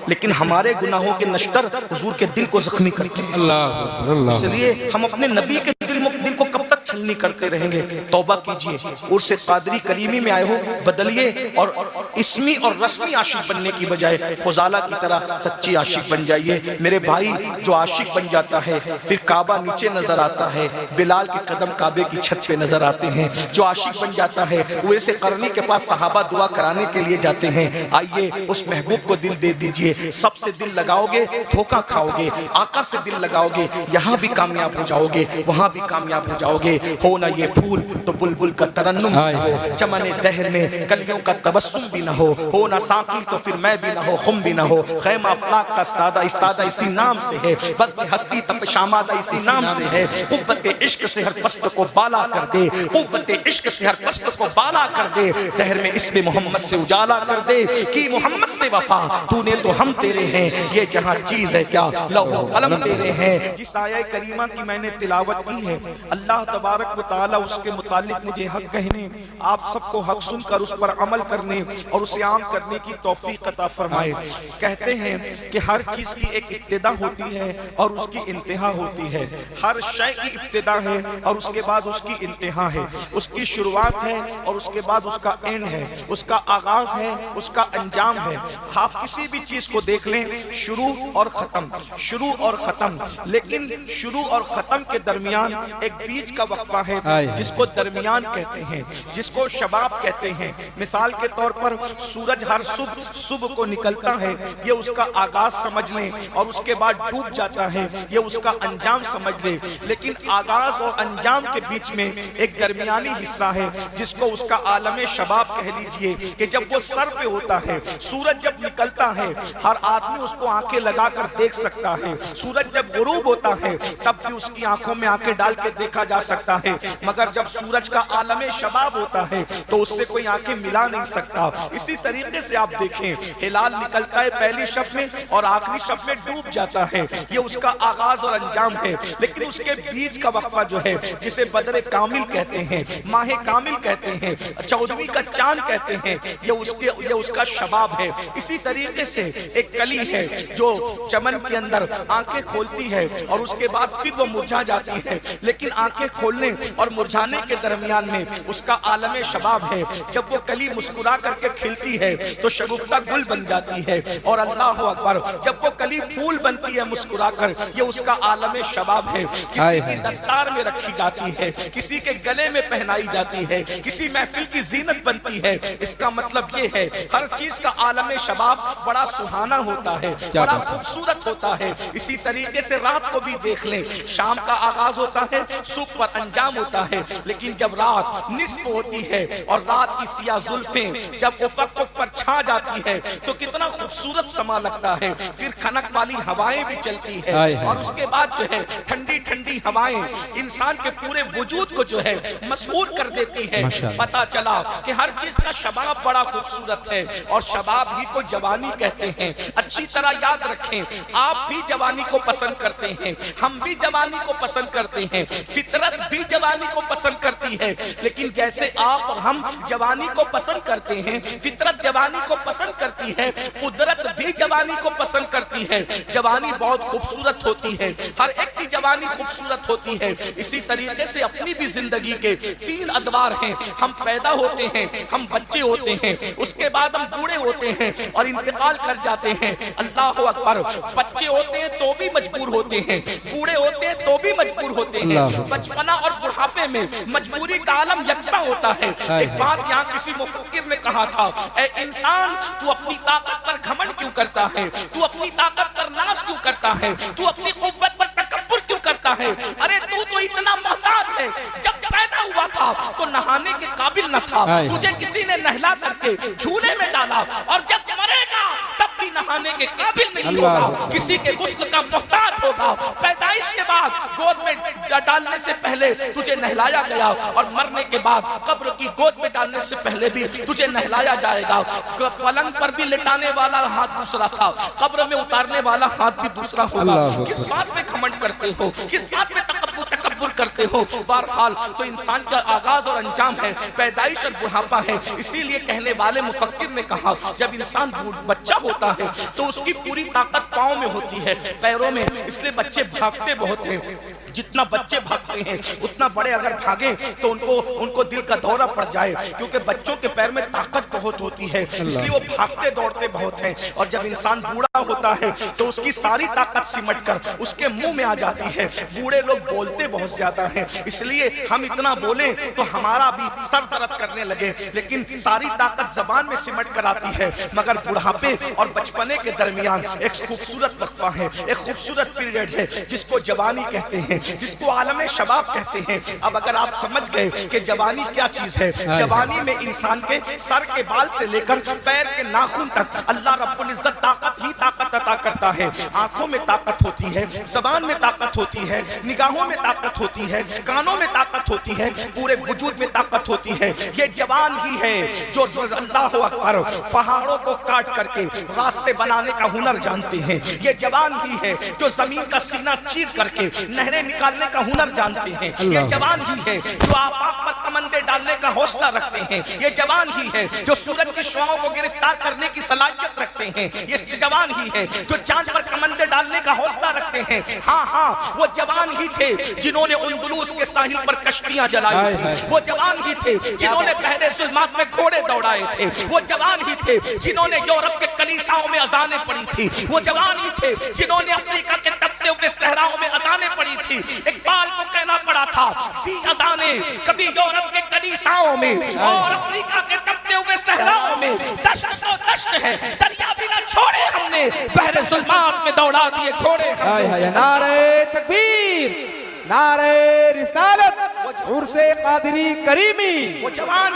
لیکن ہمارے گناہوں کے نشتر حضور کے دل کو زخمی کرتے ہیں. اللہ اس لیے ہم اپنے نبی کے دل کو کب تک چھلنی کرتے رہیں گے؟ توبہ کیجئے. عرس قادری کریمی میں آئے ہو, بدلیے اور اسمی اور رسمی عاشق بننے کی بجائے فضالہ کی طرح سچی عاشق بن جائیے. میرے بھائی جو عاشق بن جاتا ہے پھر کعبہ نیچے نظر آتا ہے, بلال کے قدم کعبے کی چھت پہ نظر آتے ہیں. جو عاشق بن جاتا ہے وہ اسے قرنی کے پاس صحابہ دعا کرانے کے لیے جاتے ہیں. آئیے اس محبوب کو دل دے دیجئے. سب سے دل لگاؤ گے دھوکہ کھاؤ گے, آقا سے دل لگاؤ گے یہاں بھی کامیاب ہو جاؤ گے وہاں بھی کامیاب ہو جاؤ گے. ہو نہ یہ پھول تو بلبل کا ترنم بھی نہ ہو, چمن دہر میں کلیوں کا تبسم بھی نہ ہو نہ ساقی تو پھر میں بھی نہ ہو, خم بھی نہ ہو. خیمہ افلاک کا استادہ اسی نام سے ہے, بس بھی ہستی تپش آمادہ اسی نام سے ہے. قوت عشق سے ہر پست کو بالا کر دے, قوت عشق سے ہر پست کو بالا کر دے. دہر میں اسم محمد سے اجالا کر دے, کی محمد سے وفا تو نے تو ہم تیرے ہیں. یہ جہاں چیز ہے کیا لوح و قلم تیرے ہیں. جس آیہ کریمہ کی میں نے تلاوت کی ہے, اللہ تبارک و تعالیٰ اس کے متعلق مجھے حق کہنے, آپ سب کو حق سن کر اس پر عمل کرنے اور اسے عام کرنے کی توفیق عطا فرمائے. کہتے ہیں کہ ہر چیز کی ایک ابتدا ہوتی ہے اور اس کی انتہا ہوتی ہے. ہر شے کی ابتدا ہے اور اس کے بعد اس کی انتہا ہے. اس کی شروعات ہے اور اس کے بعد اس کا اینڈ ہے. اس کا آغاز ہے, اس کا انجام ہے. آپ کسی بھی چیز کو دیکھ لیں, شروع اور ختم, شروع اور ختم. لیکن شروع اور ختم کے درمیان ایک بیچ کا وقفہ ہے جس کو درمیان کہتے ہیں, جس کو شباب کہتے ہیں. مثال کے طور پر سورج ہر صبح کو نکلتا ہے, یہ اس کا آغاز سمجھ لیں, اور اس کے بعد ڈوب جاتا ہے, یہ اس کا انجام سمجھ لیں. لیکن آغاز اور انجام کے بیچ میں ایک درمیانی حصہ ہے جس کو اس کا عالم شباب کہہ لیجئے, کہ جب وہ سر پہ ہوتا ہے, سورج جب نکلتا ہے ہر آدمی اس کو آنکھیں لگا کر دیکھ سکتا ہے. سورج جب غروب ہوتا ہے تب بھی اس کی آنکھوں میں آنکھیں ڈال کے دیکھا جا سکتا ہے, مگر جب سورج کا عالم شباب ہوتا ہے تو اس سے کوئی آنکھیں ملا نہیں سکتا. اسی طریقے سے آپ دیکھیں, ہلال نکلتا ہے پہلی شب میں اور آخری شب میں ڈوب جاتا ہے, یہ اس کا آغاز اور انجام ہے. لیکن اس کے بیچ کا وقفہ جو ہے جسے بدر کامل کہتے ہیں, ماہ کامل کہتے ہیں, 14ویں کا چاند کہتے ہیں, یہ اس کا شباب ہے. اسی طریقے سے ایک کلی ہے جو چمن کے اندر آنکھیں کھولتی ہے اور اس کے بعد پھر وہ مرجھا جاتی ہے, لیکن آنکھیں کھولنے کھلنے اور مرجھانے کے درمیان میں اس کا عالم شباب ہے. جب وہ کلی مسکرا کر کے کھلتی ہے تو شگفتہ گل بن جاتی ہے. اور اللہ اکبر جب وہ کلی پھول بنتی ہے مسکرا کر, یہ اس کا عالم شباب ہے. کسی کی دستار میں رکھی جاتی ہے, کسی کے گلے میں پہنائی جاتی ہے, کسی محفل کی زینت بنتی ہے. اس کا مطلب یہ ہے ہر چیز کا عالم شباب بڑا سہانا ہوتا ہے, بڑا خوبصورت ہوتا ہے. اسی طریقے سے رات کو بھی دیکھ لیں, شام کا آغاز ہوتا ہے, صبح پر انجام ہوتا ہے. لیکن جب رات نصف ہوتی ہے اور رات کی سیاہ زلفیں جب افق پر چھا جاتی ہے تو کتنا خوبصورت سما لگتا ہے. پھر کھنک والی ہوائیں بھی چلتی ہے اور اس کے بعد جو ہے ٹھنڈی ٹھنڈی ہوائیں انسان کے پورے وجود کو جو ہے مسحور کر دیتی ہے. پتا چلا کہ ہر چیز کا شباب بڑا خوبصورت ہے اور شباب ہی کو جوانی کہتے ہیں. اچھی طرح یاد رکھیں, آپ بھی جوانی کو پسند کرتے ہیں, ہم بھی جوانی کو پسند کرتے ہیں, فطرت بھی جوانی کو پسند کرتی ہے. لیکن جیسے آپ اور ہم جوانی کو پسند کرتے ہیں, فطرت جوانی کو پسند کرتی ہے, قدرت بھی جوانی کو پسند کرتی ہے. جوانی بہت خوبصورت ہوتی ہے, ہر ایک کی جوانی خوبصورت ہوتی ہے. اسی طریقے سے اپنی بھی زندگی کے 3 ادوار ہیں. ہم پیدا ہوتے ہیں, ہم بچے ہوتے ہیں, اس کے بعد ہم بوڑھے ہوتے ہیں اور انتقال کر جاتے ہیں. اللہ اکبر, بچے ہوتے ہیں تو بھی مجبور ہوتے ہیں, بوڑھے ہوتے ہیں تو بھی مجبور ہوتے ہیں. بچپنا اور بڑھاپے میں مجبوری کا عالم یکساں ہوتا ہے. ایک بات یہاں کسی مفکر نے کہا تھا, اے انسان تو اپنی طاقت پر گھمنڈ کیوں کرتا ہے, تو اپنی طاقت پر ناز کیوں کرتا ہے, تو اپنی قوت پر تکبر کیوں کرتا ہے. ارے تو اتنا محتاج ہے, جب پیدا ہوا تھا تو نہانے کے قابل نہ تھا, تجھے کسی نے نہلا کر کے جھولے میں ڈالا, اور جب مرے گا تب بھی نہانے کے قابل نہیں ہوگا, کسی کے غسل کا محتاج ہوگا. پیدائش کے بعد گود میں ڈالنے سے پہلے تجھے نہلایا گیا, اور مرنے کے بعد قبر کی گود میں ڈالنے سے پہلے بھی تجھے نہلایا جائے گا. پلنگ پر بھی لٹانے والا ہاتھ دوسرا تھا, قبر میں اتارنے والا ہاتھ بھی دوسرا ہوگا. کس بات پہ گھمنڈ کرتے ہو, کس بات پہ تکبر کرتے ہو. بہرحال تو انسان کا آغاز اور انجام ہے پیدائش اور بڑھاپا ہے. اسی لیے کہنے والے مفکر نے کہا, جب انسان بچہ ہوتا ہے تو اس کی پوری طاقت پاؤں میں ہوتی ہے, پیروں میں. اس لیے بچے بھاگتے بہت ہیں, جتنا بچے بھاگتے ہیں اتنا بڑے اگر بھاگیں تو ان کو دل کا دورہ پڑ جائے, کیونکہ بچوں کے پیر میں طاقت بہت ہوتی ہے, اس لیے وہ بھاگتے دوڑتے بہت ہیں. اور جب انسان بوڑھا ہوتا ہے تو اس کی ساری طاقت سمٹ کر اس کے منہ میں آ جاتی ہے. بوڑھے لوگ بولتے بہت زیادہ ہیں, اس لیے ہم اتنا بولیں تو ہمارا بھی سر درد کرنے لگے, لیکن ساری طاقت زبان میں سمٹ کر آتی ہے. مگر بڑھاپے اور بچپنے کے درمیان ایک خوبصورت وقفہ ہے, ایک خوبصورت پیریڈ ہے جس کو جوانی کہتے ہیں, جس کو عالم شباب کہتے ہیں. اب اگر آپ سمجھ گئے کہ جوانی کیا چیز ہے, جوانی میں انسان کے سر کے بال سے لے کر پیر کے ناخن تک اللہ رب العزت طاقت ہی طاقت عطا کرتا ہے. آنکھوں میں طاقت ہوتی ہے, زبان میں طاقت ہوتی ہے, نگاہوں میں طاقت ہوتی ہے, کانوں میں طاقت ہوتی ہے, پورے وجود میں طاقت ہوتی ہے. یہ جوان ہی ہے جو اللہ اکبر پہاڑوں کو کاٹ کر کے راستے بنانے کا ہنر جانتے ہیں. یہ جوان ہی ہے جو زمین کا سینہ چیر کر کے نہریں نکالنے کا ہنر جانتے ہیں. یہ جوان ہی ہے جو آفاق پر کمندے ڈالنے کا حوصلہ رکھتے ہیں. یہ جوان ہی ہے جو سورج کی شعاعوں کو گرفتار کرنے کی صلاحیت رکھتے ہیں. یہ جوان ہی ہے جو چاند پر کمندے ڈالنے کا حوصلہ رکھتے ہیں. ہاں وہ جوان ہی تھے جنہوں نے اندلس کے ساحل پر کشتیاں جلائی تھی. وہ جوان ہی تھے جنہوں نے بحر ظلمات میں گھوڑے دوڑائے تھے. وہ جوان ہی تھے جنہوں نے یورپ کے کلیساؤں میں اذانیں پڑھی تھی. وہ جوان ہی تھے جنہوں نے افریقہ کے تپتے ہوئے صحراؤں میں اذانیں پڑھی تھی. اقبال کو کہنا پڑا تھا, دی اذانیں کبھی یورپ کے کلیساؤں میں اور افریقہ کے تپتے ہوئے صحراؤں میں. دشت و دشت ہے, دریا بھی نہ چھوڑے ہم نے, بحر ظلمات میں دوڑا دیے گھوڑے. نعرہ تکبیر, نعرہ رسالت, عرس قادری کریمی. وہ جوان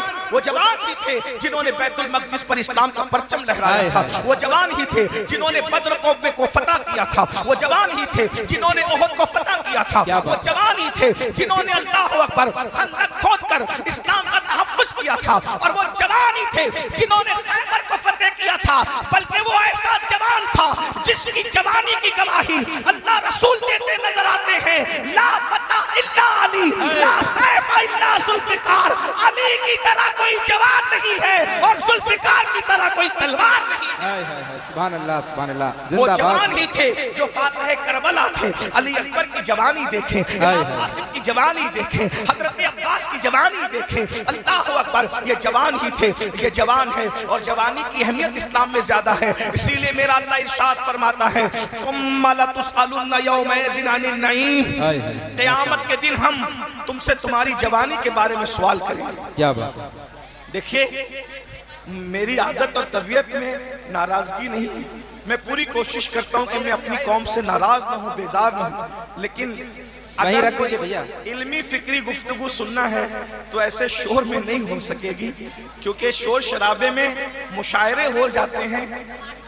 ہی تھے جنہوں نے بیت المقدس پر اسلام کا پرچم لہرایا تھا. وہ جوان ہی تھے جنہوں نے بدر قوم کو فتح کیا تھا. وہ جوان ہی تھے جنہوں نے احد کو فتح کیا تھا. وہ جوان ہی تھے جنہوں نے اللہ اکبر خندق کھود کر اسلام کا تحفظ کیا تھا. اور وہ جوان ہی تھے جنہوں نے خیبر کو فتح کیا تھا. بلکہ وہ ایسا جوان تھا جس کی جوانی کی گواہی اللہ رسول دیتے نظر آتے ہیں. لا فتح الا علی, لا سیف الا ذوالفقار. علی کی طرح کوئی جوان نہیں ہے اور ذوالفقار کی طرح کوئی تلوار نہیں ہے. سبحان اللہ سبحان اللہ، وہ زندہ جوان باد۔ ہی تھے جو فاتح کربلا تھے۔ علی اکبر کی جوانی دیکھیں، امام قاسم کی جوانی دیکھیں، حضرت عباس کی جوانی دیکھیں، اللہ اکبر، یہ جوان ہی تھے، یہ جوان ہے، اور جوانی کی اہمیت اسلام میں زیادہ ہے۔ اسی لیے میرا اللہ ارشاد فرماتا ہے ثم لتسألن یومئذ عن النعیم، قیامت کے دن ہم تم سے تمہاری جوانی کے بارے میں سوال کریں گے۔ کیا بات ہے۔ دیکھیے میری عادت اور طبیعت میں ناراضگی نہیں ہے، میں پوری کوشش کرتا ہوں کہ میں اپنی قوم سے ناراض نہ ہوں، بیزار نہ ہوں، لیکن وہیں اگر رکھ کوئی دیجئے بھیا۔ علمی فکری گفتگو سننا ہے تو ایسے شور میں نہیں ہو سکے گی، کیونکہ شور شرابے میں مشاعرے ہو جاتے ہیں،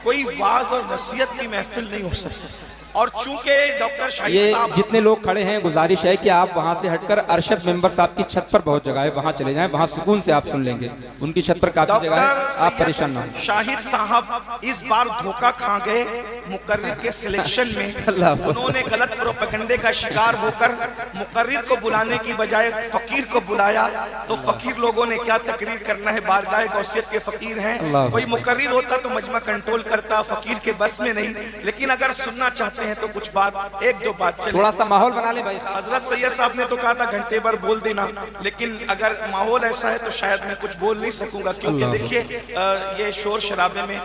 کوئی واعظ اور نصیحت کی محفل نہیں ہو سکتی۔ اور چونکہ ڈاکٹر شاہد یہ صاحب جتنے لوگ کھڑے ہیں گزارش ہے کہ آپ وہاں سے ہٹ کر ارشد ممبر صاحب کی چھت پر بہت جگہ ہے، وہاں چلے جائیں، وہاں سکون سے آپ سن لیں گے، ان کی چھت پر کافی جگہ ہے، آپ پریشان نہ ہوں۔ شاہد صاحب اس بار دھوکہ کھا گئے مقرر کے سلیکشن میں، انہوں نے غلط پروپیگنڈے کا شکار ہو کر مقرر کو بلانے کی بجائے فقیر کو بلایا، تو فقیر لوگوں نے کیا تقریر کرنا ہے، بارگاہ غوثیت کے فقیر ہیں، کوئی مقرر ہوتا تو مجمع کنٹرول کرتا، فقیر کے بس میں نہیں۔ لیکن اگر سننا چاہتے ہیں تو کچھ بات، ایک دو بات چلے۔ تھوڑا سا ماحول بنا لیں بھائی۔ حضرت سید صاحب نے تو کہا تھا گھنٹے بھر بول دینا، لیکن اگر ماحول ایسا ہے تو شاید میں کچھ بول نہیں سکوں گا، کیونکہ دیکھیے یہ شور شرابے میں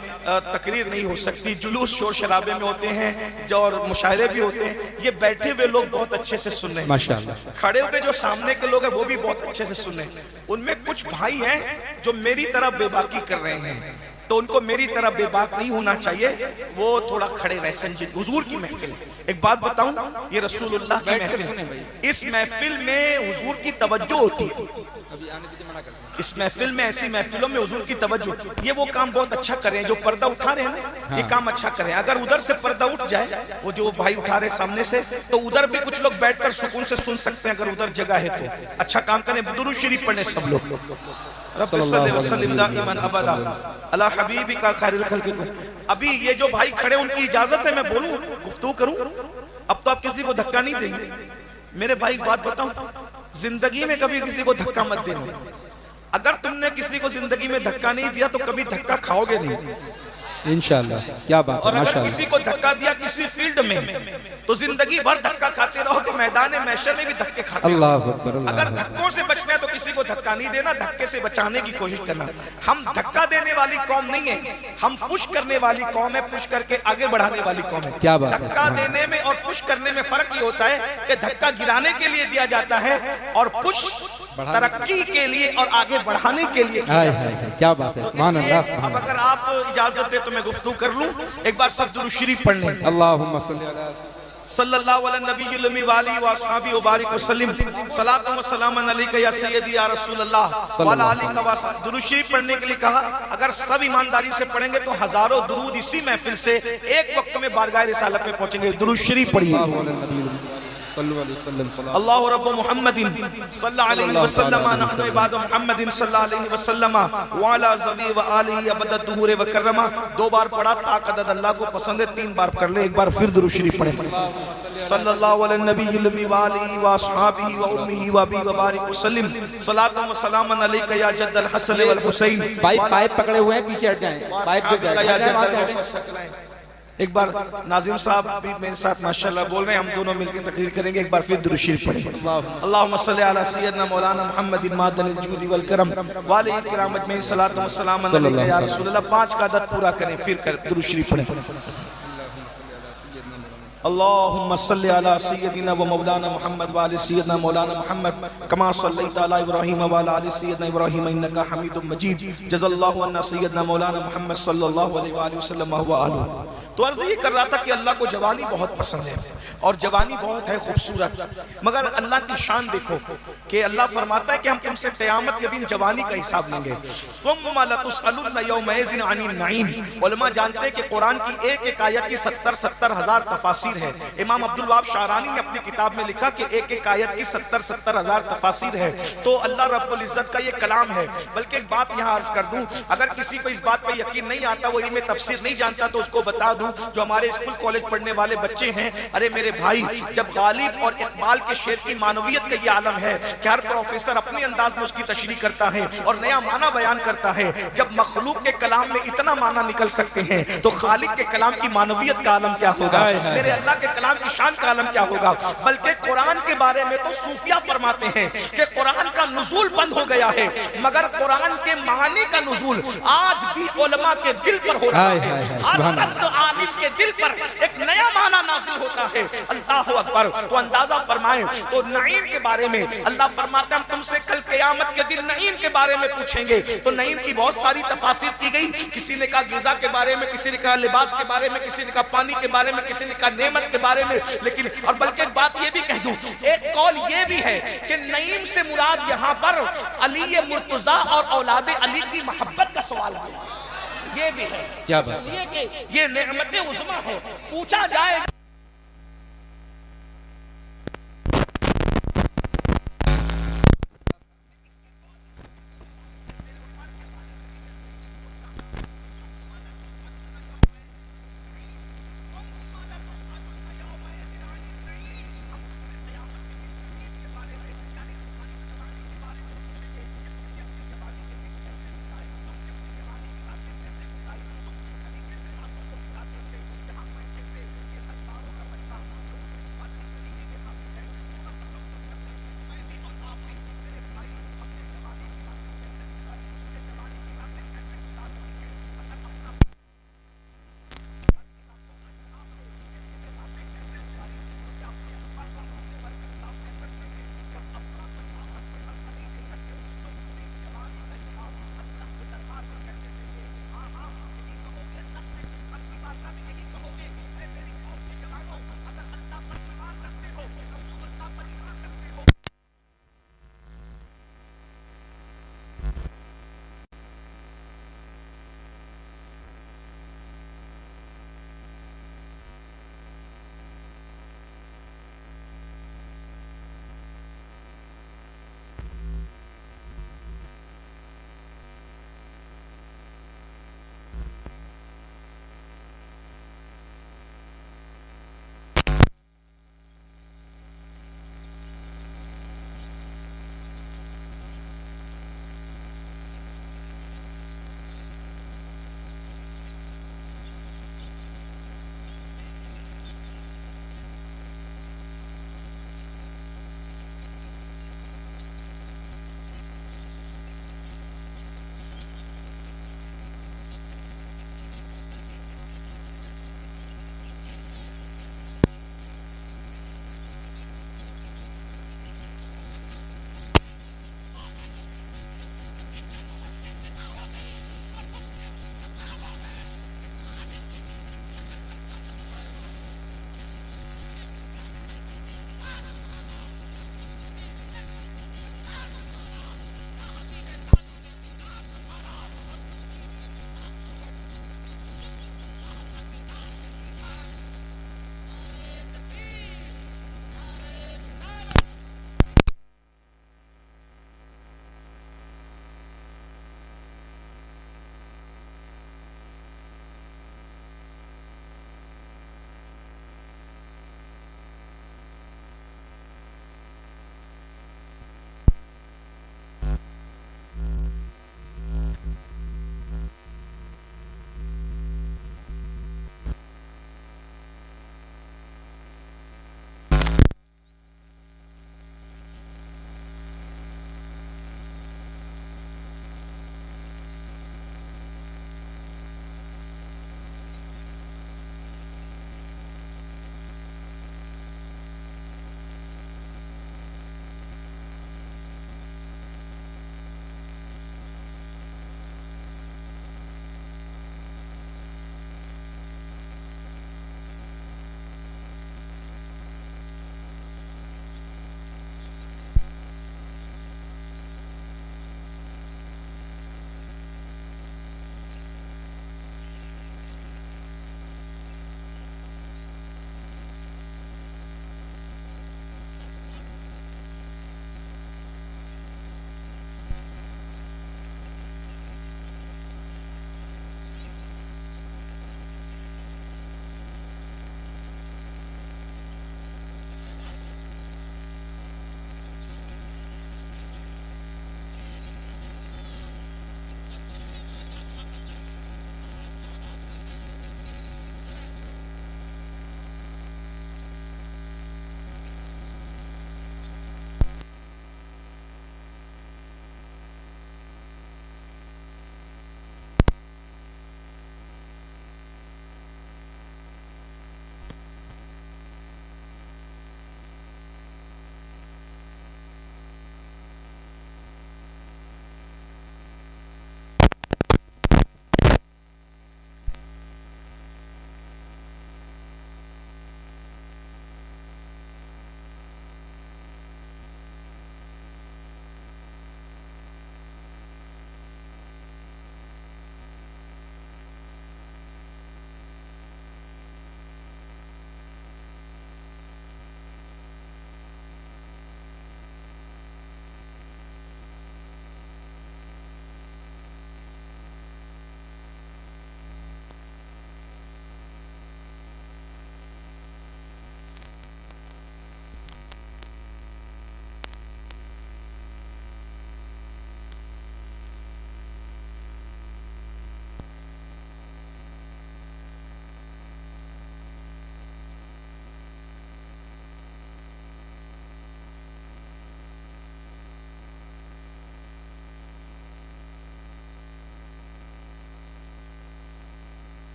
تقریر نہیں ہو سکتی، جلوس شور شرابے میں ہوتے ہیں جو، اور مشاعرے بھی ہوتے ہیں، یہ بیٹھے ہوئے لوگ بہت اچھے سے سن رہے ہیں، ماشاءاللہ۔ کھڑے ہوئے جو سامنے کے لوگ ہیں وہ بھی بہت اچھے سے سن رہے ہیں، ان میں کچھ بھائی ہیں جو میری طرح بے باکی کر رہے ہیں، تو ان کو میری طرح بے باک نہیں ہونا چاہیے، وہ تھوڑا کھڑے رہے، سنجید۔ حضور کی محفل، ایک بات بتاؤں، یہ رسول اللہ کی محفل، اس محفل میں حضور کی توجہ ہوتی ہے، اس محفل میں، ایسی محفلوں میں حضور کی توجہ، یہ وہ کام بہت اچھا کریں جو پردہ اٹھا رہے ہیں نا، یہ کام اچھا کریں۔ اگر ادھر سے پردہ اٹھ جائے، وہ جو بھائی اٹھا رہے سامنے سے، تو ادھر بھی کچھ لوگ بیٹھ کر سکون سے سن سکتے ہیں، اگر ادھر جگہ ہے تو اچھا کام کریں۔ درود شریف پڑھیں سب لوگ۔ رب صلی وسلم دائما ابدا علی حبیبک خیر الخلق۔ ابھی یہ جو بھائی کھڑے ان کی اجازت ہے میں بولوں، گفتگو کروں؟ اب تو آپ کسی کو دھکا نہیں دیں گے میرے بھائی، بات بتاؤں، زندگی میں کبھی کسی کو دھکا مت دینا۔ اگر تم نے کسی کو زندگی میں دھکا نہیں دیا تو کبھی دھکا کھاؤ گے نہیں، انشاءاللہ۔ کیا بات ہے، اور اگر ماشاءاللہ۔ کسی کو دھکا دیا کسی فیلڈ میں تو زندگی بھر دھکا کھاتے رہو کہ میدان محشر میں بھی دھکے کھاتے رہو۔ اللہ اکبر، اللہ اگر اکبر۔ دھکوں سے بچنا ہے تو کسی کو دھکا نہیں دینا، دھکے سے بچانے کی کوشش کرنا۔ ہم دھکا دینے والی قوم نہیں ہے، ہم پش کرنے والی قوم ہے، پش کر کے آگے بڑھانے والی قوم ہے۔ کیا بات ہے، دھکا دینے میں اور پش کرنے میں فرق یہ ہوتا ہے کہ دھکا گرانے کے لیے دیا جاتا ہے، اور پش ترقی کے لیے اور آگے بڑھانے کے لیے کیا جاتا ہے۔ کیا بات ہے، سبحان اللہ سبحان اب اللہ۔ اگر آپ اجازت دیں تو میں گفتگو کر لوں، ایک بار سب درود شریف پڑھ لیں۔ اللہم صلی علی صلی اللہ علیہ نبی الامی والی واصحابہ وبارک وسلم، صلاۃ و سلام علیک یا سیدی یا رسول اللہ وعلی آلہ وصحبہ۔ درود شریف پڑھنے کے لیے کہا، اگر سب ایمانداری سے پڑھیں گے تو ہزاروں درود اسی محفل سے ایک وقت میں بارگاہ رسالت میں پہنچیں گے۔ درود شریف پڑھیے۔ اللہ رب محمد صلی اللہ علیہ وسلم، نحن عباد محمد صلی اللہ علیہ وسلم وعلی ذوی و آلہ ابد الدہور وکرما۔ 2 بار پڑھا تاک عدد اللہ کو پسند ہے، 3 بار کر لے، ایک بار پھر درود شریف پڑھیں۔ صلی اللہ علیہ نبی الامی والی واصحابہ و امہ و ابی و بارک وسلم، صلاۃ و سلام علیک یا جد الحسن والحسین۔ بھائی پائپ پکڑے ہوئے ہیں، پیچھے ہٹ جائیں، پائپ گر جائے، ہٹ جائیں، وہاں سے ہٹیں۔ ایک بار ناظم صاحب بھی میرے ساتھ ماشاءاللہ بول رہے ہیں، ہم دونوں مل کے تقریر کریں گے، ایک بار پھر درود شریف پڑھیں۔ اللہم صلی علی سیدنا مولانا محمد معدن الجود والکرم والہ الکرام اجمعین، صلاۃ و سلام علیک یا رسول اللہ۔ 5 کا عدد پورا کریں، پھر کر درود شریف پڑھیں۔ اللہم صلی علی سیدنا و مولانا محمد وعلی سیدنا مولانا محمد کما صلیت علی ابراہیم وعلی آل سیدنا ابراہیم انکا حمید مجید۔ جزا اللہ عنا سیدنا مولانا محمد صلی اللہ علیہ وآلہ وسلم و آلہ۔ تو عرض یہ کر رہا تھا کہ اللہ کو جوانی بہت پسند ہے، اور جوانی بہت ہے خوبصورت، مگر اللہ کی شان دیکھو کہ اللہ فرماتا ہے کہ ہم تم سے قیامت کے دن جوانی کا حساب لیں گے۔ ثم لتسألن یومئذ عن النعیم۔ علماء جانتے ہیں کہ قرآن کی ایک ایک آیت کی 70 ہزار تفاسیر ہے۔ امام عبدالوہاب شعرانی نے اپنی کتاب میں لکھا کہ ایک ایک آیت کی 70 ہزار تفاسیر ہے۔ تو اللہ رب العزت کا یہ کلام ہے۔ بلکہ ایک بات یہاں عرض کر دوں، اگر کسی کو اس بات پہ یقین نہیں آتا، وہ علم تفسیر نہیں جانتا، تو اس کو بتا دوں نا جو ہمارے اسکول کالج پڑھنے والے بچے ہیں، ارے میرے بھائی، جب غالب اور اقبال کے شعر کی معنویت کا یہ عالم ہے کہ ہر پروفیسر اپنے انداز میں اس کی تشریح کرتا ہے اور نیا معنی بیان کرتا ہے، جب مخلوق کے کلام میں اتنا معنی نکل سکتے ہیں تو خالق کے کلام کی معنویت کا عالم کیا ہوگا، میرے اللہ کے کلام کی شان کا عالم کیا ہوگا۔ بلکہ قرآن کے بارے میں تو صوفیہ فرماتے ہیں کہ قرآن کا نزول بند ہو گیا ہے، مگر قرآن کے معنی کا نزول آج بھی علماء کے دل پر ہو رہا ہے، ہر وقت عالم کے دل پر ایک نیا معنی نازل ہوتا ہے۔ اللہ اکبر۔ تو اندازہ فرمائیں تو نعیم کے بارے میں اللہ فرماتا ہے ہم تم سے کل قیامت کے دن نعیم کے بارے میں پوچھیں گے، تو نعیم کی بہت ساری تفاسیر کی گئی، کسی نے کہا غذا کے بارے میں، کسی نے کہا لباس کے بارے میں، کسی نے کہا پانی کے بارے میں، کسی نے کہا نعمت کے بارے میں، لیکن اور بلکہ ایک بات یہ بھی کہہ دوں، ایک قول یہ بھی ہے کہ نعیم سے مراد یہاں پر علی مرتضیٰ اور اولاد علی کی محبت کا سوال ہے، یہ بھی ہے، کیا بات یہ کہ یہ نعمت عظمیٰ ہے۔ پوچھا جائے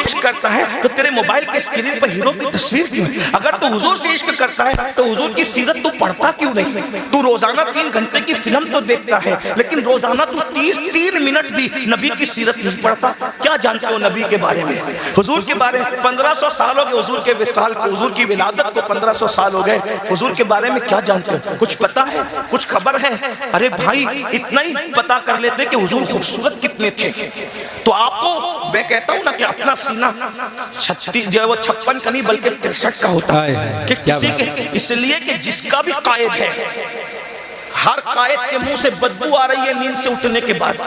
عشق کرتا ہے تو تیرے موبائل کے اسکرین پر ہیرو کی تصویر کیوں ہے؟ اگر تو حضور سے عشق کرتا ہے تو حضور کی سیرت تو پڑھتا کیوں نہیں؟ تو روزانہ 3 گھنٹے کی فلم تو دیکھتا ہے لیکن روزانہ تو 3 منٹ بھی نبی کی سیرت نہیں پڑھتا. کیا جانتے ہو نبی کے بارے میں؟ حضور کے بارے میں 1500 سال ہو گئے حضور کے وصال کو، حضور کی ولادت کو 1500 سال ہو گئے. حضور کے بارے میں کیا جانتے ہو؟ کچھ پتا ہے؟ کچھ خبر ہے؟ ارے بھائی اتنا ہی پتا کر لیتے کہ حضور خوبصورت کتنے تھے. تو آپ کو میں کہتا ہوں نا کہ اپنا سینہ 36 جو ہے وہ 56 کا نہیں بلکہ 63 کا ہوتا ہے کہ کسی کے، اس لیے کہ جس کا بھی قائد ہے، ہر قائد کے منہ سے بدبو آ رہی ہے نیند سے اٹھنے کے بعد.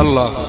اللہ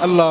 اللہ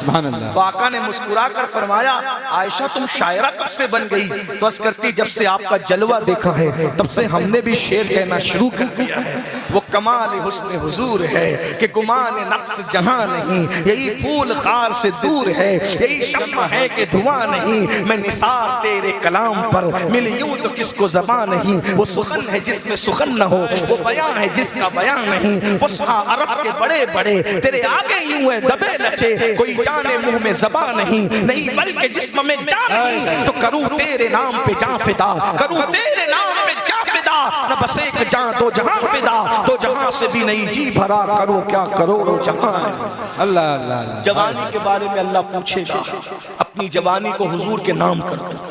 سبحان اللہ تو آقا نے مسکرا کر فرمایا, عائشہ تم شاعرہ کب سے بن گئی؟ تو عرض کرتی, جب سے آپ کا جلوہ دیکھا ہے تب سے ہم نے بھی شعر کہنا شروع کر دیا ہے. وہ کمال حسن حضور ہے کہ گمان نقص جہاں نہیں, یہی پھول خار سے دور ہے, یہی شمع ہے کہ دھواں نہیں, میں نثار تیرے کلام پر مل یوں تو کس کو زبان نہیں. وہ سخن ہے جس میں سخن نہ ہو, وہ بیان ہے جس کا بیان نہیں, فصحا عرب کے بڑے بڑے تیرے آگے یوں ہے دبے لچے, کوئی جانے منہ میں زبان نہیں بلکہ جسم میں جان نہیں, تو کروں تیرے نام پہ جان فدا, کروں تیرے نام پہ جان فدا, نہ بس ایک جان دو جہاں فدا, دو جہاں سے بھی نہیں جی بھرا, کروں کیا کروڑوں جہاں. اللہ اللہ اللہ جوانی کے بارے میں اللہ پوچھے گا, اپنی جوانی کو حضور کے نام کر دو,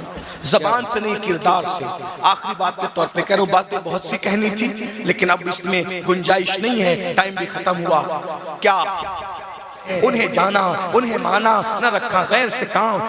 زبان سے نہیں کردار سے. آخری بات کے طور پہ کہہ رہا ہوں, باتیں بہت سی کہنی تھی لیکن اب اس میں گنجائش نہیں ہے, ٹائم بھی ختم ہوا. کیا انہیں جانا, انہیں مانا, نہ رکھا غیر سے کام.